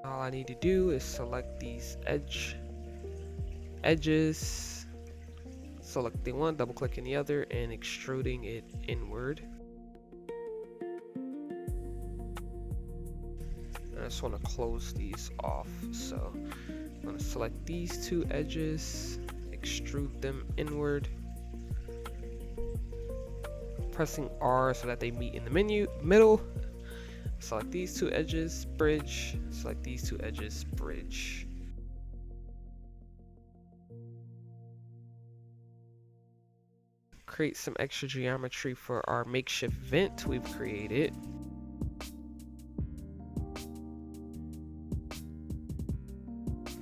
Speaker 1: All I need to do is select these edges, selecting one, double clicking the other, and extruding it inward. just want to close these off. So I'm going to select these two edges, extrude them inward, pressing R so that they meet in the middle. Select these two edges, bridge. Select these two edges, bridge. Create some extra geometry for our makeshift vent we've created.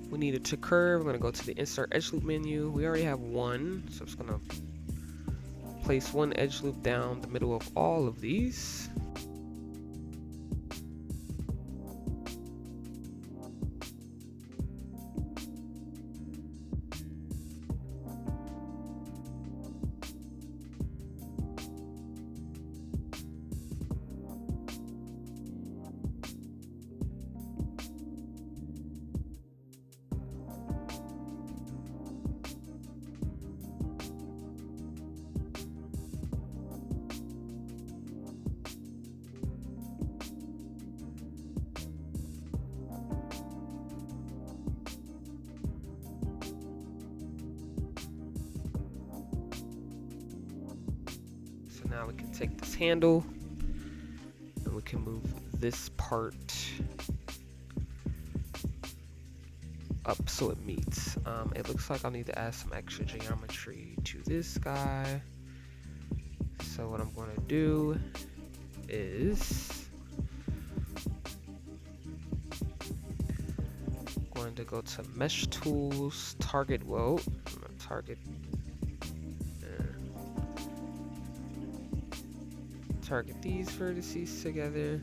Speaker 1: We need it to curve. I'm going to go to the insert edge loop menu. We already have one, so I'm just going to place one edge loop down the middle of all of these. Now we can take this handle and we can move this part up so it meets. It looks like I'll need to add some extra geometry to this guy. So what I'm going to do is going to go to Mesh Tools, Target Weld. I'm going to target these vertices together.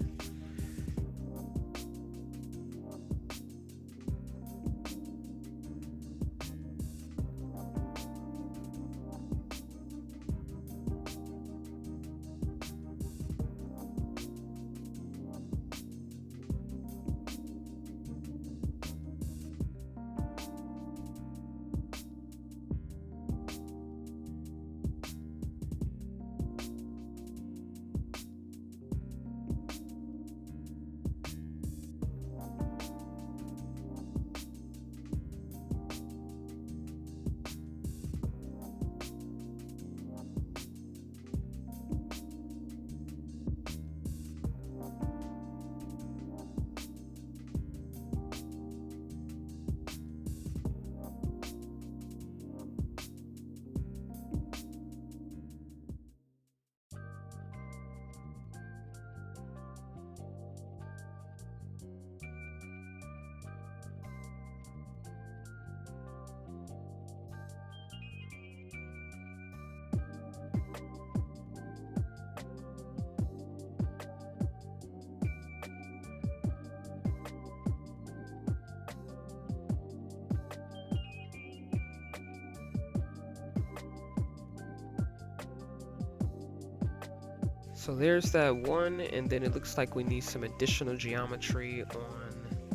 Speaker 1: So there's that one, and then it looks like we need some additional geometry on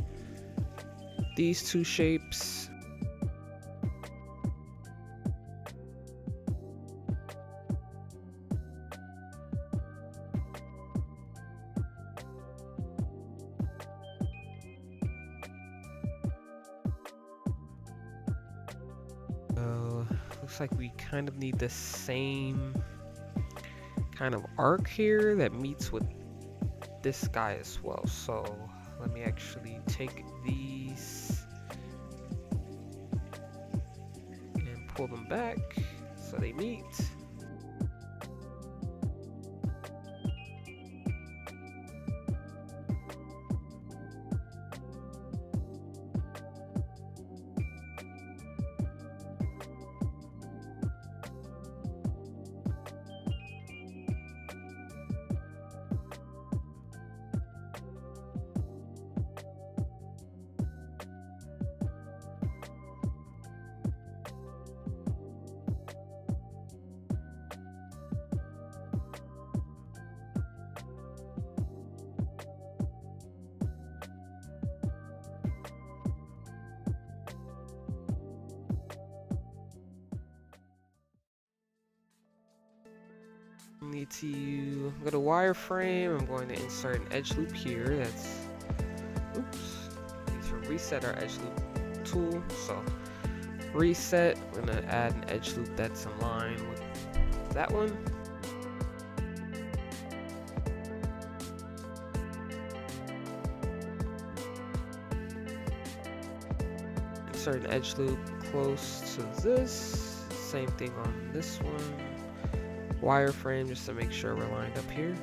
Speaker 1: these two shapes. So looks like we kind of need the same kind of arc here that meets with this guy as well. So let me actually take these and pull them back so they meet. Need to go to wireframe. I'm going to insert an edge loop here. That's Oops. Need to reset our edge loop tool. So reset. We're gonna add an edge loop that's in line with that one. Insert an edge loop close to this. Same thing on this one. Wireframe just to make sure we're lined up here.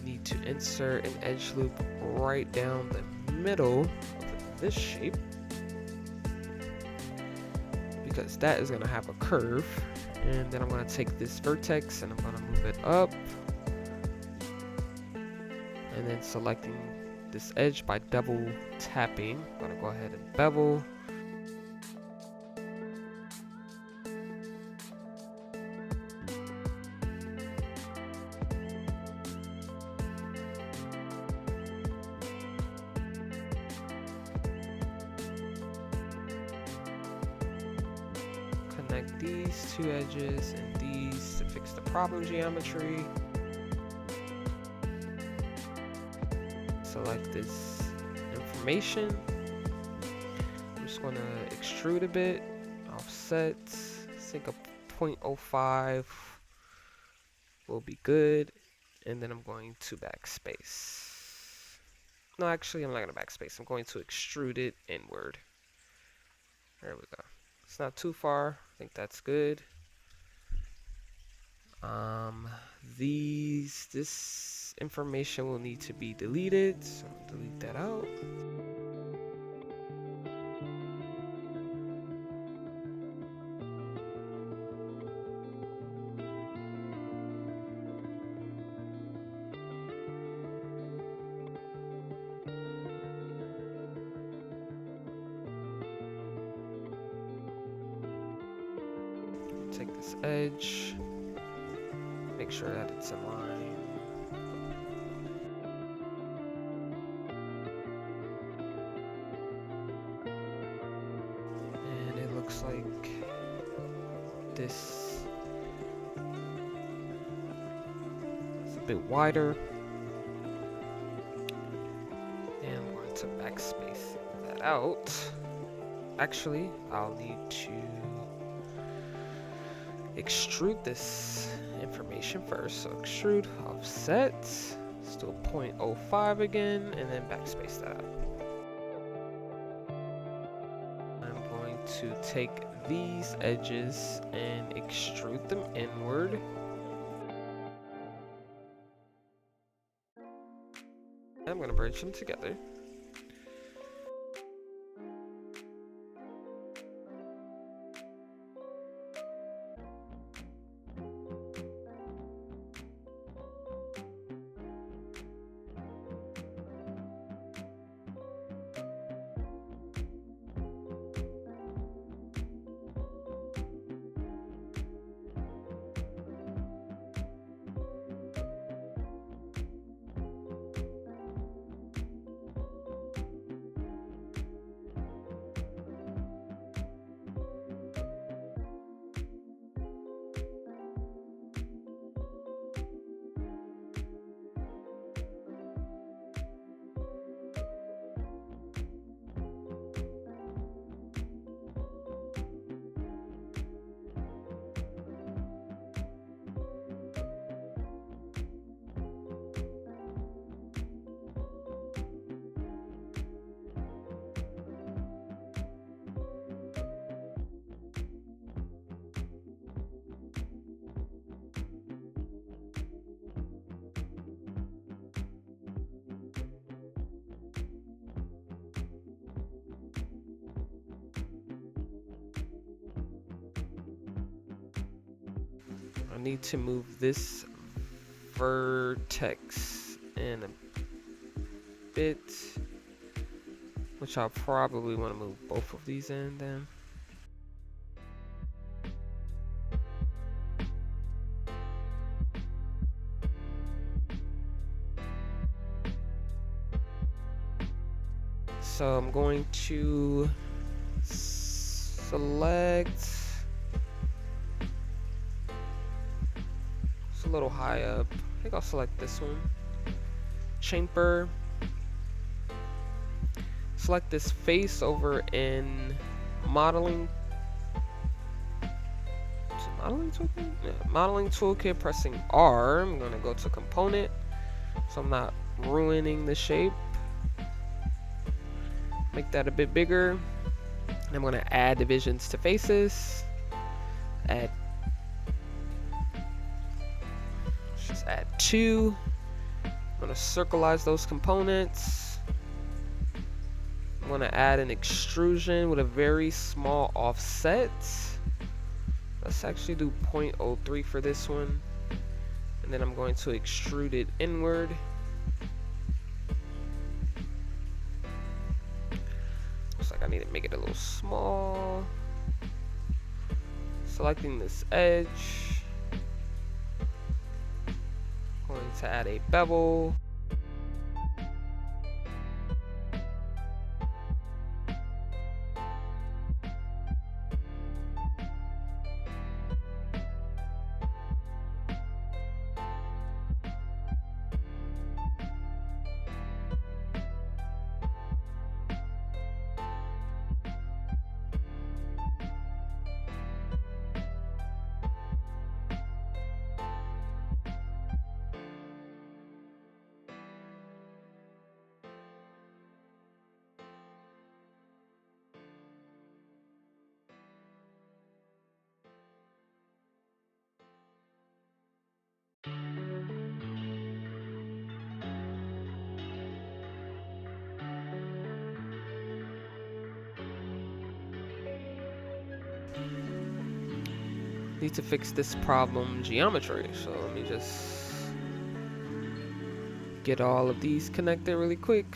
Speaker 1: Need to insert an edge loop right down the middle of this shape, because that is going to have a curve. And then I'm going to take this vertex and I'm going to move it up, and then selecting this edge by double tapping, I'm going to go ahead and bevel. Connect these two edges and these to fix the problem geometry. Select this information. I'm just going to extrude a bit, offset, sync up 0.05 will be good, and then I'm going to backspace. No, actually, I'm not going to backspace. I'm going to extrude it inward. There we go. It's not too far. I think that's good. This information will need to be deleted, so delete that out. Take this edge, make sure that it's in line. And it looks like this is a bit wider. And I'm going to backspace that out. Actually, I'll need to extrude this information first. So extrude, offset, still 0.05 again, and then backspace that out. I'm going to take these edges and extrude them inward. I'm going to bridge them together. I need to move this vertex in a bit, which I'll probably want to move both of these in then. So I'm going to select a little high up. I think I'll select this one. Chamfer. Select this face over in modeling. Modeling toolkit? Yeah, modeling toolkit, pressing R. I'm gonna go to component so I'm not ruining the shape. Make that a bit bigger. And I'm gonna add divisions to faces. Let's just add 2. I'm gonna circleize those components. I'm gonna add an extrusion with a very small offset. Let's actually do 0.03 for this one. And then I'm going to extrude it inward. Looks like I need to make it a little small. Selecting this edge. Going to add a bevel. Need to fix this problem geometry, so let me just get all of these connected really quick.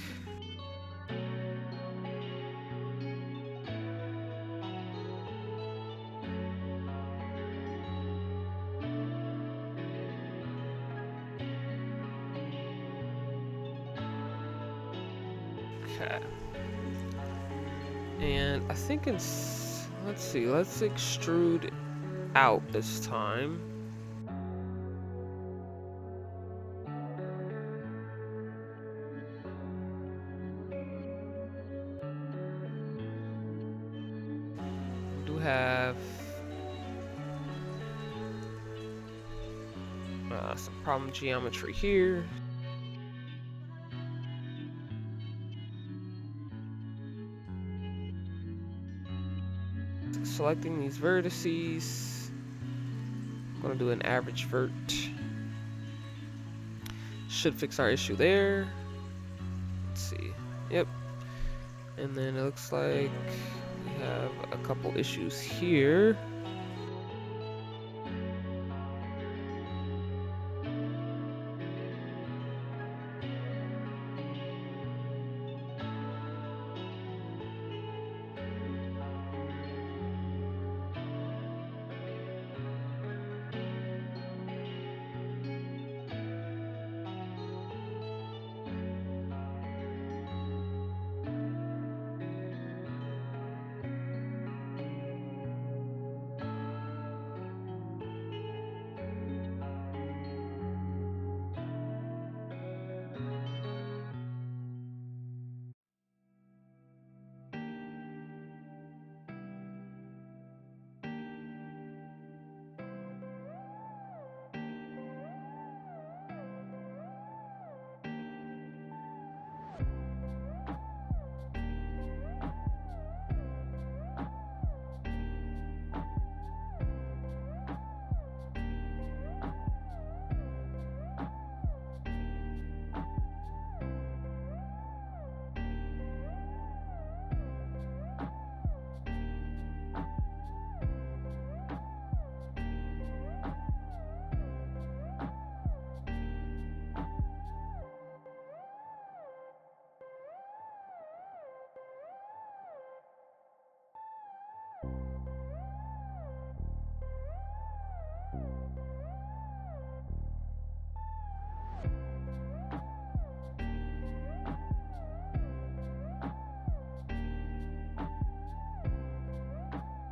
Speaker 1: Okay. And I think it's, let's see, let's extrude out this time. We do have some problem geometry here. Selecting these vertices. I'm gonna do an average vert. Should fix our issue there. Let's see. Yep. And then it looks like we have a couple issues here.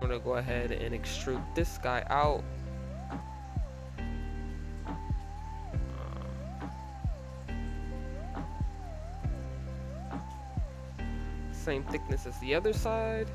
Speaker 1: I'm gonna go ahead and extrude this guy out. same thickness as the other side.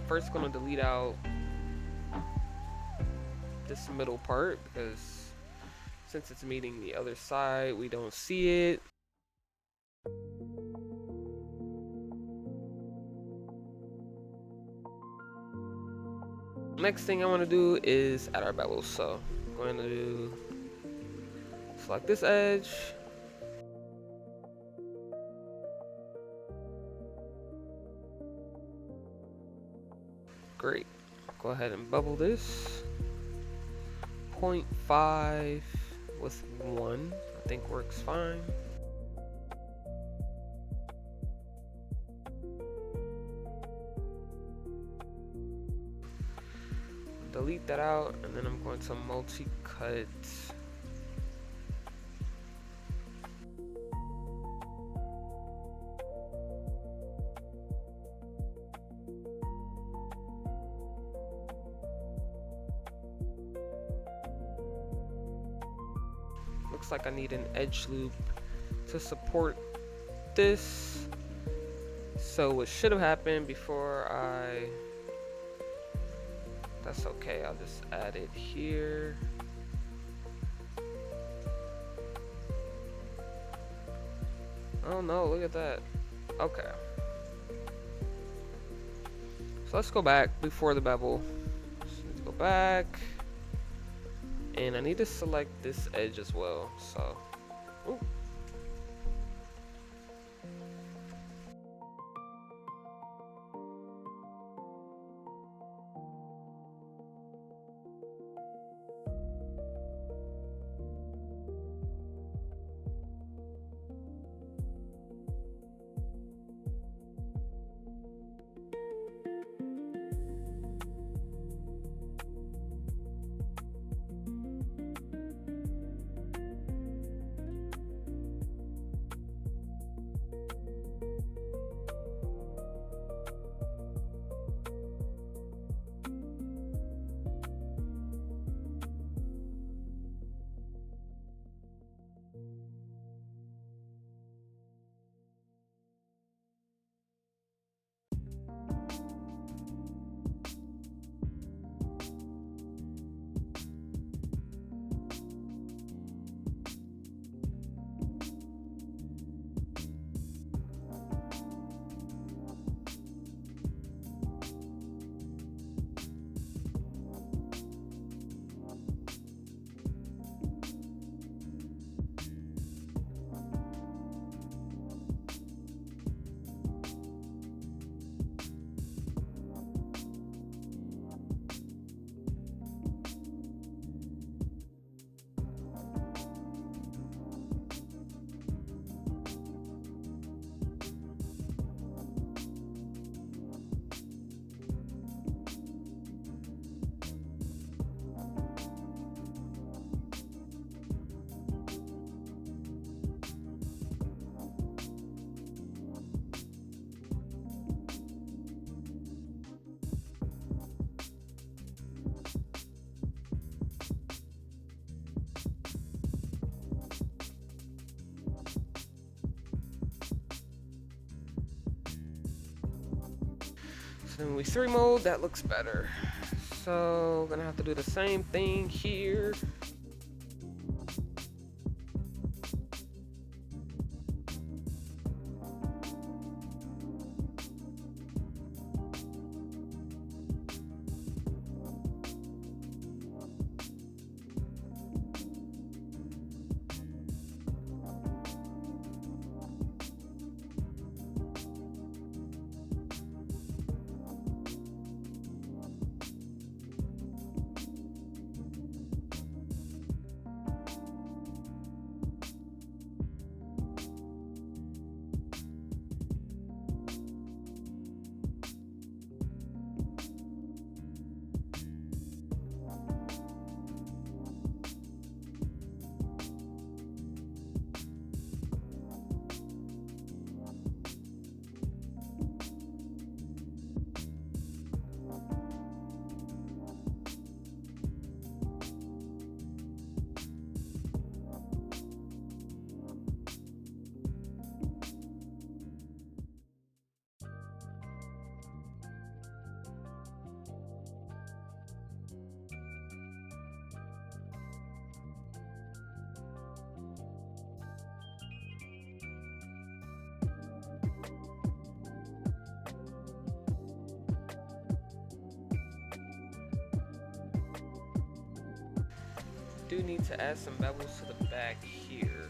Speaker 1: First going to delete out this middle part because since it's meeting the other side, we don't see it. Next thing I want to do is add our bevels. So I'm going to select this edge. Great. Go ahead and bevel this. 0.5 with 1, I think works fine. Delete that out, and then I'm going to multi-cut. Looks like I need an edge loop to support this. So what should have happened before that's okay, I'll just add it here. Oh no, look at that. Okay. So let's go back before the bevel. Just need to go back. And I need to select this edge as well, so. Ooh. So then we 3 mode, that looks better. So gonna have to do the same thing here. do need to add some bevels to the back here.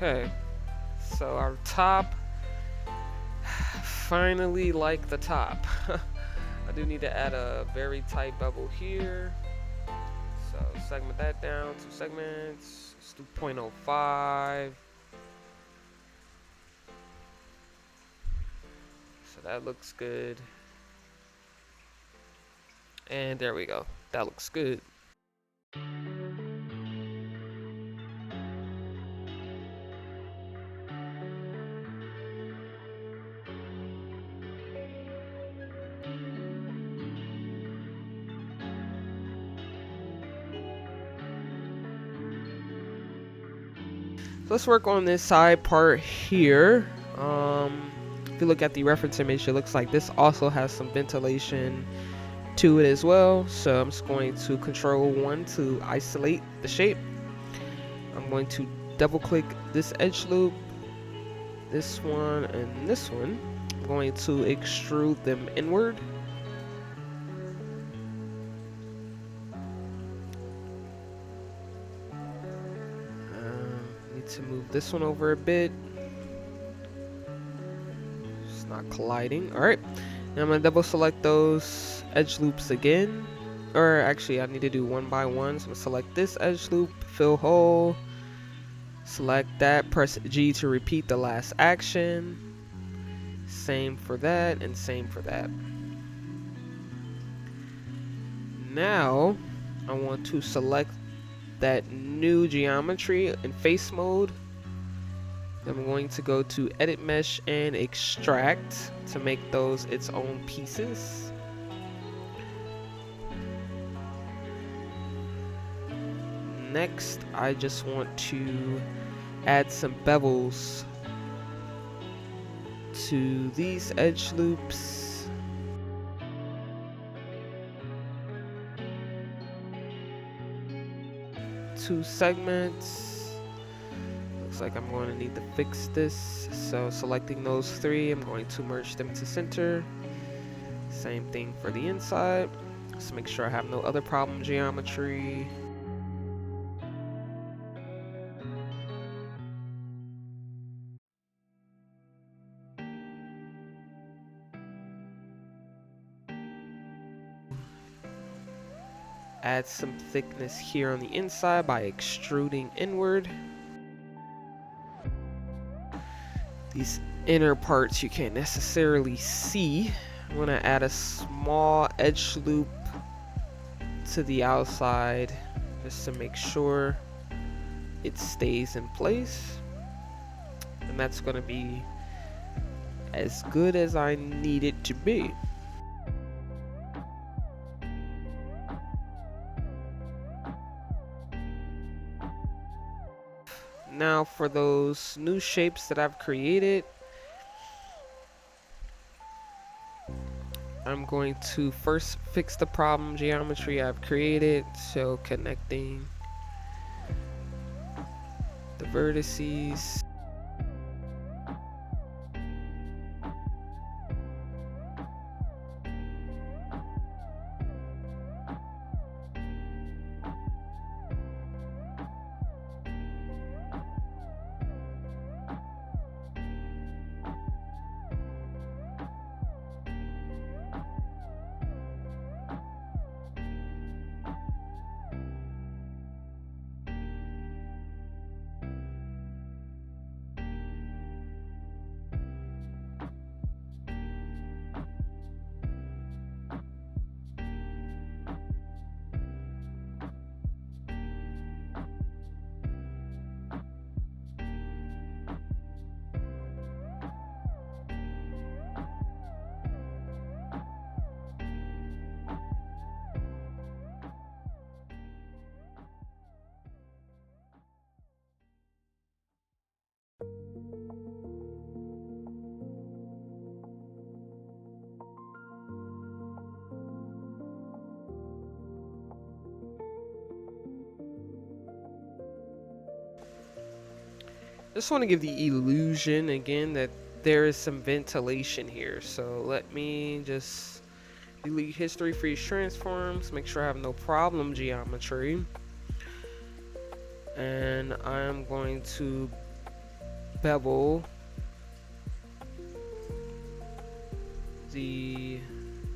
Speaker 1: Okay, so our top, finally like the top. I do need to add a very tight bevel here. So segment that down, 2 segments. Let's do 0.05. So that looks good. And there we go. That looks good. So let's work on this side part here. If you look at the reference image, it looks like this also has some ventilation to it as well. So I'm just going to control 1 to isolate the shape. I'm going to double click this edge loop, this one, and this one. I'm going to extrude them inward. Need to move this one over a bit. It's not colliding. All right. Now I'm gonna double select those edge loops again. Or actually, I need to do one by one. So I'm gonna select this edge loop, fill hole. Select that, press G to repeat the last action. Same for that, and same for that. Now, I want to select that new geometry in face mode. I'm going to go to Edit Mesh and Extract to make those its own pieces. Next, I just want to add some bevels to these edge loops. Two segments. Looks like I'm going to need to fix this. So selecting those 3, I'm going to merge them to center. Same thing for the inside. Let's make sure I have no other problem geometry. Add some thickness here on the inside by extruding inward. These inner parts you can't necessarily see. I'm gonna add a small edge loop to the outside just to make sure it stays in place. And that's gonna be as good as I need it to be. Now for those new shapes that I've created, I'm going to first fix the problem geometry I've created. So connecting the vertices. Just want to give the illusion again that there is some ventilation here. So let me just delete history for these transforms, make sure I have no problem geometry. And I'm going to bevel the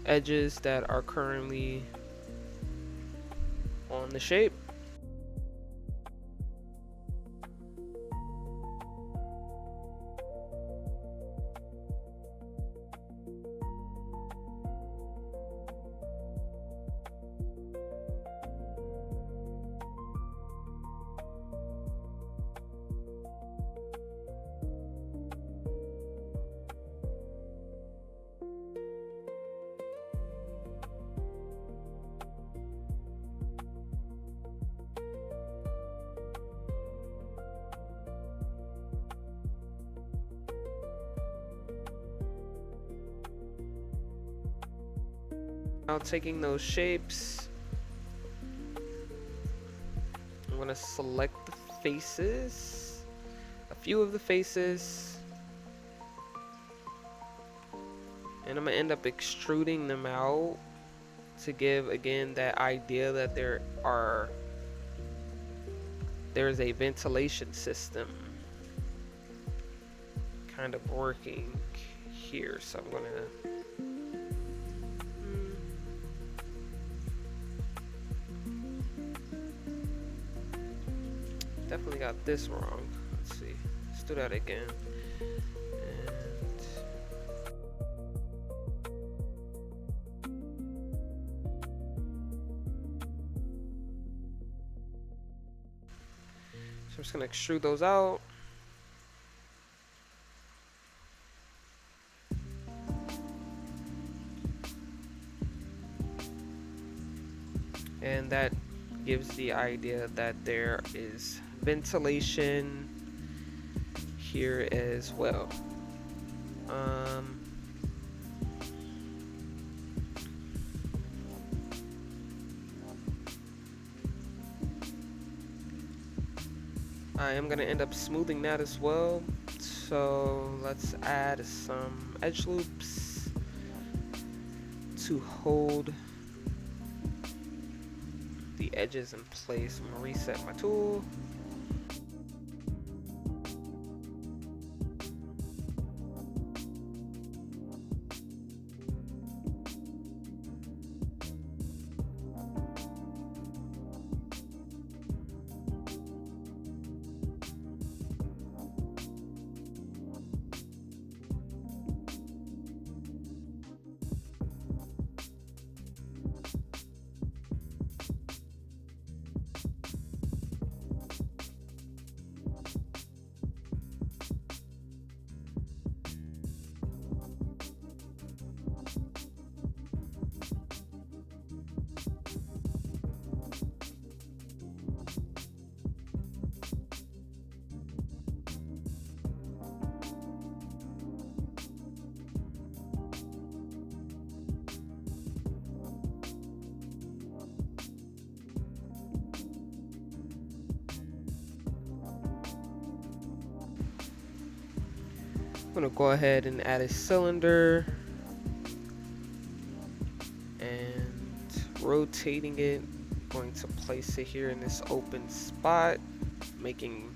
Speaker 1: edges that are currently on the shape. Now taking those shapes, I'm gonna select the faces, a few of the faces, and I'm gonna end up extruding them out to give again that idea that there's a ventilation system kind of working here. So I'm gonna definitely got this wrong. Let's see. Let's do that again. And so I'm just gonna extrude those out. And that gives the idea that there is ventilation here as well. I am going to end up smoothing that as well. So let's add some edge loops to hold the edges in place. I'm going to reset my tool. I'm gonna go ahead and add a cylinder and rotating it. I'm going to place it here in this open spot, making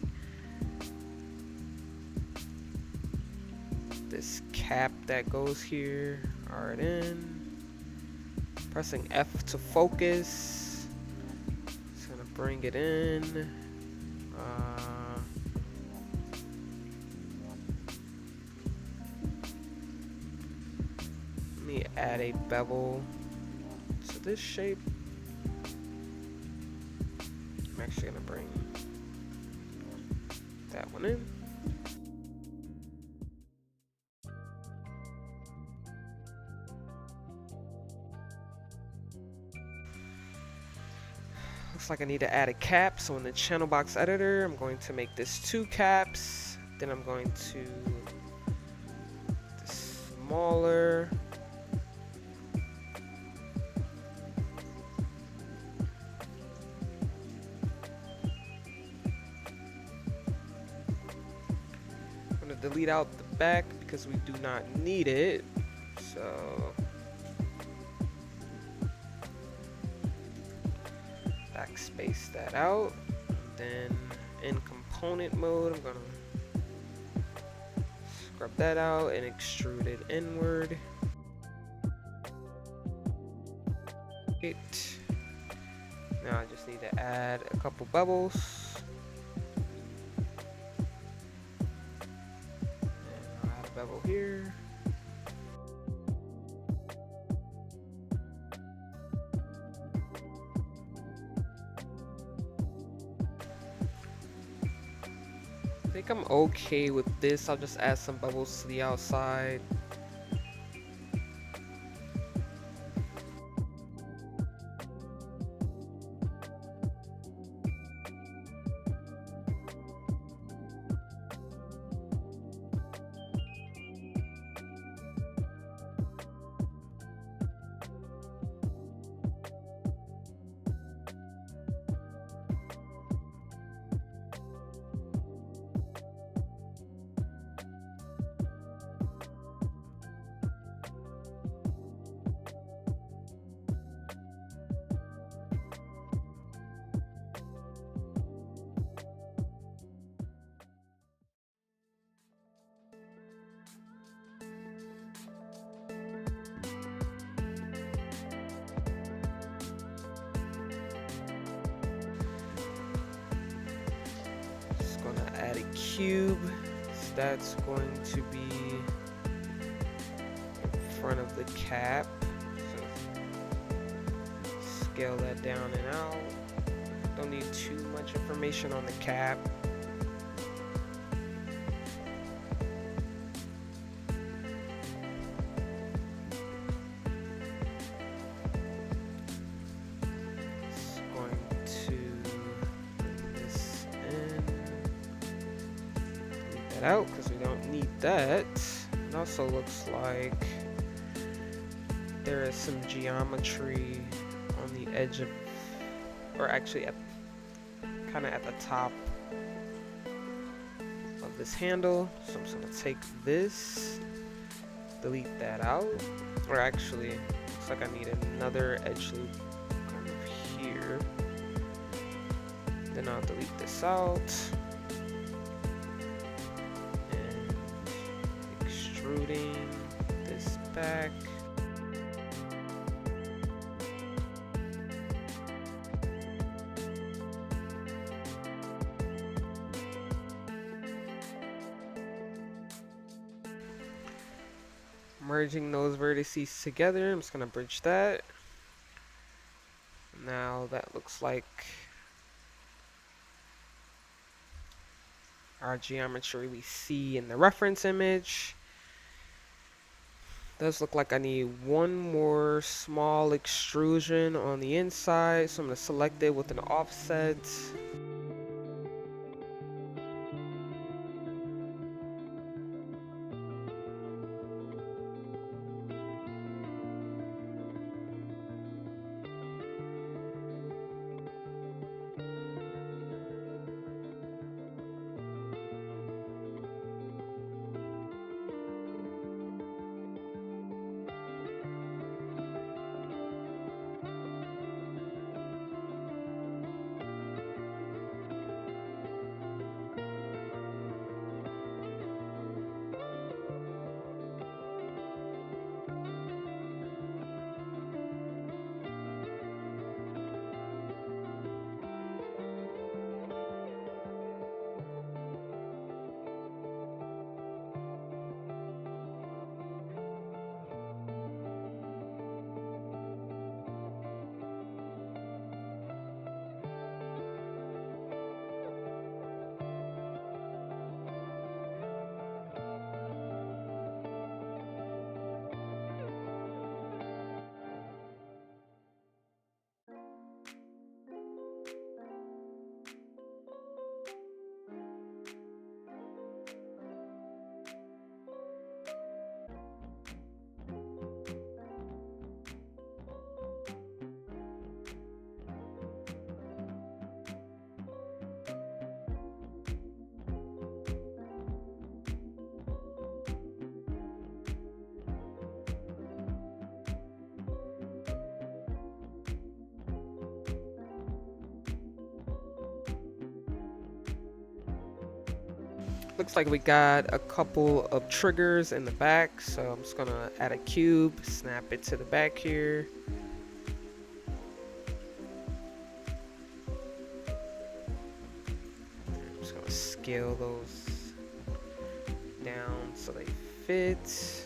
Speaker 1: this cap that goes here. Alright, in. Pressing F to focus. Just gonna bring it in. Let me add a bevel to this shape. I'm actually gonna bring that one in. Looks like I need to add a cap, so in the channel box editor, I'm going to make this 2 caps. Then I'm going to this smaller. I'm going to delete out the back because we do not need it. So backspace that out. Then in component mode, I'm gonna Scrub that out and extrude it inward. Right. Now I just need to add a couple bubbles. And I'll add a bevel here. I think I'm okay with this. I'll just add some bubbles to the outside. Just gonna add a cube. So that's going to be in front of the cap. So scale that down and out. Don't need too much information on the cap. Just going to bring this in. Leave that out because we don't need that. It also looks like there is some geometry on the edge of, or actually at kind of at the top of this handle. So I'm just gonna take this, delete that out, or actually looks like I need another edge loop kind of here. Then I'll delete this out and extruding this back. Merging those vertices together. I'm just gonna bridge that. Now that looks like our geometry we see in the reference image. Does look like I need one more small extrusion on the inside, so I'm gonna select it with an offset. Looks like we got a couple of triggers in the back, so I'm just gonna add a cube, snap it to the back here. I'm just gonna scale those down so they fit.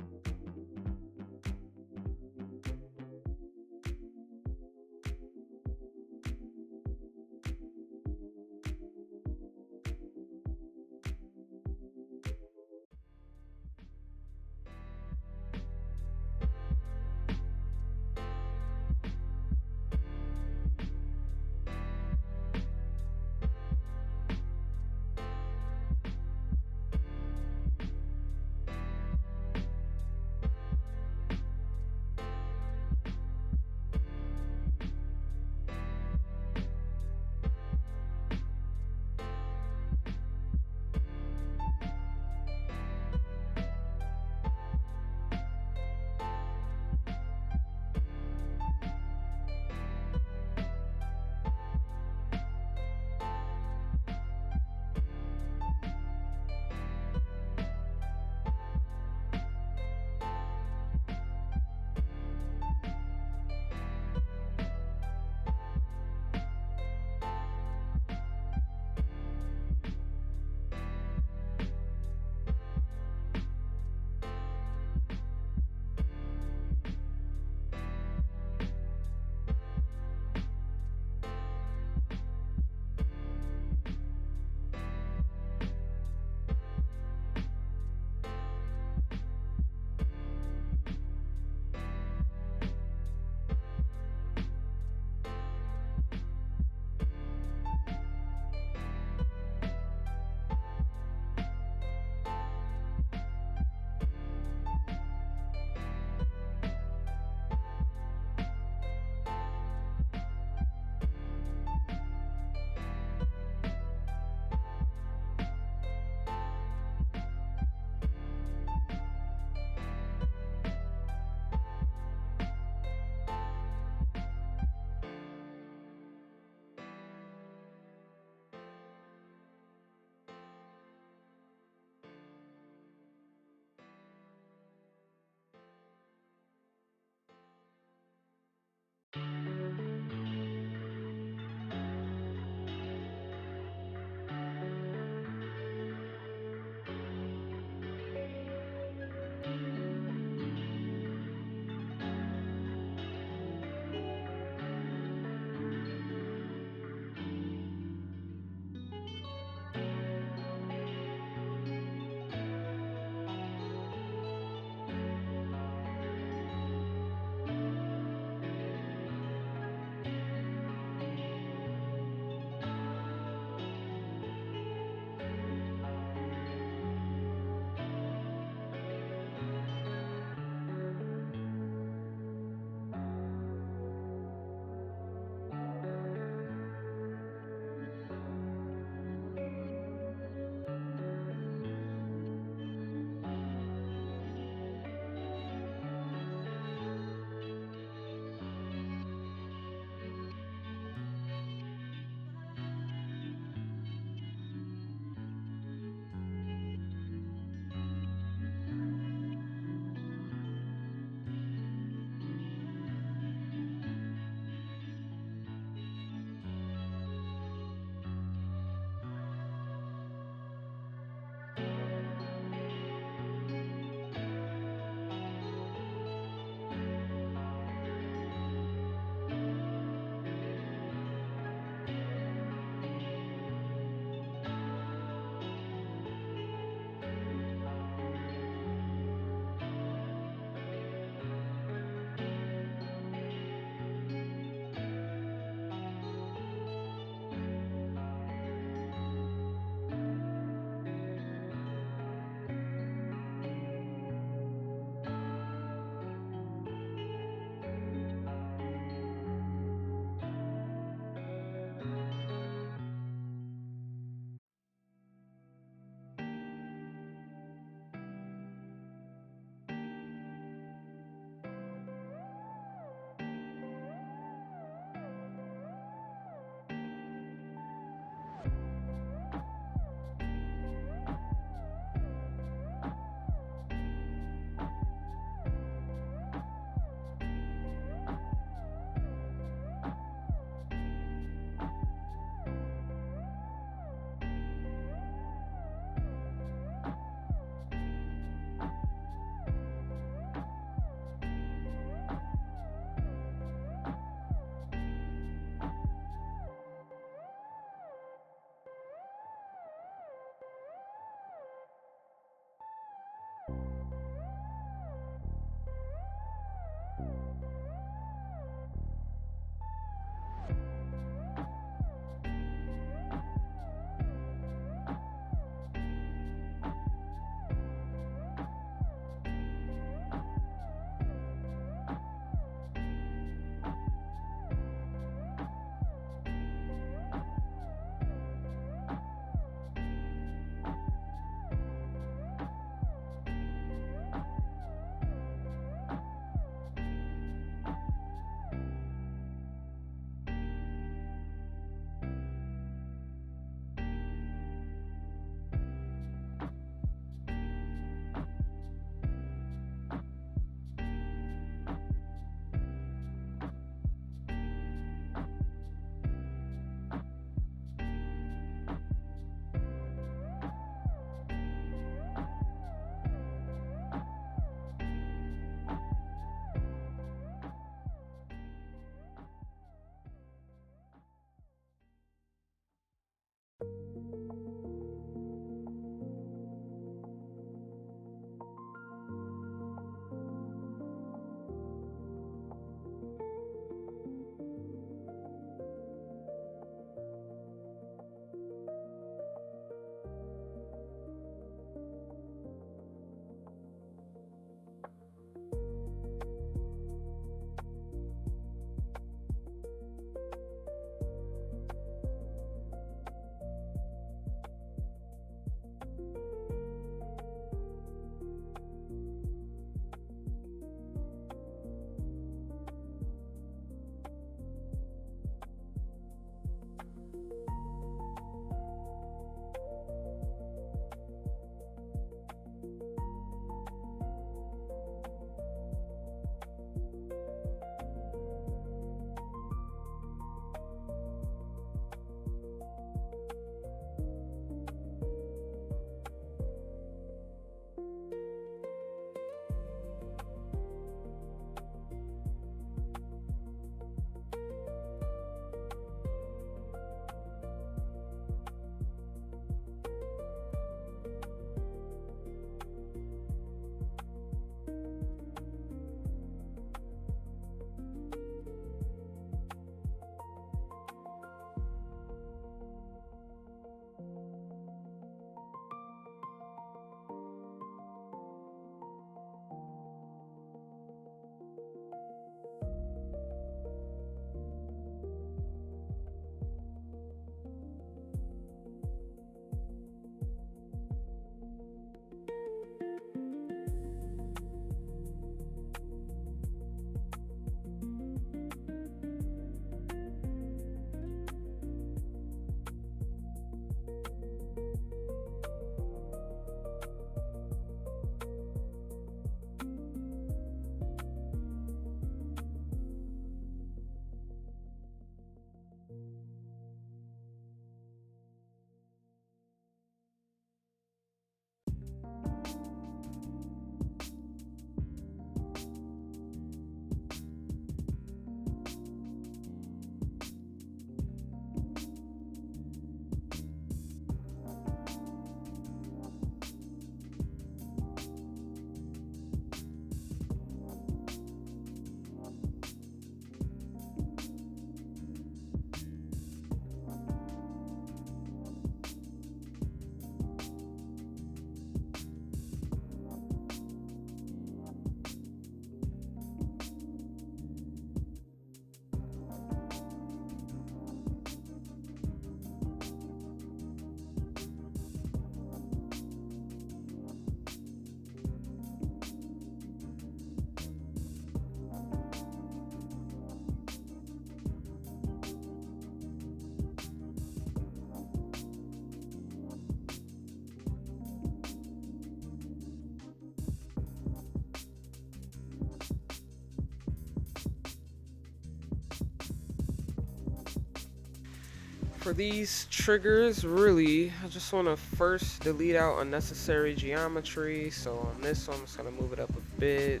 Speaker 1: for these triggers, really, I just want to first delete out unnecessary geometry. So on this one, I'm just going to move it up a bit.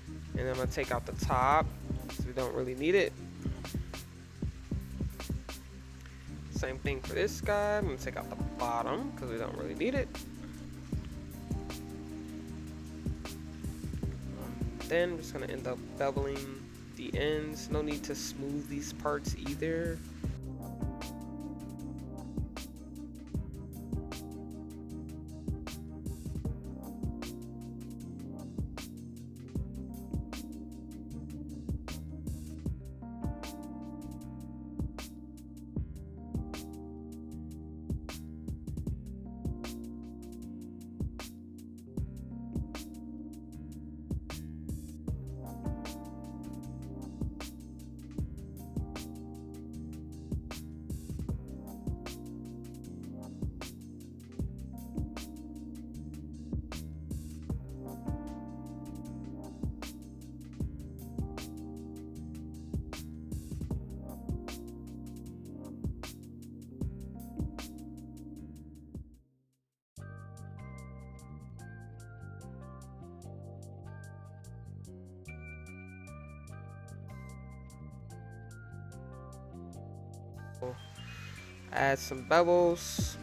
Speaker 1: And then I'm going to take out the top, because we don't really need it. Same thing for this guy. I'm going to take out the bottom, because we don't really need it. Then I'm just going to end up beveling the ends. No need to smooth these parts either. Add some bevels.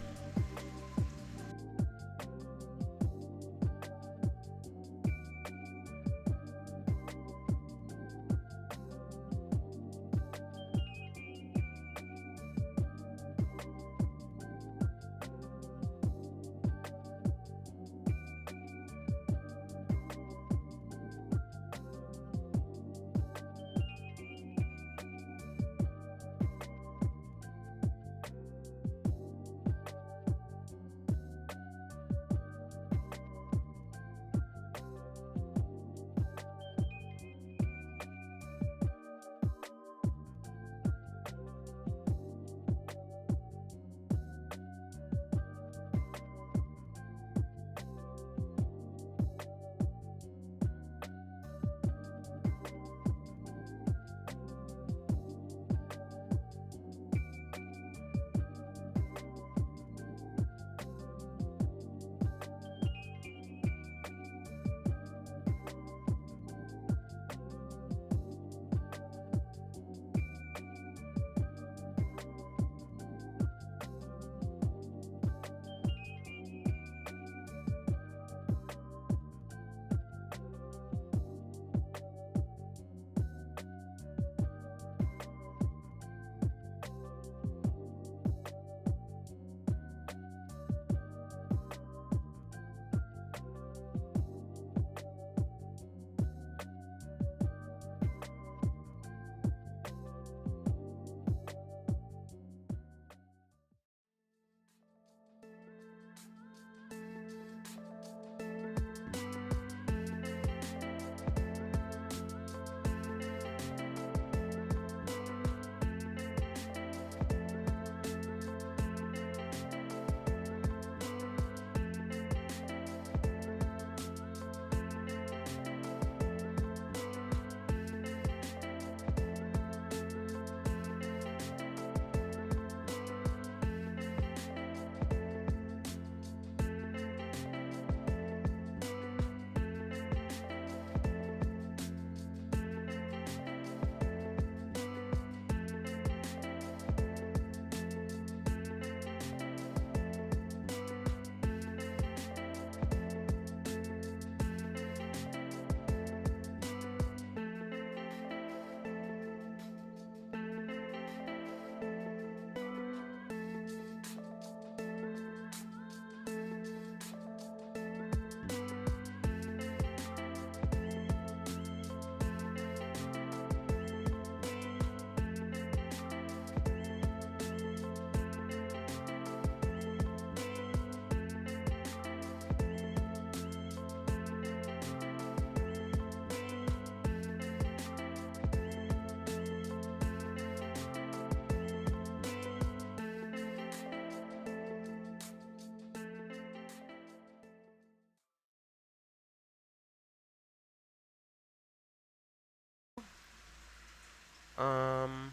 Speaker 1: Um,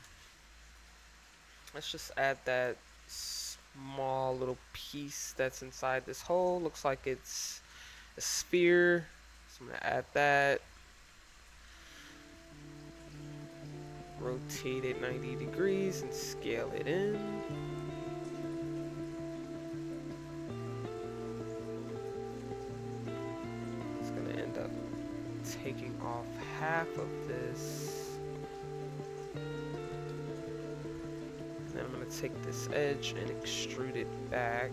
Speaker 1: Let's just add that small little piece that's inside this hole. Looks like it's a sphere. So I'm gonna add that. Rotate it 90 degrees and scale it in. It's gonna end up taking off half of this. And then I'm gonna take this edge and extrude it back.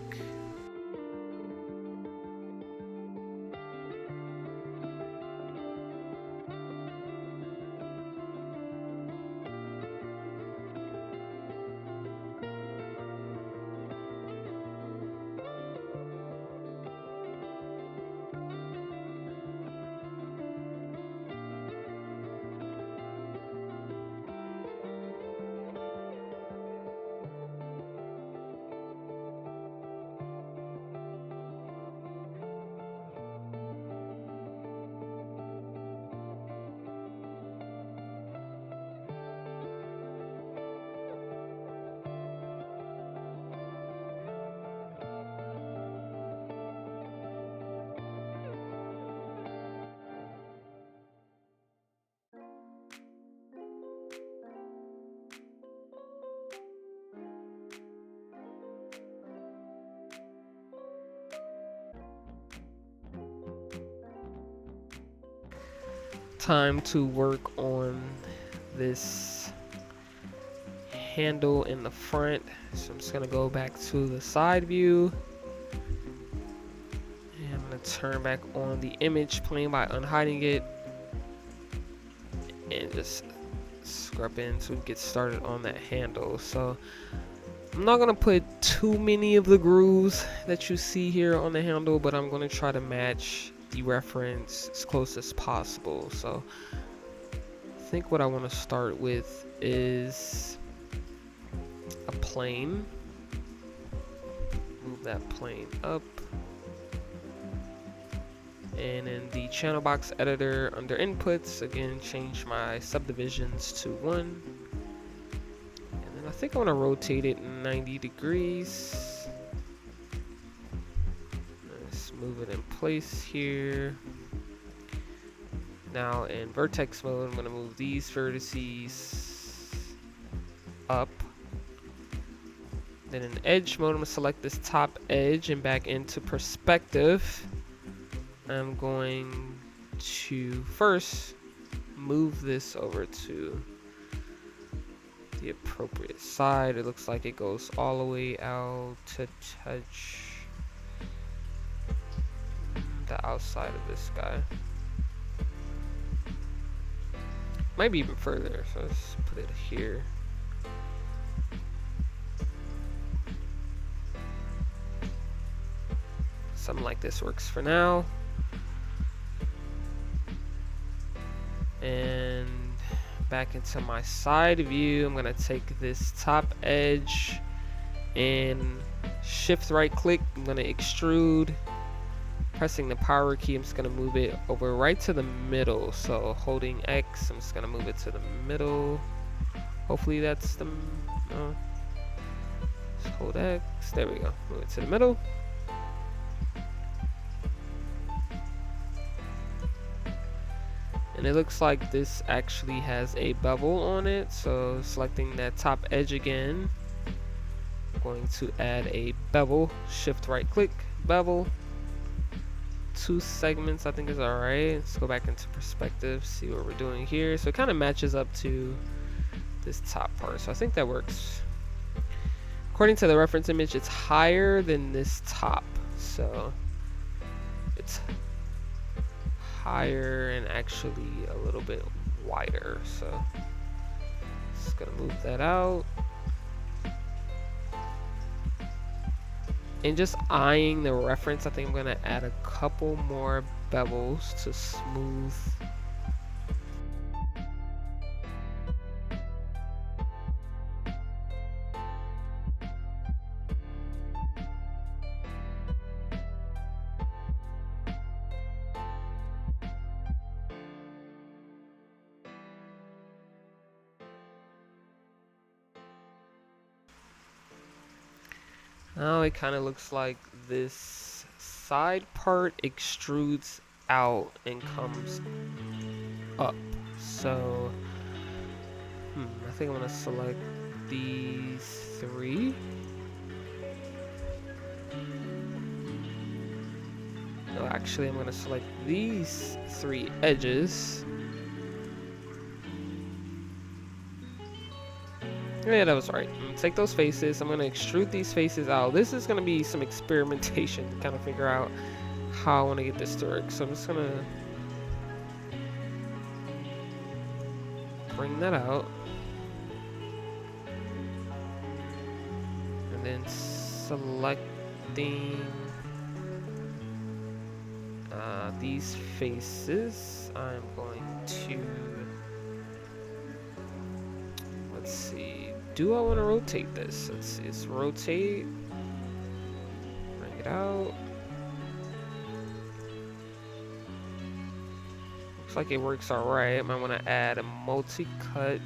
Speaker 1: Time to work on this handle in the front. So I'm just gonna go back to the side view. And I'm gonna turn back on the image plane by unhiding it. And just scrub in so we can get started on that handle. So I'm not gonna put too many of the grooves that you see here on the handle, but I'm gonna try to match the reference as close as possible. So I think what I want to start with is a plane. Move that plane up. And in the channel box editor under inputs, again, change my subdivisions to 1. And then I think I want to rotate it 90 degrees. Let's move it in place here. Now in vertex mode, I'm going to move these vertices up. Then in edge mode, I'm going to select this top edge and back into perspective. I'm going to first move this over to the appropriate side. It looks like it goes all the way out to touch the outside of this guy. Might be even further, so let's put it here. Something like this works for now. And back into my side view, I'm gonna take this top edge and shift right click. I'm gonna extrude. Pressing the power key, I'm just gonna move it over right to the middle. So holding X, I'm just gonna move it to the middle. Hopefully that's the, no. Just hold X, there we go. Move it to the middle. And it looks like this actually has a bevel on it. So selecting that top edge again, I'm going to add a bevel, shift right click, bevel. 2 segments I think is alright. Let's go back into perspective, see what we're doing here. So it kind of matches up to this top part. So I think that works. According to the reference image, it's higher than this top. So it's higher and actually a little bit wider. So just gonna move that out. And just eyeing the reference, I think I'm gonna add a couple more bevels to smooth. Now it kind of looks like this side part extrudes out and comes up. So, I think I'm gonna select these three. No, actually, I'm gonna select these three edges. Yeah, that was right. Take those faces. I'm gonna extrude these faces out. This is gonna be some experimentation to kind of figure out how I want to get this to work. So I'm just gonna bring that out. And then selecting these faces, I'm going to, let's see, do I want to rotate this? Let's see, let's rotate, bring it out. Looks like it works alright. I might want to add a multi-cut.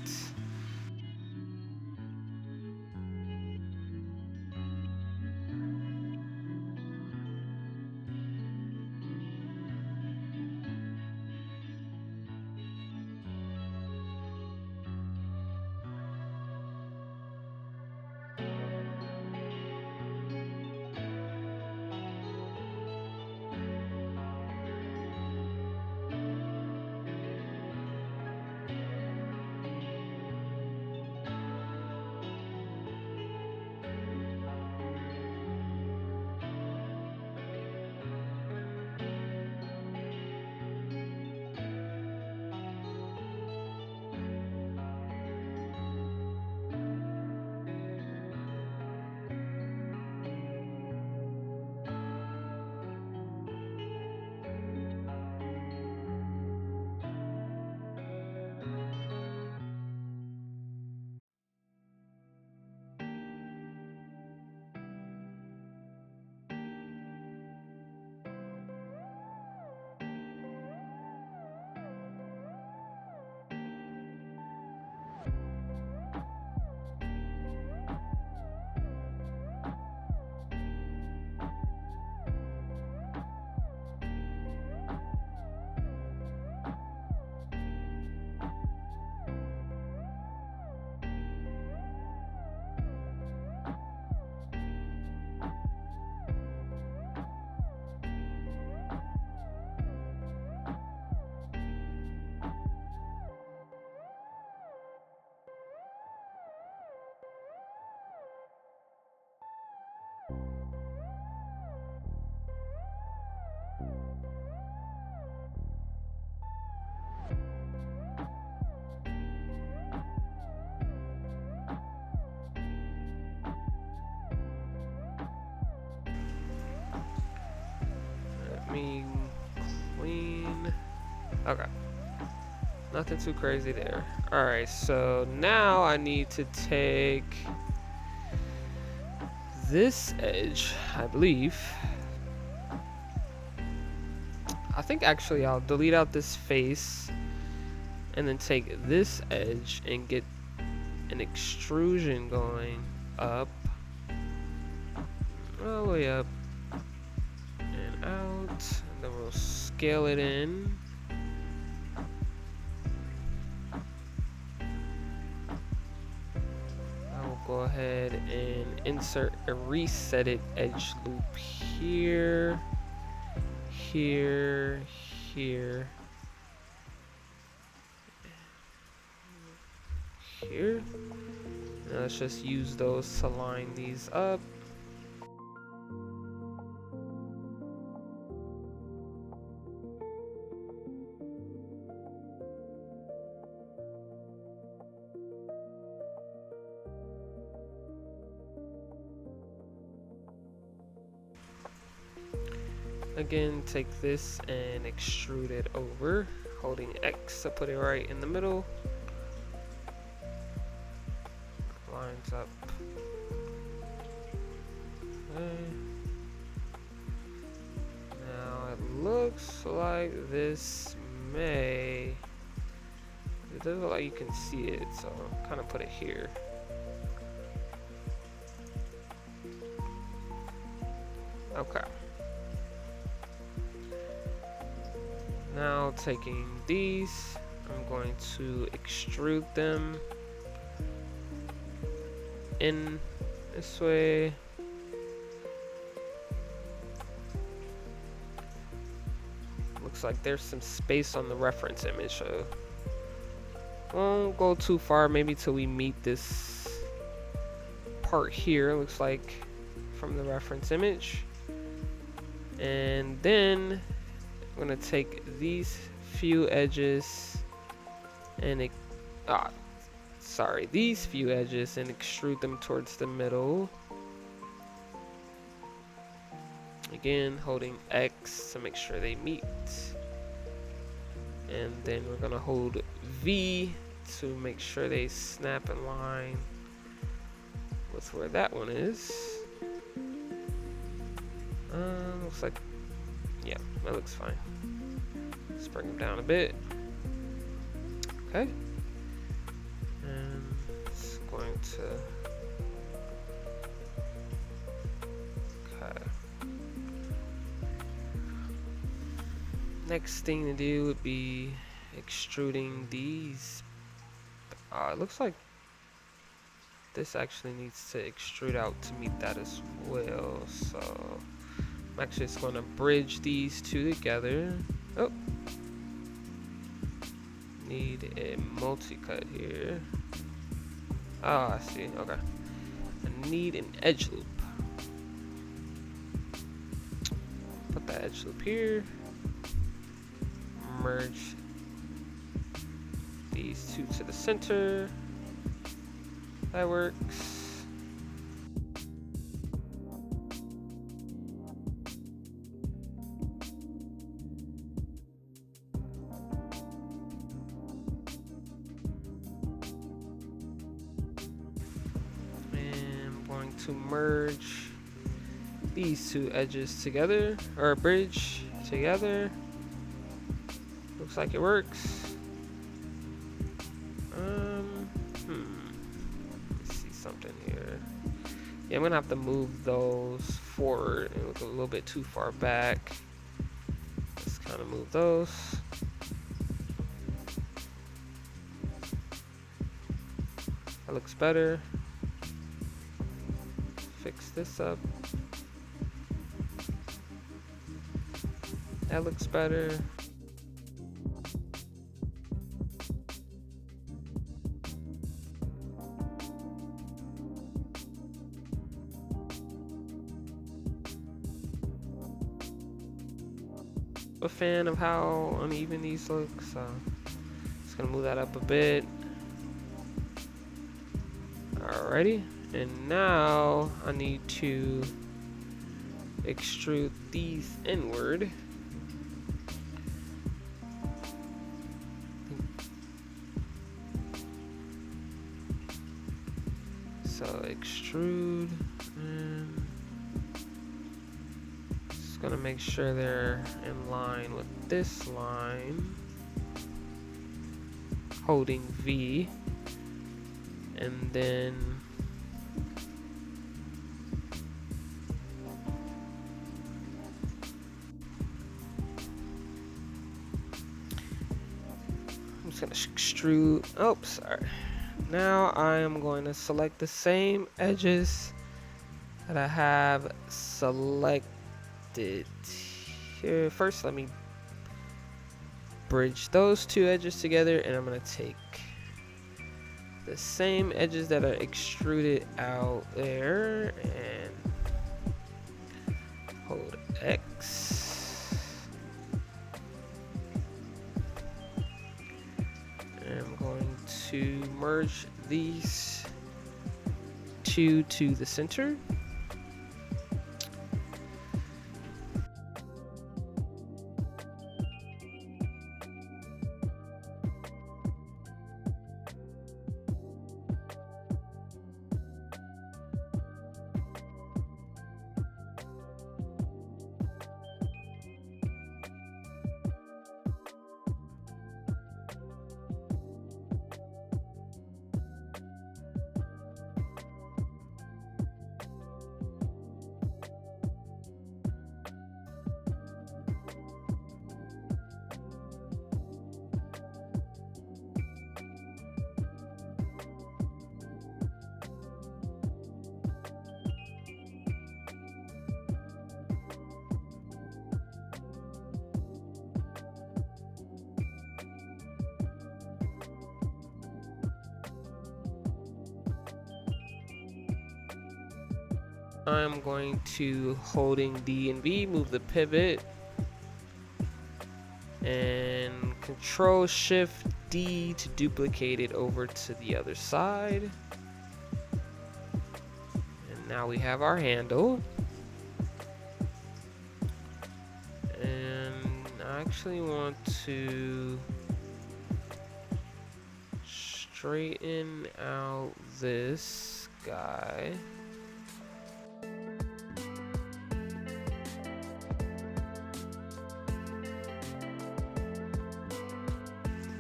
Speaker 1: Let me clean. Okay. Nothing too crazy there. Alright, so now I need to take this edge, I believe. I think actually I'll delete out this face and then take this edge and get an extrusion going up, all the way up and out, and then we'll scale it in. I will go ahead and insert a resetted edge loop here, here, here, here. Now let's just use those to line these up. Again, take this and extrude it over, holding X to put it right in the middle. Lines up. Okay. Now it looks like this may, it doesn't look like you can see it, so kind of put it here. Okay. Now taking these, I'm going to extrude them in this way. Looks like there's some space on the reference image, so won't go too far, maybe till we meet this part here, looks like, from the reference image. And then I'm gonna take these few edges and these few edges and extrude them towards the middle. Again, holding X to make sure they meet. And then we're gonna hold V to make sure they snap in line with where that one is. Looks like, yeah, that looks fine. Let's bring them down a bit. Okay. And it's going to, okay. Next thing to do would be extruding these. It looks like this actually needs to extrude out to meet that as well. So I'm actually just going to bridge these two together. Oh, need a multi-cut here. Oh, I see. Okay. I need an edge loop. Put that edge loop here. Merge these two to the center. That works. To merge these two edges together, or bridge together. Looks like it works. Let's see something here. Yeah, I'm gonna have to move those forward and look a little bit too far back. Let's kind of move those. That looks better. Fix this up. That looks better. A fan of how uneven these look, so just gonna move that up a bit. Alrighty. And now I need to extrude these inward. So extrude, and just gonna make sure they're in line with this line. Holding V, and then I'm just gonna extrude. Oh, sorry. Now I am going to select the same edges that I have selected here. First, let me bridge those two edges together, and I'm going to take the same edges that are extruded out there and hold X. And I'm going to merge these two to the center. I'm going to, holding D and V, move the pivot, and Control Shift D to duplicate it over to the other side. And now we have our handle. And I actually want to straighten out this guy.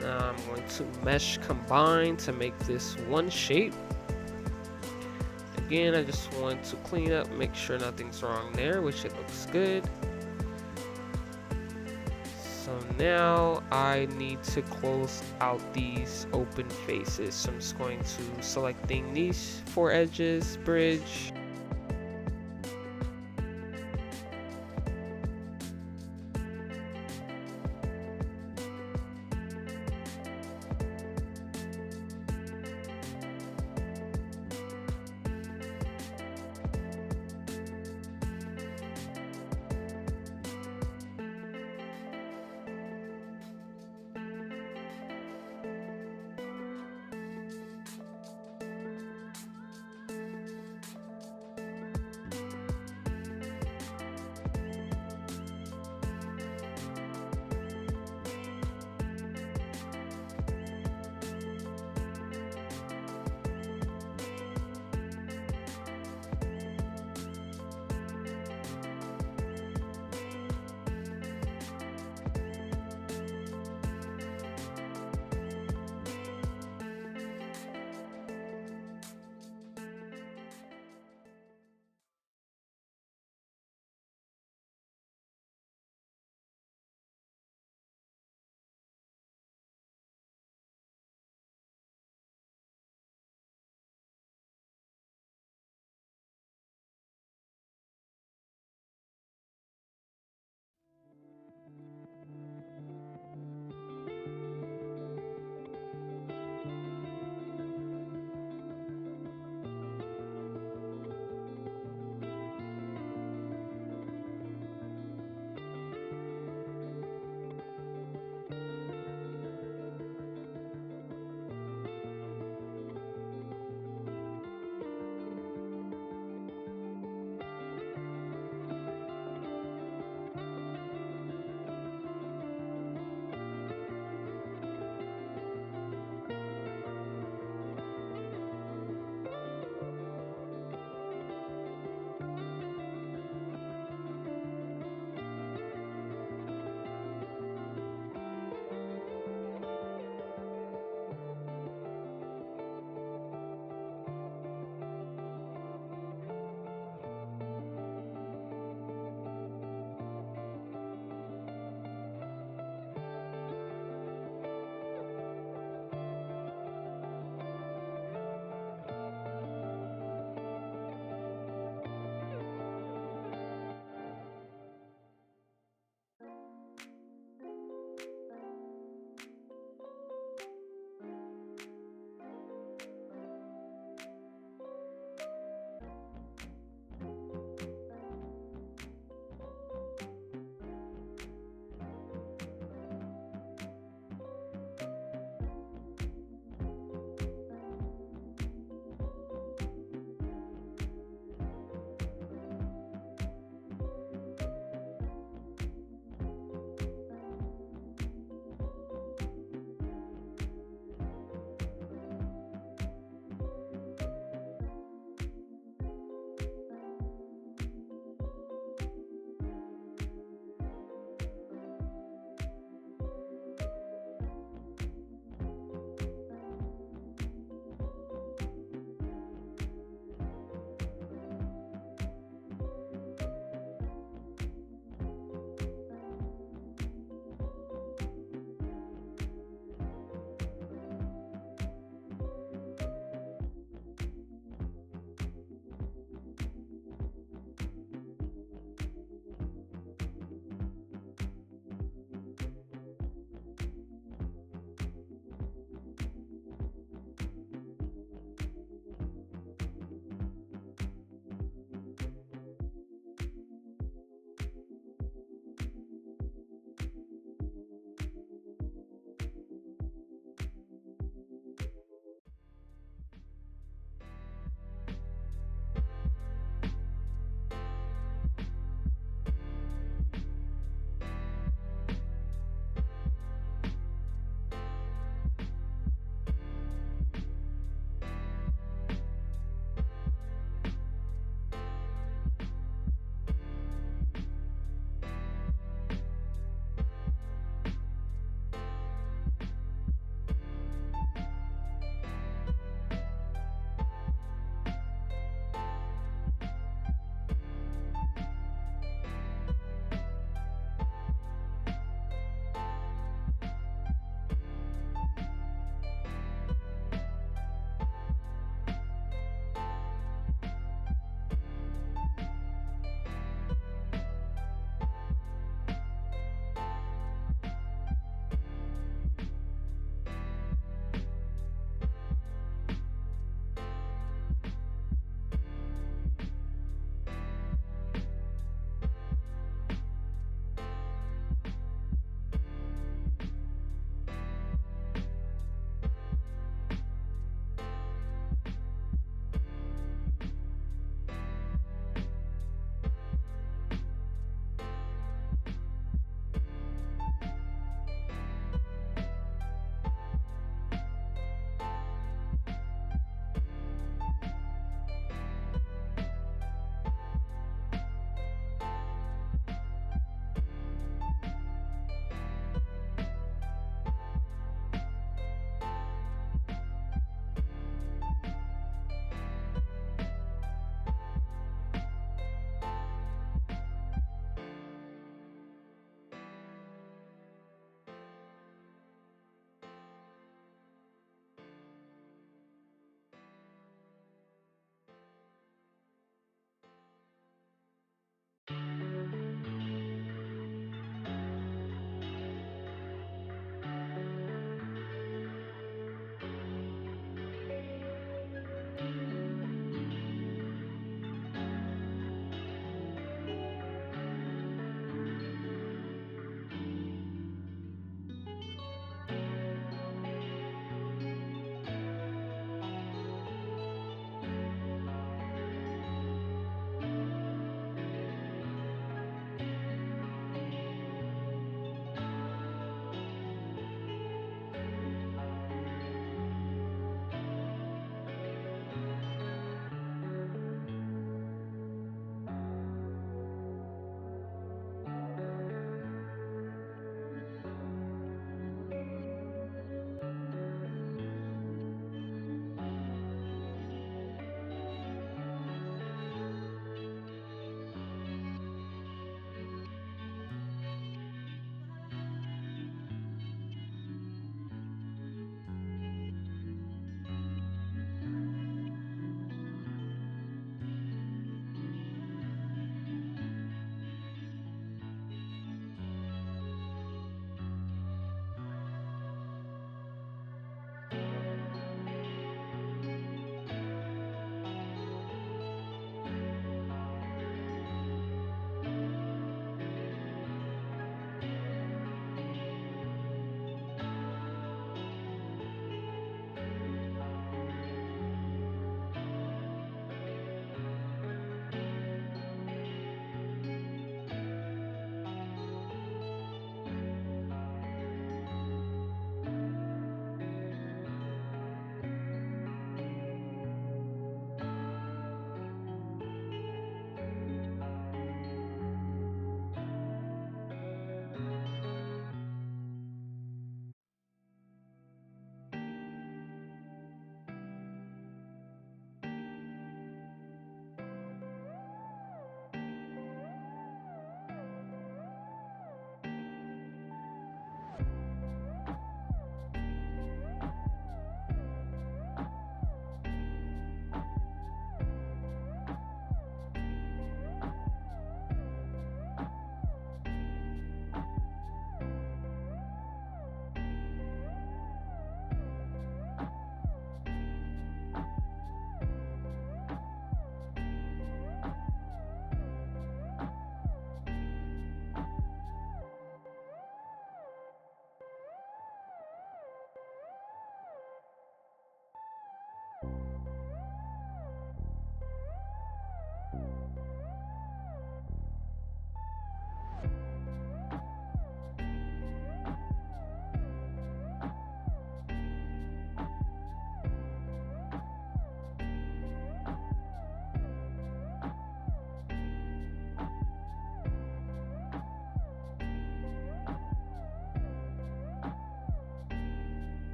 Speaker 1: Now I'm going to mesh combine to make this one shape. Again, I just want to clean up, make sure nothing's wrong there, which it looks good. So now I need to close out these open faces. So I'm just going to selecting these 4 edges, bridge.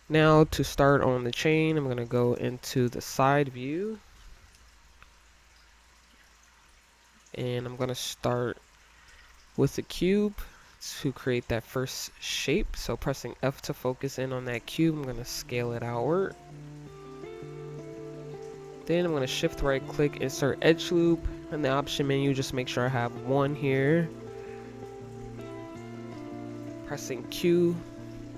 Speaker 1: Now to start on the chain, I'm going to go into the side view. And I'm going to start with the cube to create that first shape. So pressing F to focus in on that cube, I'm going to scale it outward. Then I'm going to shift right click, insert edge loop. In the option menu, just make sure I have one here. Pressing Q,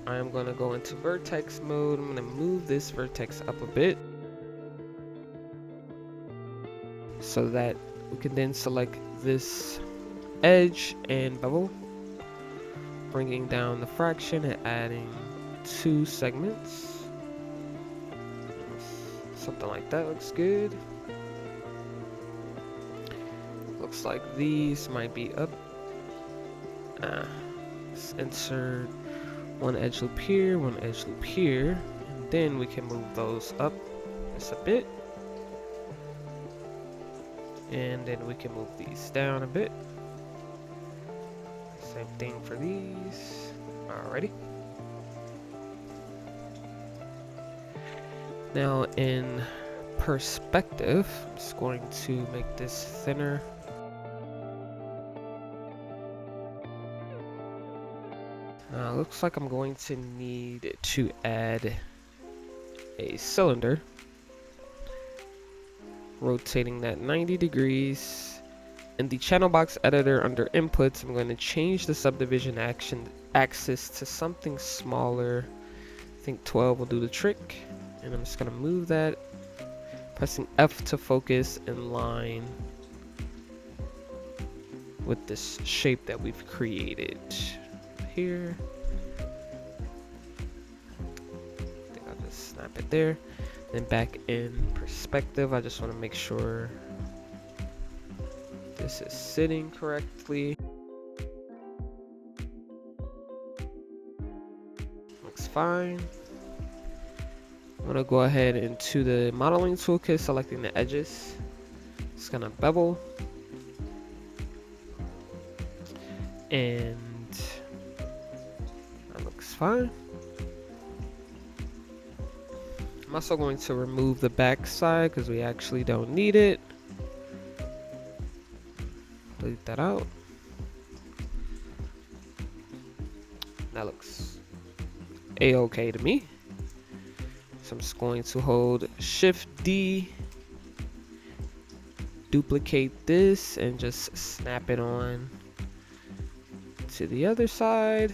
Speaker 1: I am going to go into vertex mode. I'm going to move this vertex up a bit so that we can then select this edge and bevel, bringing down the fraction and adding 2 segments. Something like that looks good. Looks like these might be up. Let's insert one edge loop here, one edge loop here, and then we can move those up just a bit. And then we can move these down a bit. Same thing for these. Alrighty. Now in perspective, I'm just going to make this thinner. Looks like I'm going to need to add a cylinder, rotating that 90 degrees. In the channel box editor under inputs, I'm going to change the subdivision axis to something smaller. I think 12 will do the trick. And I'm just going to move that, pressing F to focus in line with this shape that we've created here. I think I'll just snap it there. Then back in perspective, I just want to make sure this is sitting correctly. Looks fine. I'm going to go ahead into the modeling toolkit, selecting the edges. It's going to bevel. And that looks fine. I'm also going to remove the back side because we actually don't need it. Delete that out. That looks a-okay to me. So I'm just going to hold Shift D, duplicate this, and just snap it on to the other side.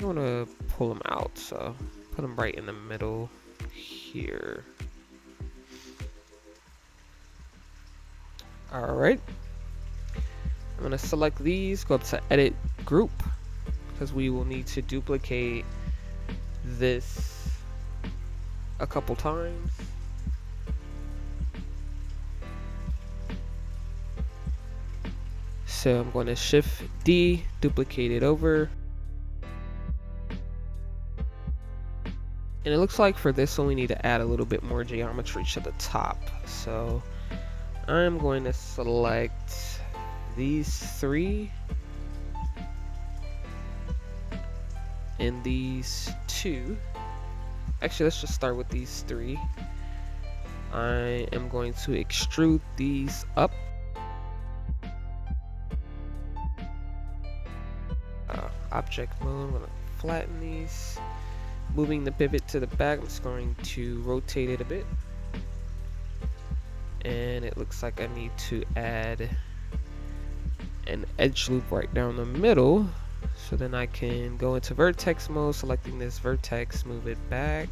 Speaker 1: I want to pull them out, so put them right in the middle here. Alright. I'm going to select these, go up to Edit Group, because we will need to duplicate this a couple times. So I'm going to Shift D, duplicate it over. And it looks like for this one we need to add a little bit more geometry to the top. So I'm going to select these 3 and these 2. Actually, let's just start with these 3. I am going to extrude these up. Object mode, I'm going to flatten these. Moving the pivot to the back, I'm just going to rotate it a bit. And it looks like I need to add an edge loop right down the middle. So then I can go into vertex mode, selecting this vertex, move it back.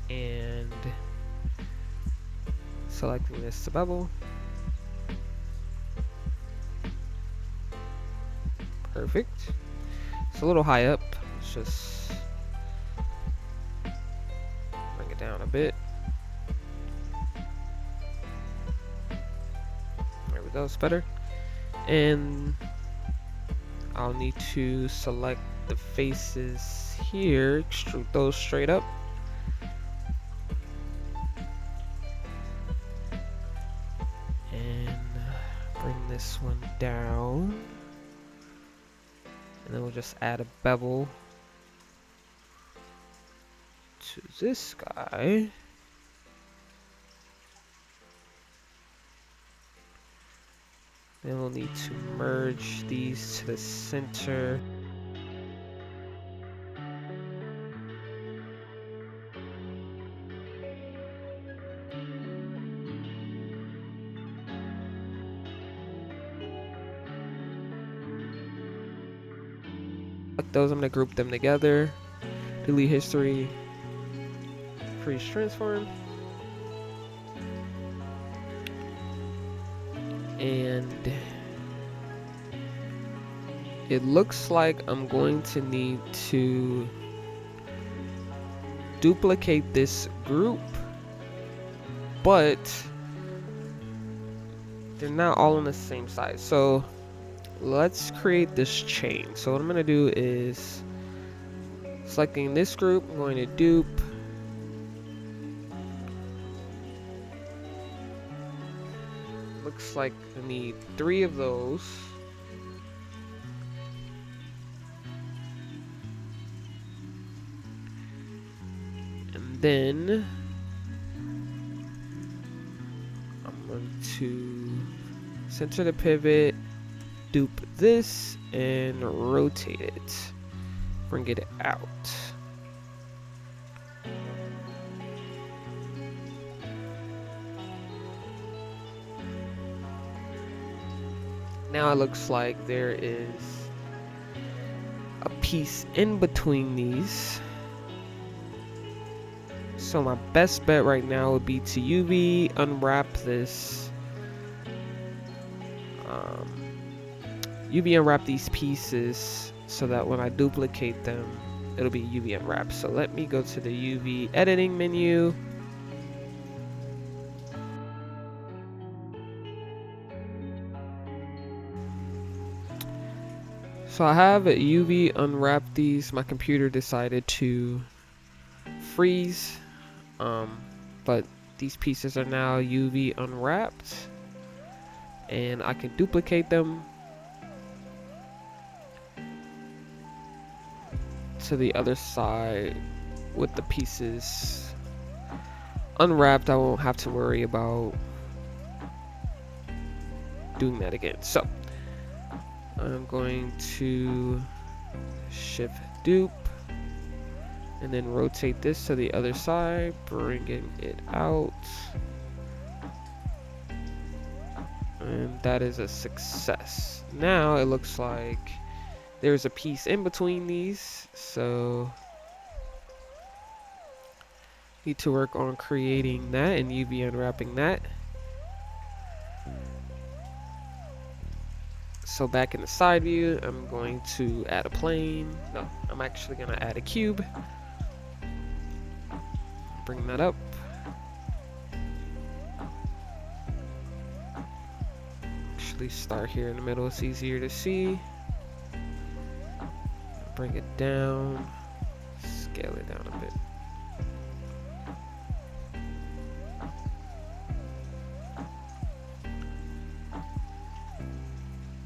Speaker 1: And selecting this to bevel. Perfect. It's a little high up. Let's just bring it down a bit. There we go, it's better. And I'll need to select the faces here, extrude those straight up. And bring this one down. And then we'll just add a bevel to this guy. Then we'll need to merge these to the center. Like those, I'm gonna group them together. Delete history. Freeze transform. And it looks like I'm going to need to duplicate this group, but they're not all on the same side. So let's create this chain. So what I'm going to do is selecting this group, I'm going to dupe. Looks like I need 3 of those. And then I'm going to center the pivot, dupe this, and rotate it. Bring it out. Now it looks like there is a piece in between these. So my best bet right now would be to UV unwrap this. UV unwrap these pieces so that when I duplicate them, it'll be UV unwrap. So let me go to the UV editing menu. So I have UV unwrap these. My computer decided to freeze, but these pieces are now UV unwrapped, and I can duplicate them to the other side with the pieces unwrapped. I won't have to worry about doing that again. So I'm going to shift dupe and then rotate this to the other side, bringing it out. And that is a success. Now it looks like there's a piece in between these, so need to work on creating that and UV unwrapping that. So back in the side view, I'm going to add a plane. No, I'm actually going to add a cube. Bring that up. Actually start here in the middle, it's easier to see. Bring it down, scale it down a bit.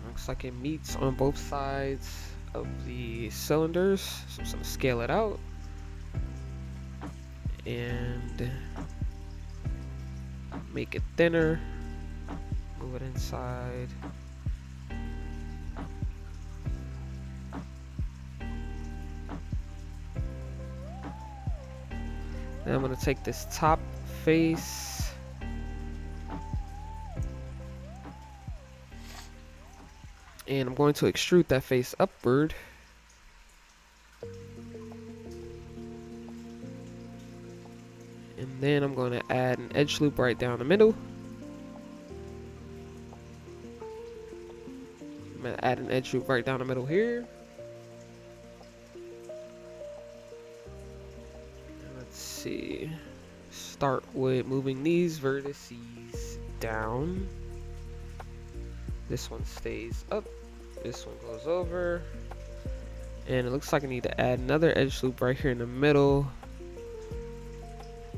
Speaker 1: Looks like it meets on both sides of the cylinders, so I'm just gonna scale it out and make it thinner, move it inside. Then I'm going to take this top face and I'm going to extrude that face upward. And then I'm going to add an edge loop right down the middle. I'm going to add an edge loop right down the middle here. Let's see. Start with moving these vertices down. This one stays up. This one goes over. And it looks like I need to add another edge loop right here in the middle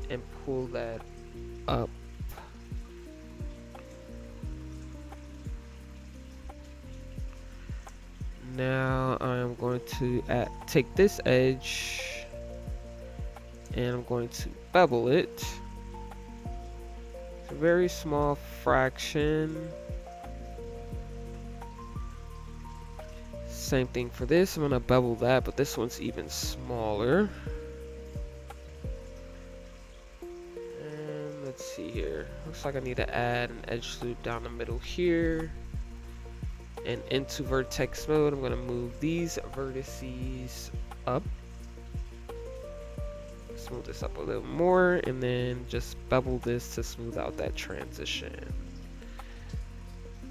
Speaker 1: and pull that up. now I'm going to take this edge and I'm going to bevel it. It's a very small fraction. Same thing for this. I'm gonna bevel that, but this one's even smaller. And let's see here. Looks like I need to add an edge loop down the middle here. And into vertex mode, I'm gonna move these vertices up. Smooth this up a little more, and then just bevel this to smooth out that transition.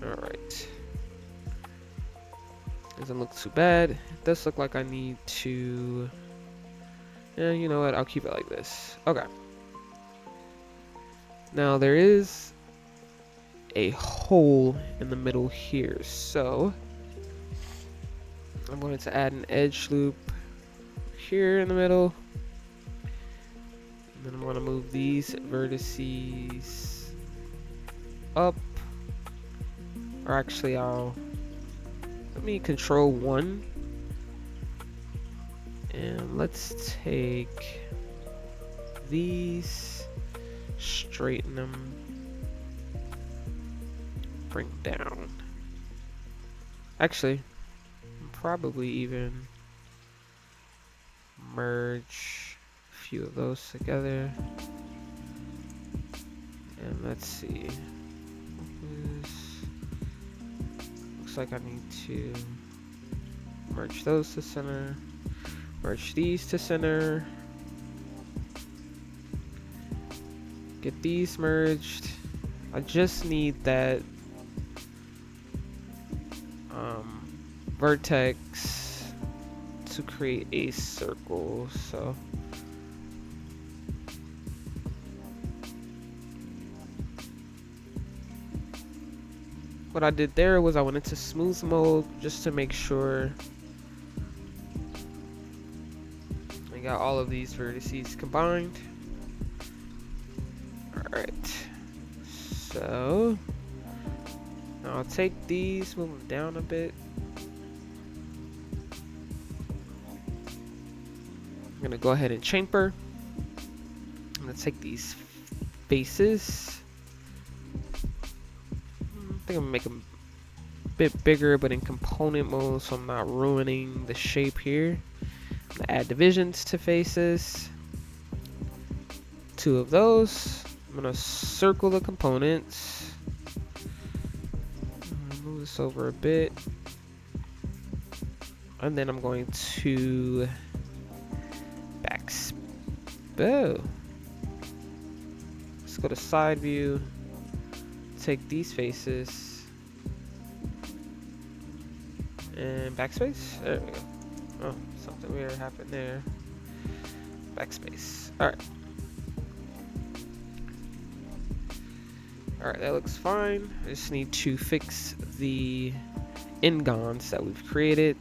Speaker 1: Alright. Doesn't look too bad. It does look like I need to... Yeah, you know what? I'll keep it like this. Okay. Now there is a hole in the middle here, so I'm going to add an edge loop here in the middle. And then I'm going to move these vertices up. Or actually, let me control 1. And let's take these, straighten them, bring down. Actually, probably even merge a few of those together. And let's see. Looks like I need to merge those to center, merge these to center, get these merged. I just need that vertex to create a circle, so what I did there was I went into smooth mode just to make sure I got all of these vertices combined. Alright, so now I'll take these, move them down a bit. I'm gonna go ahead and chamfer. I'm gonna take these faces. I think I'm gonna make them a bit bigger, but in component mode, so I'm not ruining the shape here. I'm gonna add divisions to faces. 2 of those. I'm gonna circle the components. Move this over a bit. And then I'm going to backspace. Let's go to side view. Take these faces and backspace. There we go. Oh, something weird happened there. Backspace. Alright. Alright, that looks fine. I just need to fix the n-gons that we've created.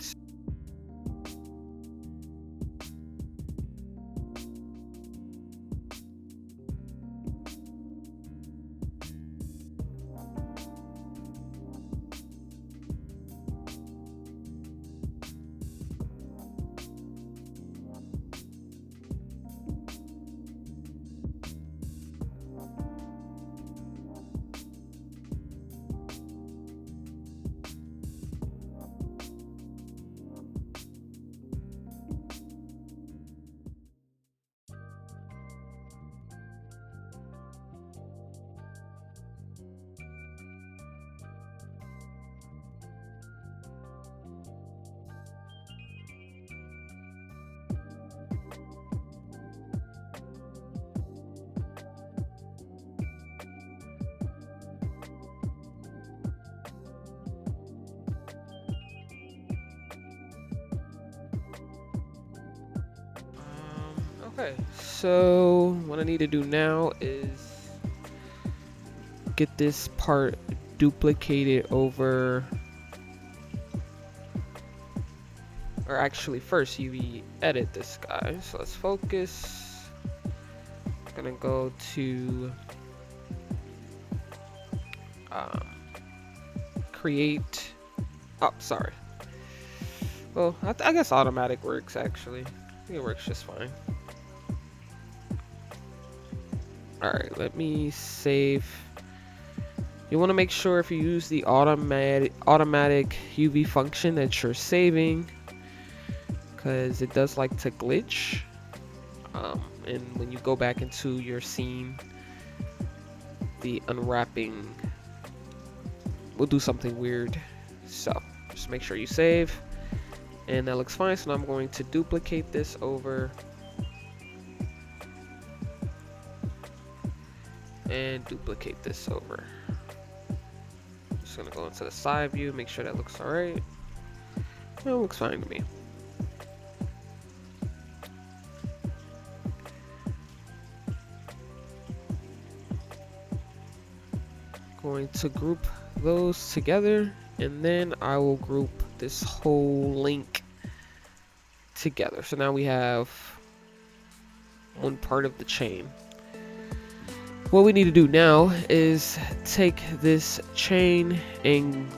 Speaker 1: Okay, so what I need to do now is get this part duplicated over, or actually first UV edit this guy. So let's focus. I'm gonna go to create, oh sorry, Well, I guess automatic works actually. I think it works just fine. Alright, let me save. You want to make sure if you use the automatic UV function that you're saving, because it does like to glitch. And when you go back into your scene, the unwrapping will do something weird. So just make sure you save. And that looks fine. So now I'm going to duplicate this over and duplicate this over. Just gonna go into the side view, make sure that looks alright. That looks fine to me. Going to group those together, and then I will group this whole link together. So now we have one part of the chain. What we need to do now is take this chain and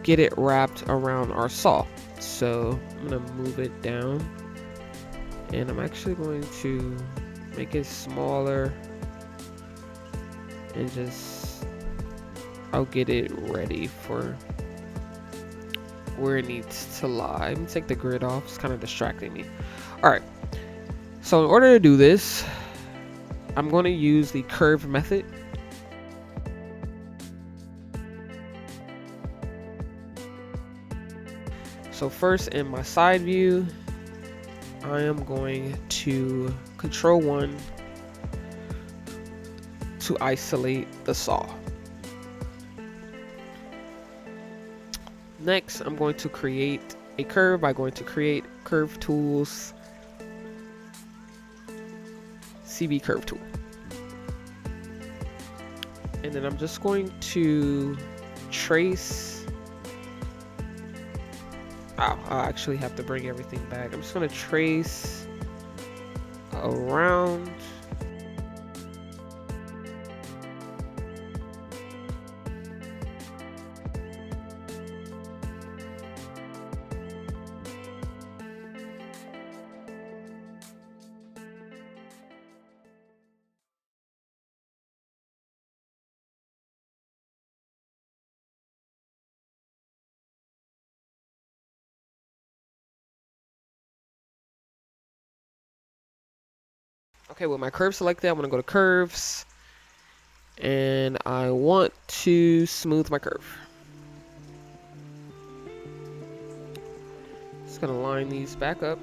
Speaker 1: get it wrapped around our saw. So I'm gonna move it down, and I'm actually going to make it smaller and just I'll get it ready for where it needs to lie. Let me take the grid off, it's kind of distracting me. Alright, so in order to do this, I'm going to use the curve method. So first in my side view, I am going to Control 1 to isolate the saw. Next, I'm going to create a curve by going to create curve tools, CV curve tool. And then I'm just going to trace. I actually have to bring everything back. I'm just going to trace around. Okay, with my curve selected, I'm going to go to curves, and I want to smooth my curve. Just going to line these back up.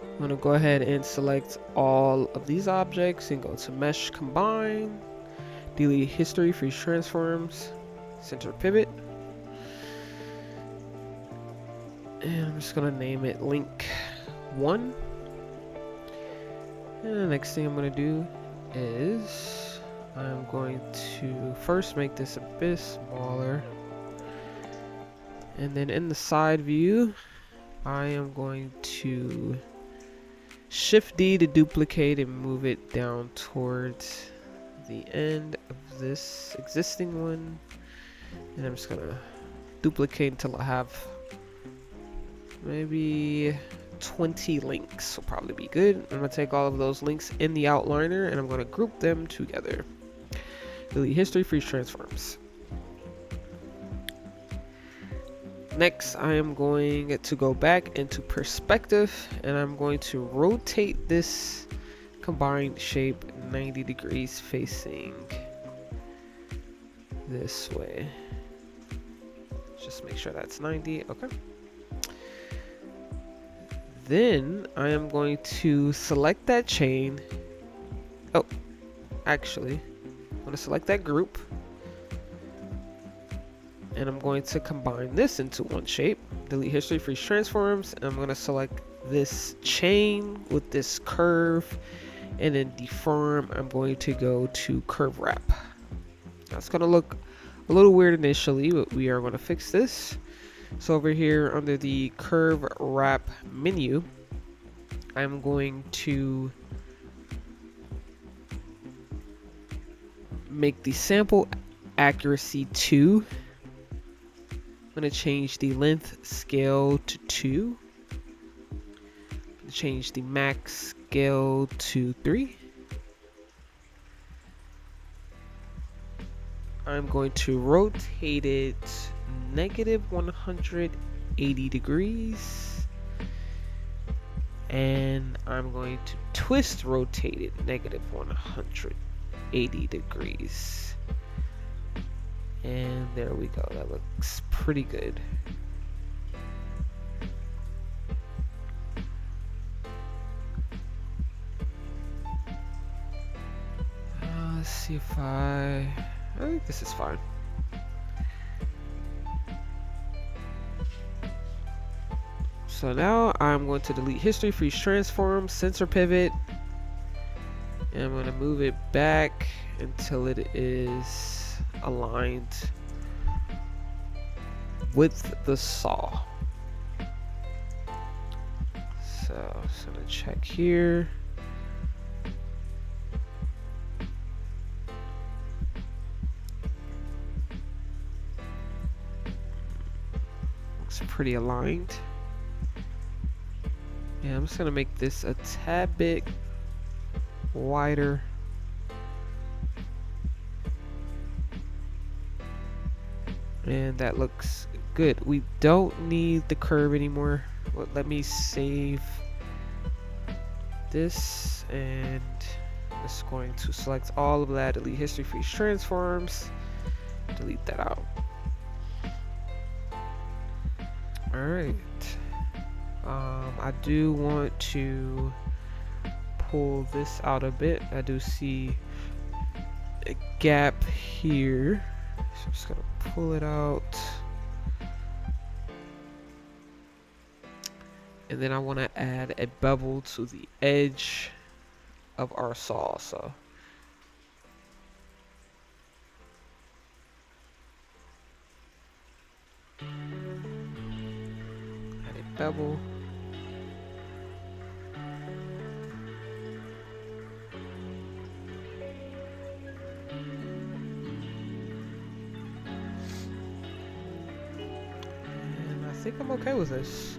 Speaker 1: I'm going to go ahead and select all of these objects and go to Mesh Combine, delete history, freeze transforms, center pivot. And I'm just going to name it Link 1. And the next thing I'm going to do is I'm going to first make this a bit smaller. And then in the side view, I am going to Shift D to duplicate and move it down towards the end of this existing one. And I'm just gonna duplicate until I have maybe 20 links will probably be good. I'm gonna take all of those links in the outliner and I'm gonna group them together. Delete history, freeze transforms. Next, I am going to go back into perspective and I'm going to rotate this combined shape 90 degrees facing this way. Just make sure that's 90. Okay. then I am going to select that chain. Oh, actually, I'm going to select that group. And I'm going to combine this into one shape. Delete history, freeze transforms. And I'm going to select this chain with this curve. And then deform, I'm going to go to curve wrap. That's going to look a little weird initially, but we are going to fix this. So over here under the curve wrap menu, I'm going to make the sample accuracy 2. I'm going to change the length scale to 2. Change the max scale to 3. I'm going to rotate it negative 180 degrees. And I'm going to twist rotate it negative 180 degrees. And there we go. That looks pretty good. Let's see if I think this is fine. So now I'm going to delete history, freeze transform, sensor pivot, and I'm going to move it back until it is aligned with the saw. So I'm just going to check here. Looks pretty aligned. Yeah, I'm just gonna make this a tad bit wider. And that looks good. We don't need the curve anymore. Well, let me save this, and I'm just going to select all of that, delete history, freeze transforms, delete that out. Alright. I do want to pull this out a bit. I do see a gap here. So I'm just gonna pull it out. And then I want to add a bevel to the edge of our saw. So add a bevel. And I think I'm okay with this.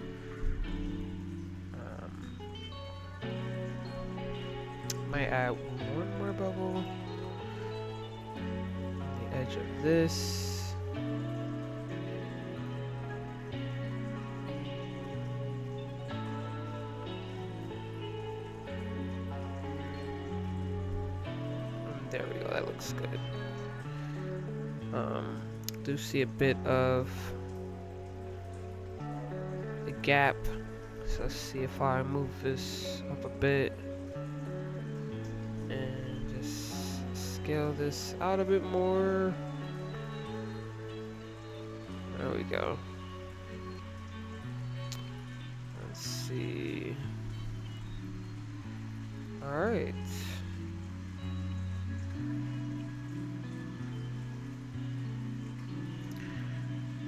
Speaker 1: Might add one more bevel on the edge of this. And there we go, that looks good. Do see a bit of a gap. So let's see if I move this up a bit. And just scale this out a bit more. There we go. Let's see. Alright.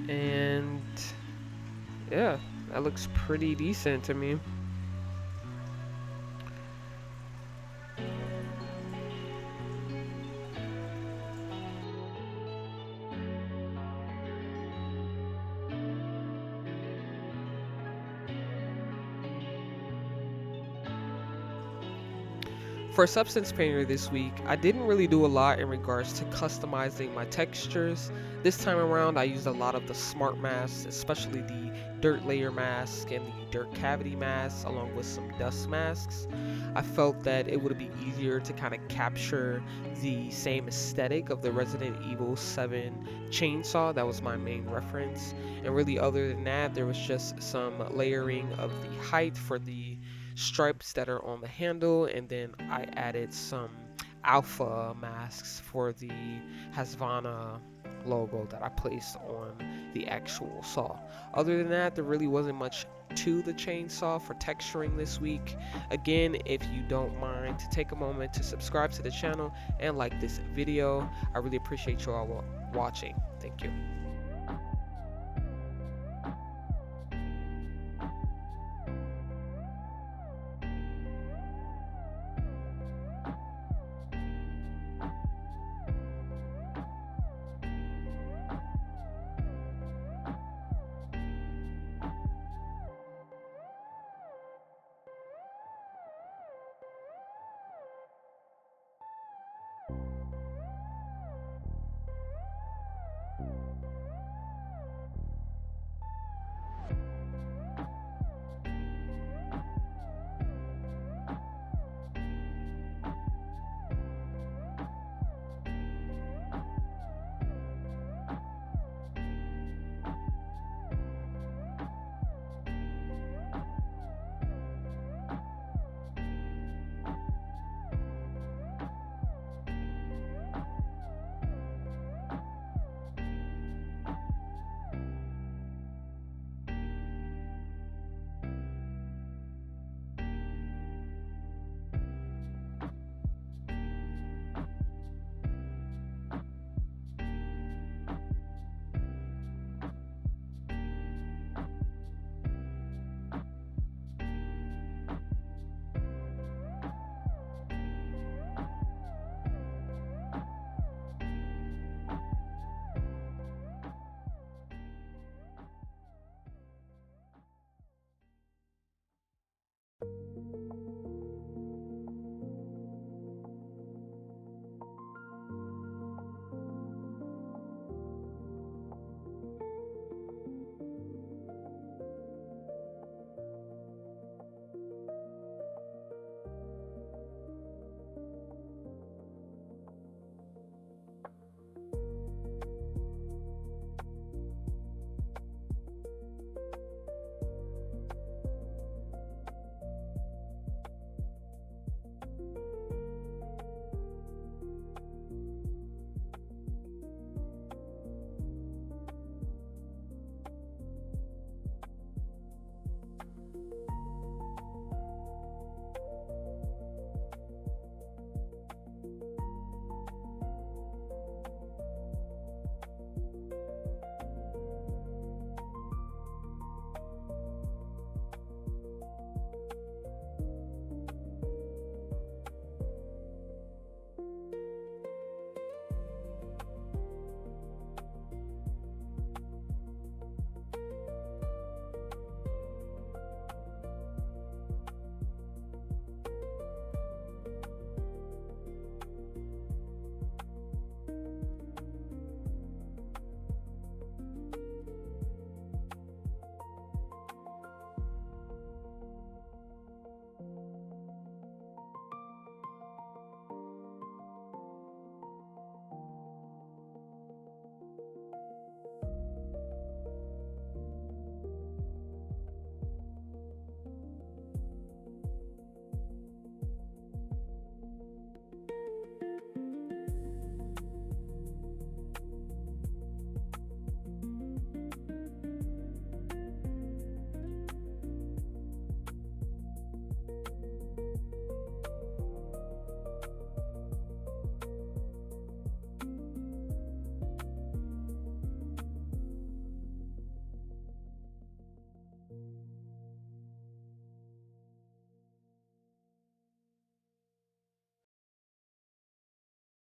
Speaker 1: And yeah, that looks pretty decent to me. For Substance Painter this week, I didn't really do a lot in regards to customizing my textures. This time around, I used a lot of the smart masks, especially the dirt layer mask and the dirt cavity mask, along with some dust masks. I felt that it would be easier to kind of capture the same aesthetic of the Resident Evil 7 chainsaw. That was my main reference. And really, other than that, there was just some layering of the height for the stripes that are on the handle, and then I added some alpha masks for the Hasvana logo that I placed on the actual saw. Other than that, there really wasn't much to the chainsaw for texturing this week. Again, if you don't mind to take a moment to subscribe to the channel and like this video, I really appreciate you all watching. Thank you.